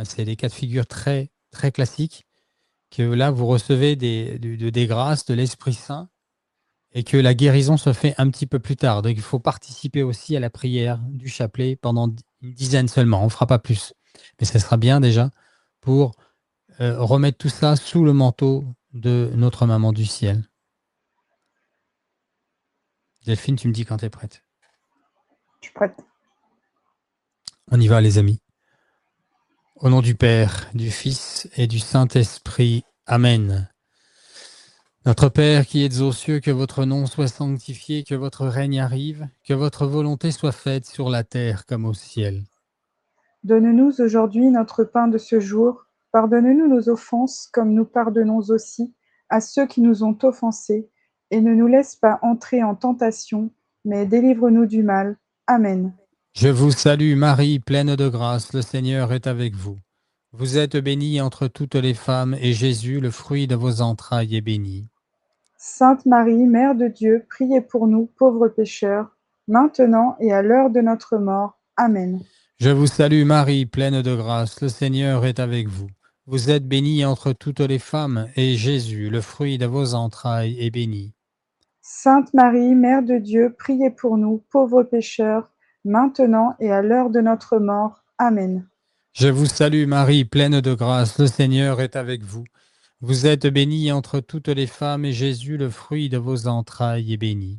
C'est des cas de figure très, très classiques que là, vous recevez des grâces de l'Esprit Saint et que la guérison se fait un petit peu plus tard. Donc, il faut participer aussi à la prière du chapelet pendant une dizaine seulement. On ne fera pas plus. Mais ce sera bien déjà pour remettre tout ça sous le manteau de notre maman du ciel. Delphine, tu me dis quand tu es prête. Je suis prête. On y va, les amis. Au nom du Père, du Fils et du Saint-Esprit. Amen. Notre Père qui êtes aux cieux, que votre nom soit sanctifié, que votre règne arrive, que votre volonté soit faite sur la terre comme au ciel. Donne-nous aujourd'hui notre pain de ce jour. Pardonne-nous nos offenses, comme nous pardonnons aussi à ceux qui nous ont offensés. Et ne nous laisse pas entrer en tentation, mais délivre-nous du mal. Amen. Je vous salue Marie, pleine de grâce, le Seigneur est avec vous. Vous êtes bénie entre toutes les femmes, et Jésus, le fruit de vos entrailles, est béni. Sainte Marie, Mère de Dieu, priez pour nous, pauvres pécheurs, maintenant et à l'heure de notre mort. Amen. Je vous salue Marie, pleine de grâce, le Seigneur est avec vous. Vous êtes bénie entre toutes les femmes, et Jésus, le fruit de vos entrailles, est béni. Sainte Marie, Mère de Dieu, priez pour nous, pauvres pécheurs, maintenant et à l'heure de notre mort. Amen. Je vous salue Marie, pleine de grâce, le Seigneur est avec vous. Vous êtes bénie entre toutes les femmes, et Jésus, le fruit de vos entrailles, est béni.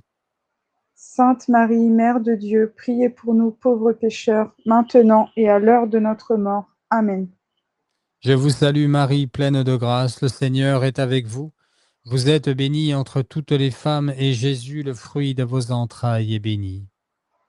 Sainte Marie, Mère de Dieu, priez pour nous, pauvres pécheurs, maintenant et à l'heure de notre mort. Amen. Je vous salue Marie, pleine de grâce, le Seigneur est avec vous. Vous êtes bénie entre toutes les femmes, et Jésus, le fruit de vos entrailles, est béni.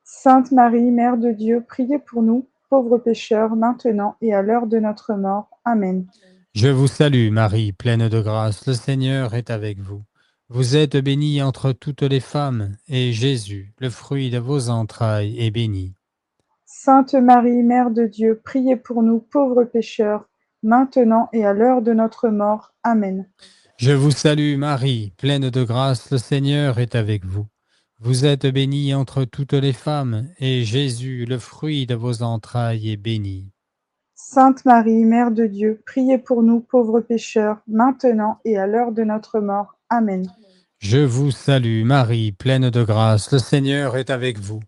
Sainte Marie, Mère de Dieu, priez pour nous, pauvres pécheurs, maintenant et à l'heure de notre mort. Amen. Je vous salue Marie, pleine de grâce, le Seigneur est avec vous. Vous êtes bénie entre toutes les femmes, et Jésus, le fruit de vos entrailles, est béni. Sainte Marie, Mère de Dieu, priez pour nous, pauvres pécheurs, maintenant et à l'heure de notre mort. Amen. Je vous salue Marie, pleine de grâce, le Seigneur est avec vous. Vous êtes bénie entre toutes les femmes, et Jésus, le fruit de vos entrailles, est béni. Sainte Marie, Mère de Dieu, priez pour nous, pauvres pécheurs, maintenant et à l'heure de notre mort. Amen. Je vous salue Marie, pleine de grâce, le Seigneur est avec vous.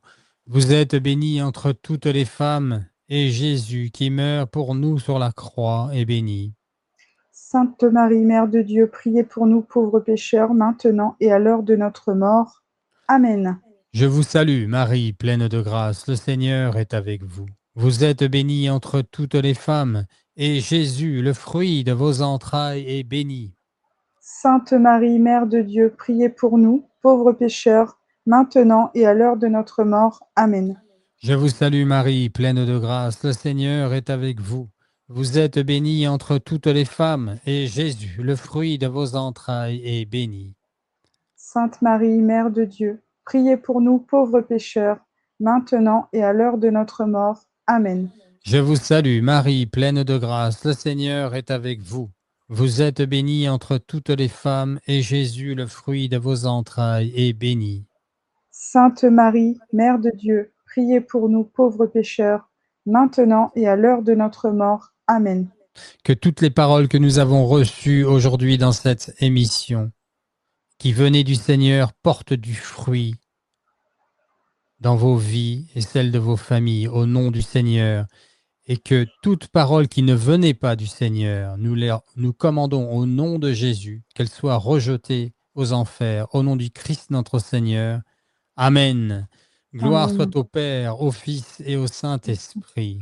Vous êtes bénie entre toutes les femmes, et Jésus, qui meurt pour nous sur la croix, est béni. Sainte Marie, Mère de Dieu, priez pour nous, pauvres pécheurs, maintenant et à l'heure de notre mort. Amen. Je vous salue Marie, pleine de grâce, le Seigneur est avec vous. Vous êtes bénie entre toutes les femmes, et Jésus, le fruit de vos entrailles, est béni. Sainte Marie, Mère de Dieu, priez pour nous, pauvres pécheurs, maintenant et à l'heure de notre mort. Amen. Je vous salue Marie, pleine de grâce, le Seigneur est avec vous. Vous êtes bénie entre toutes les femmes, et Jésus, le fruit de vos entrailles, est béni. Sainte Marie, Mère de Dieu, priez pour nous, pauvres pécheurs, maintenant et à l'heure de notre mort. Amen. Je vous salue, Marie, pleine de grâce, le Seigneur est avec vous. Vous êtes bénie entre toutes les femmes, et Jésus, le fruit de vos entrailles, est béni. Sainte Marie, Mère de Dieu, priez pour nous pauvres pécheurs, maintenant et à l'heure de notre mort. Amen. Que toutes les paroles que nous avons reçues aujourd'hui dans cette émission, qui venaient du Seigneur, portent du fruit dans vos vies et celles de vos familles, au nom du Seigneur. Et que toute parole qui ne venait pas du Seigneur, nous commandons au nom de Jésus, qu'elle soit rejetée aux enfers, au nom du Christ notre Seigneur. Amen. Gloire Amen. soit au Père, au Fils et au Saint-Esprit.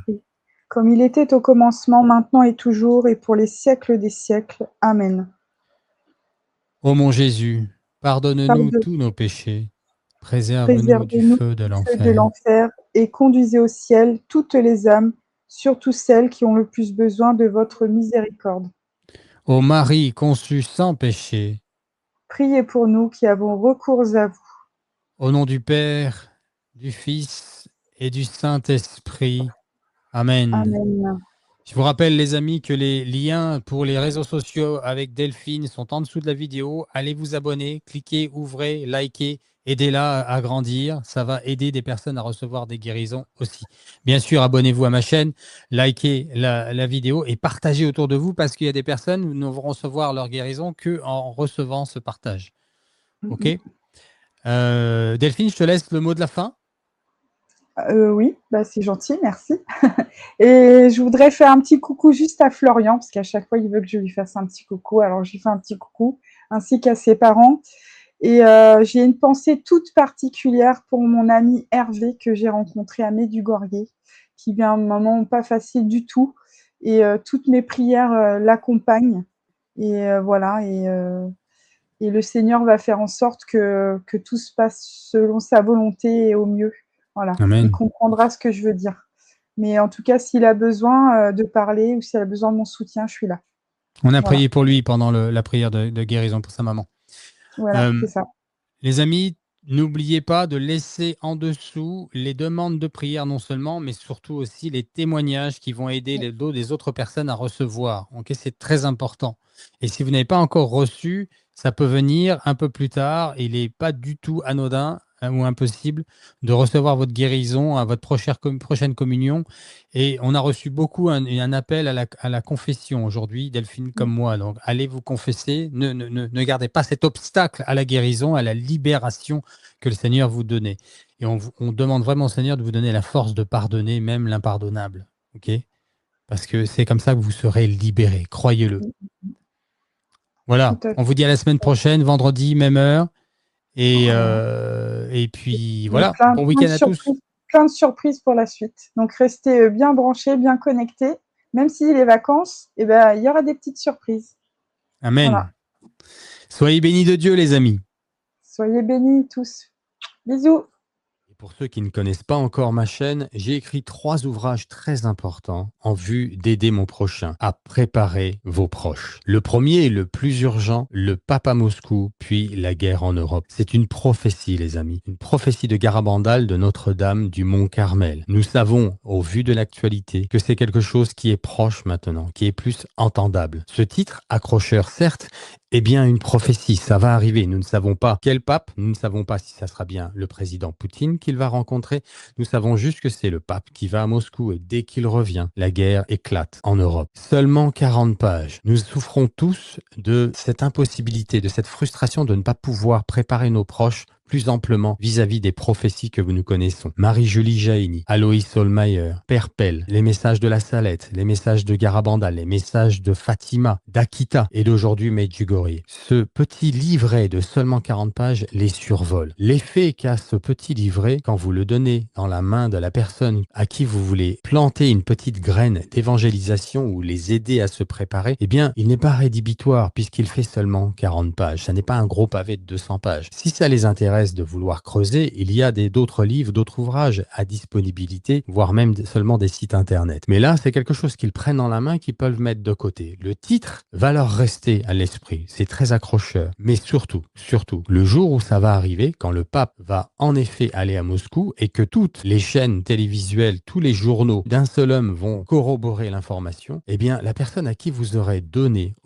Comme il était au commencement, maintenant et toujours, et pour les siècles des siècles. Amen. Ô mon Jésus, pardonne-nous Pardonne- tous nos péchés, préserve-nous du Préservez-nous feu de du feu de l'enfer. l'enfer et conduisez au ciel toutes les âmes, surtout celles qui ont le plus besoin de votre miséricorde. Ô Marie conçue sans péché, Priez pour nous qui avons recours à vous. au nom du Père, du Fils et du Saint-Esprit. Amen. Amen. Je vous rappelle, les amis, que les liens pour les réseaux sociaux avec Delphine sont en dessous de la vidéo. Allez vous abonner, cliquez, ouvrez, likez, aidez-la à grandir. Ça va aider des personnes à recevoir des guérisons aussi. Bien sûr, abonnez-vous à ma chaîne, likez la vidéo et partagez autour de vous parce qu'il y a des personnes qui ne vont recevoir leur guérison qu'en recevant ce partage. OK ? Delphine, je te laisse le mot de la fin. Oui, c'est gentil, merci. Et je voudrais faire un petit coucou juste à Florian, parce qu'à chaque fois, il veut que je lui fasse un petit coucou. Alors, je lui fais un petit coucou, ainsi qu'à ses parents. Et j'ai une pensée toute particulière pour mon ami Hervé, que j'ai rencontré à Medjugorje, qui vit un moment pas facile du tout. Et toutes mes prières l'accompagnent. Et voilà, et le Seigneur va faire en sorte que tout se passe selon sa volonté et au mieux. Voilà, Amen. il comprendra ce que je veux dire. Mais en tout cas, s'il a besoin de parler ou s'il a besoin de mon soutien, je suis là. On a prié pour lui pendant la prière de guérison pour sa maman. Voilà, c'est ça. Les amis, n'oubliez pas de laisser en dessous les demandes de prière non seulement, mais surtout aussi les témoignages qui vont aider les autres personnes à recevoir. Okay, c'est très important. Et si vous n'avez pas encore reçu, ça peut venir un peu plus tard. Il n'est pas du tout anodin ou impossible de recevoir votre guérison à votre prochaine communion. Et on a reçu beaucoup un appel à la confession aujourd'hui, Delphine comme moi. Donc, allez vous confesser. Ne gardez pas cet obstacle à la guérison, à la libération que le Seigneur vous donnait. Et on demande vraiment au Seigneur de vous donner la force de pardonner même l'impardonnable. OK ? Parce que c'est comme ça que vous serez libérés. Croyez-le. Voilà. On vous dit à la semaine prochaine, vendredi, même heure. Et puis voilà, bon week-end à tous. Plein de surprises pour la suite. Donc restez bien branchés, bien connectés. Même si les vacances, il y aura des petites surprises. Amen. Voilà. Soyez bénis de Dieu, les amis. Soyez bénis tous. Bisous. Pour ceux qui ne connaissent pas encore ma chaîne, j'ai écrit 3 ouvrages très importants en vue d'aider mon prochain à préparer vos proches. Le premier est le plus urgent, le pape à Moscou, puis la guerre en Europe. C'est une prophétie, les amis, une prophétie de Garabandal de Notre-Dame du Mont Carmel. Nous savons, au vu de l'actualité, que c'est quelque chose qui est proche maintenant, qui est plus entendable. Ce titre, accrocheur certes, est bien une prophétie, ça va arriver. Nous ne savons pas quel pape, nous ne savons pas si ça sera bien le président Poutine qu'il va rencontrer. Nous savons juste que c'est le pape qui va à Moscou et dès qu'il revient, la guerre éclate en Europe. Seulement 40 pages. Nous souffrons tous de cette impossibilité, de cette frustration de ne pas pouvoir préparer nos proches plus amplement vis-à-vis des prophéties que nous connaissons. Marie-Julie Jaïni, Aloïs Holmeyer, Père Pell, les messages de la Salette, les messages de Garabandal, les messages de Fatima, d'Akita et d'aujourd'hui Medjugorje. Ce petit livret de seulement 40 pages les survole. L'effet qu'a ce petit livret, quand vous le donnez dans la main de la personne à qui vous voulez planter une petite graine d'évangélisation ou les aider à se préparer, eh bien, il n'est pas rédhibitoire puisqu'il fait seulement 40 pages. Ça n'est pas un gros pavé de 200 pages. Si ça les intéresse, intéresse de vouloir creuser, il y a d'autres livres, d'autres ouvrages à disponibilité, voire même seulement des sites internet. Mais là, c'est quelque chose qu'ils prennent en la main, qu'ils peuvent mettre de côté. Le titre va leur rester à l'esprit. C'est très accrocheur. Mais surtout, le jour où ça va arriver, quand le pape va en effet aller à Moscou et que toutes les chaînes télévisuelles, tous les journaux d'un seul homme vont corroborer l'information, eh bien, la personne à qui vous aurez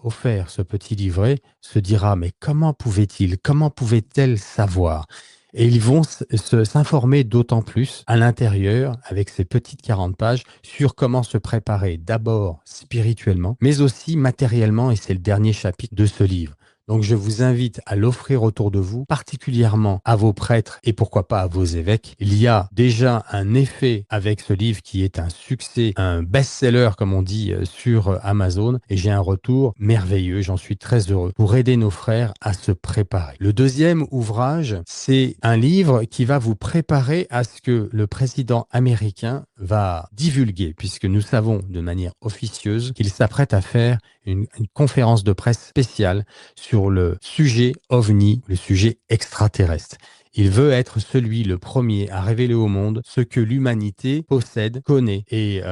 offert ce petit livret se dira, mais comment pouvait-elle savoir? Et ils vont s'informer d'autant plus à l'intérieur, avec ces petites 40 pages, sur comment se préparer d'abord spirituellement, mais aussi matériellement, et c'est le dernier chapitre de ce livre. Donc je vous invite à l'offrir autour de vous, particulièrement à vos prêtres et pourquoi pas à vos évêques. Il y a déjà un effet avec ce livre qui est un succès, un best-seller comme on dit sur Amazon, et j'ai un retour merveilleux, j'en suis très heureux, pour aider nos frères à se préparer. Le deuxième ouvrage, c'est un livre qui va vous préparer à ce que le président américain va divulguer, puisque nous savons de manière officieuse qu'il s'apprête à faire une conférence de presse spéciale sur le sujet OVNI, le sujet extraterrestre. Il veut être le premier à révéler au monde ce que l'humanité possède, connaît et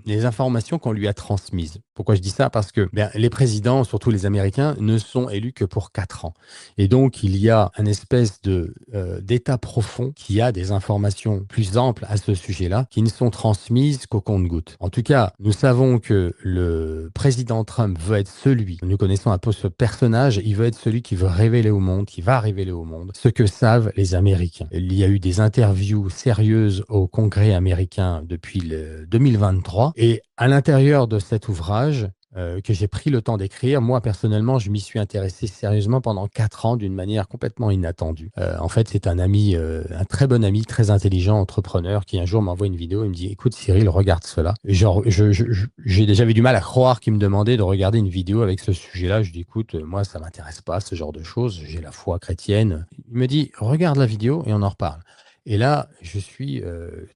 les informations qu'on lui a transmises. Pourquoi je dis ça? Parce que les présidents, surtout les Américains, ne sont élus que pour 4 ans. Et donc, il y a une espèce d'état profond qui a des informations plus amples à ce sujet-là, qui ne sont transmises qu'au compte-gouttes. En tout cas, nous savons que le président Trump veut être nous connaissons un peu ce personnage, il veut être celui qui veut révéler au monde, qui va révéler au monde ce que savent les Américains. Il y a eu des interviews sérieuses au Congrès américain depuis le 2023 et à l'intérieur de cet ouvrage que j'ai pris le temps d'écrire, moi personnellement, je m'y suis intéressé sérieusement pendant 4 ans d'une manière complètement inattendue. En fait, c'est un ami, un très bon ami, très intelligent, entrepreneur, qui un jour m'envoie une vidéo et me dit « Écoute Cyril, regarde cela ». Genre, j'avais du mal à croire qu'il me demandait de regarder une vidéo avec ce sujet-là. Je dis « Écoute, moi ça m'intéresse pas ce genre de choses, j'ai la foi chrétienne ». Il me dit « Regarde la vidéo et on en reparle ». Et là, je suis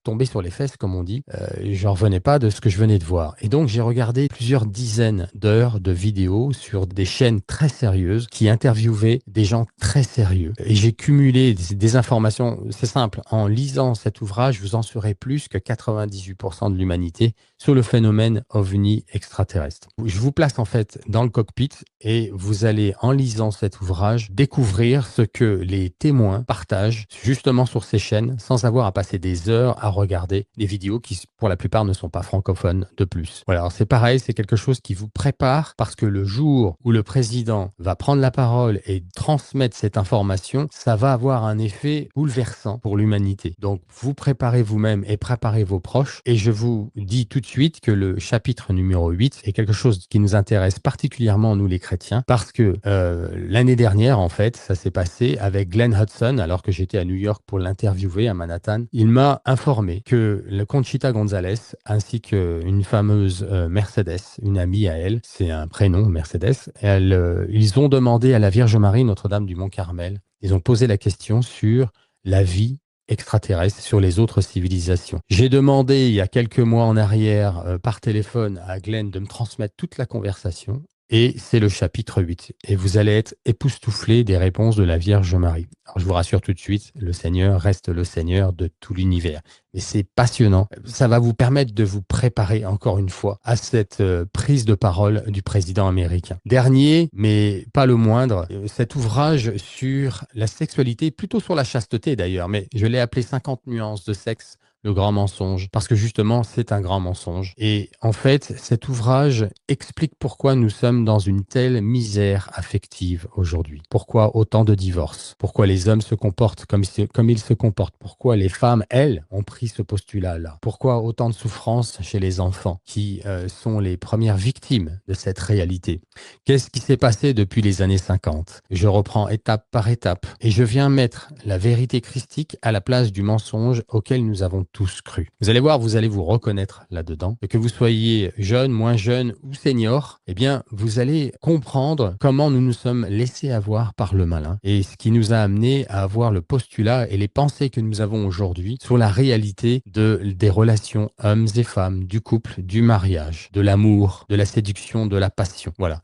tombé sur les fesses, comme on dit. Je n'en revenais pas de ce que je venais de voir. Et donc, j'ai regardé plusieurs dizaines d'heures de vidéos sur des chaînes très sérieuses qui interviewaient des gens très sérieux. Et j'ai cumulé des informations. C'est simple, en lisant cet ouvrage, vous en saurez plus que 98% de l'humanité sur le phénomène OVNI extraterrestre. Je vous place en fait dans le cockpit et vous allez, en lisant cet ouvrage, découvrir ce que les témoins partagent justement sur ces chaînes sans avoir à passer des heures à regarder des vidéos qui, pour la plupart, ne sont pas francophones de plus. Voilà, alors c'est pareil, c'est quelque chose qui vous prépare parce que le jour où le président va prendre la parole et transmettre cette information, ça va avoir un effet bouleversant pour l'humanité. Donc, vous préparez vous-même et préparez vos proches. Et je vous dis tout de suite que le chapitre numéro 8 est quelque chose qui nous intéresse particulièrement, nous les chrétiens, parce que l'année dernière, en fait, ça s'est passé avec Glenn Hudson, alors que j'étais à New York pour l'interviewer à Manhattan. Il m'a informé que le Conchita Gonzalez, ainsi qu'une fameuse Mercedes, une amie à elle, c'est un prénom, Mercedes, ils ont demandé à la Vierge Marie, Notre-Dame du Mont-Carmel, ils ont posé la question sur la vie extraterrestre, sur les autres civilisations. J'ai demandé il y a quelques mois en arrière par téléphone à Glenn de me transmettre toute la conversation et c'est le chapitre 8. Et vous allez être époustouflés des réponses de la Vierge Marie. Alors je vous rassure tout de suite, le Seigneur reste le Seigneur de tout l'univers. Mais c'est passionnant. Ça va vous permettre de vous préparer encore une fois à cette prise de parole du président américain. Dernier, mais pas le moindre, cet ouvrage sur la sexualité, plutôt sur la chasteté d'ailleurs, mais je l'ai appelé 50 nuances de sexe, le grand mensonge, parce que justement, c'est un grand mensonge. Et en fait, cet ouvrage explique pourquoi nous sommes dans une telle misère affective aujourd'hui. Pourquoi autant de divorces? Pourquoi les hommes se comportent comme ils se comportent? Pourquoi les femmes, elles, ont pris ce postulat-là? Pourquoi autant de souffrances chez les enfants qui sont les premières victimes de cette réalité? Qu'est-ce qui s'est passé depuis les années 50? Je reprends étape par étape et je viens mettre la vérité christique à la place du mensonge auquel nous avons tous cru. Vous allez voir, vous allez vous reconnaître là-dedans. Que vous soyez jeune, moins jeune ou senior, eh bien, vous allez comprendre comment nous nous sommes laissés avoir par le malin et ce qui nous a amené à avoir le postulat et les pensées que nous avons aujourd'hui sur la réalité des relations hommes et femmes, du couple, du mariage, de l'amour, de la séduction, de la passion. Voilà.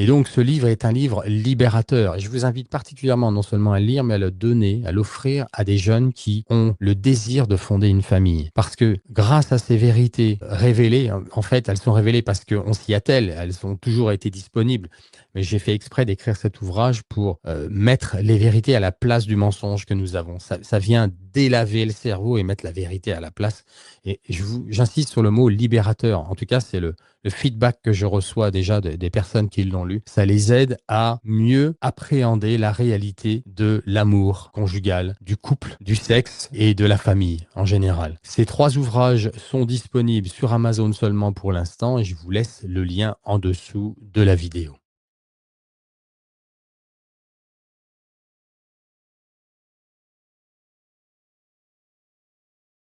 Et donc, ce livre est un livre libérateur. Et je vous invite particulièrement non seulement à le lire, mais à le donner, à l'offrir à des jeunes qui ont le désir de fonder une famille. Parce que grâce à ces vérités révélées, en fait, elles sont révélées parce qu'on s'y attelle, elles ont toujours été disponibles. Mais j'ai fait exprès d'écrire cet ouvrage pour mettre les vérités à la place du mensonge que nous avons. Ça vient délaver le cerveau et mettre la vérité à la place. Et j'insiste sur le mot libérateur. En tout cas, c'est le feedback que je reçois déjà des personnes qui l'ont lu. Ça les aide à mieux appréhender la réalité de l'amour conjugal, du couple, du sexe et de la famille en général. Ces 3 ouvrages sont disponibles sur Amazon seulement pour l'instant et je vous laisse le lien en dessous de la vidéo.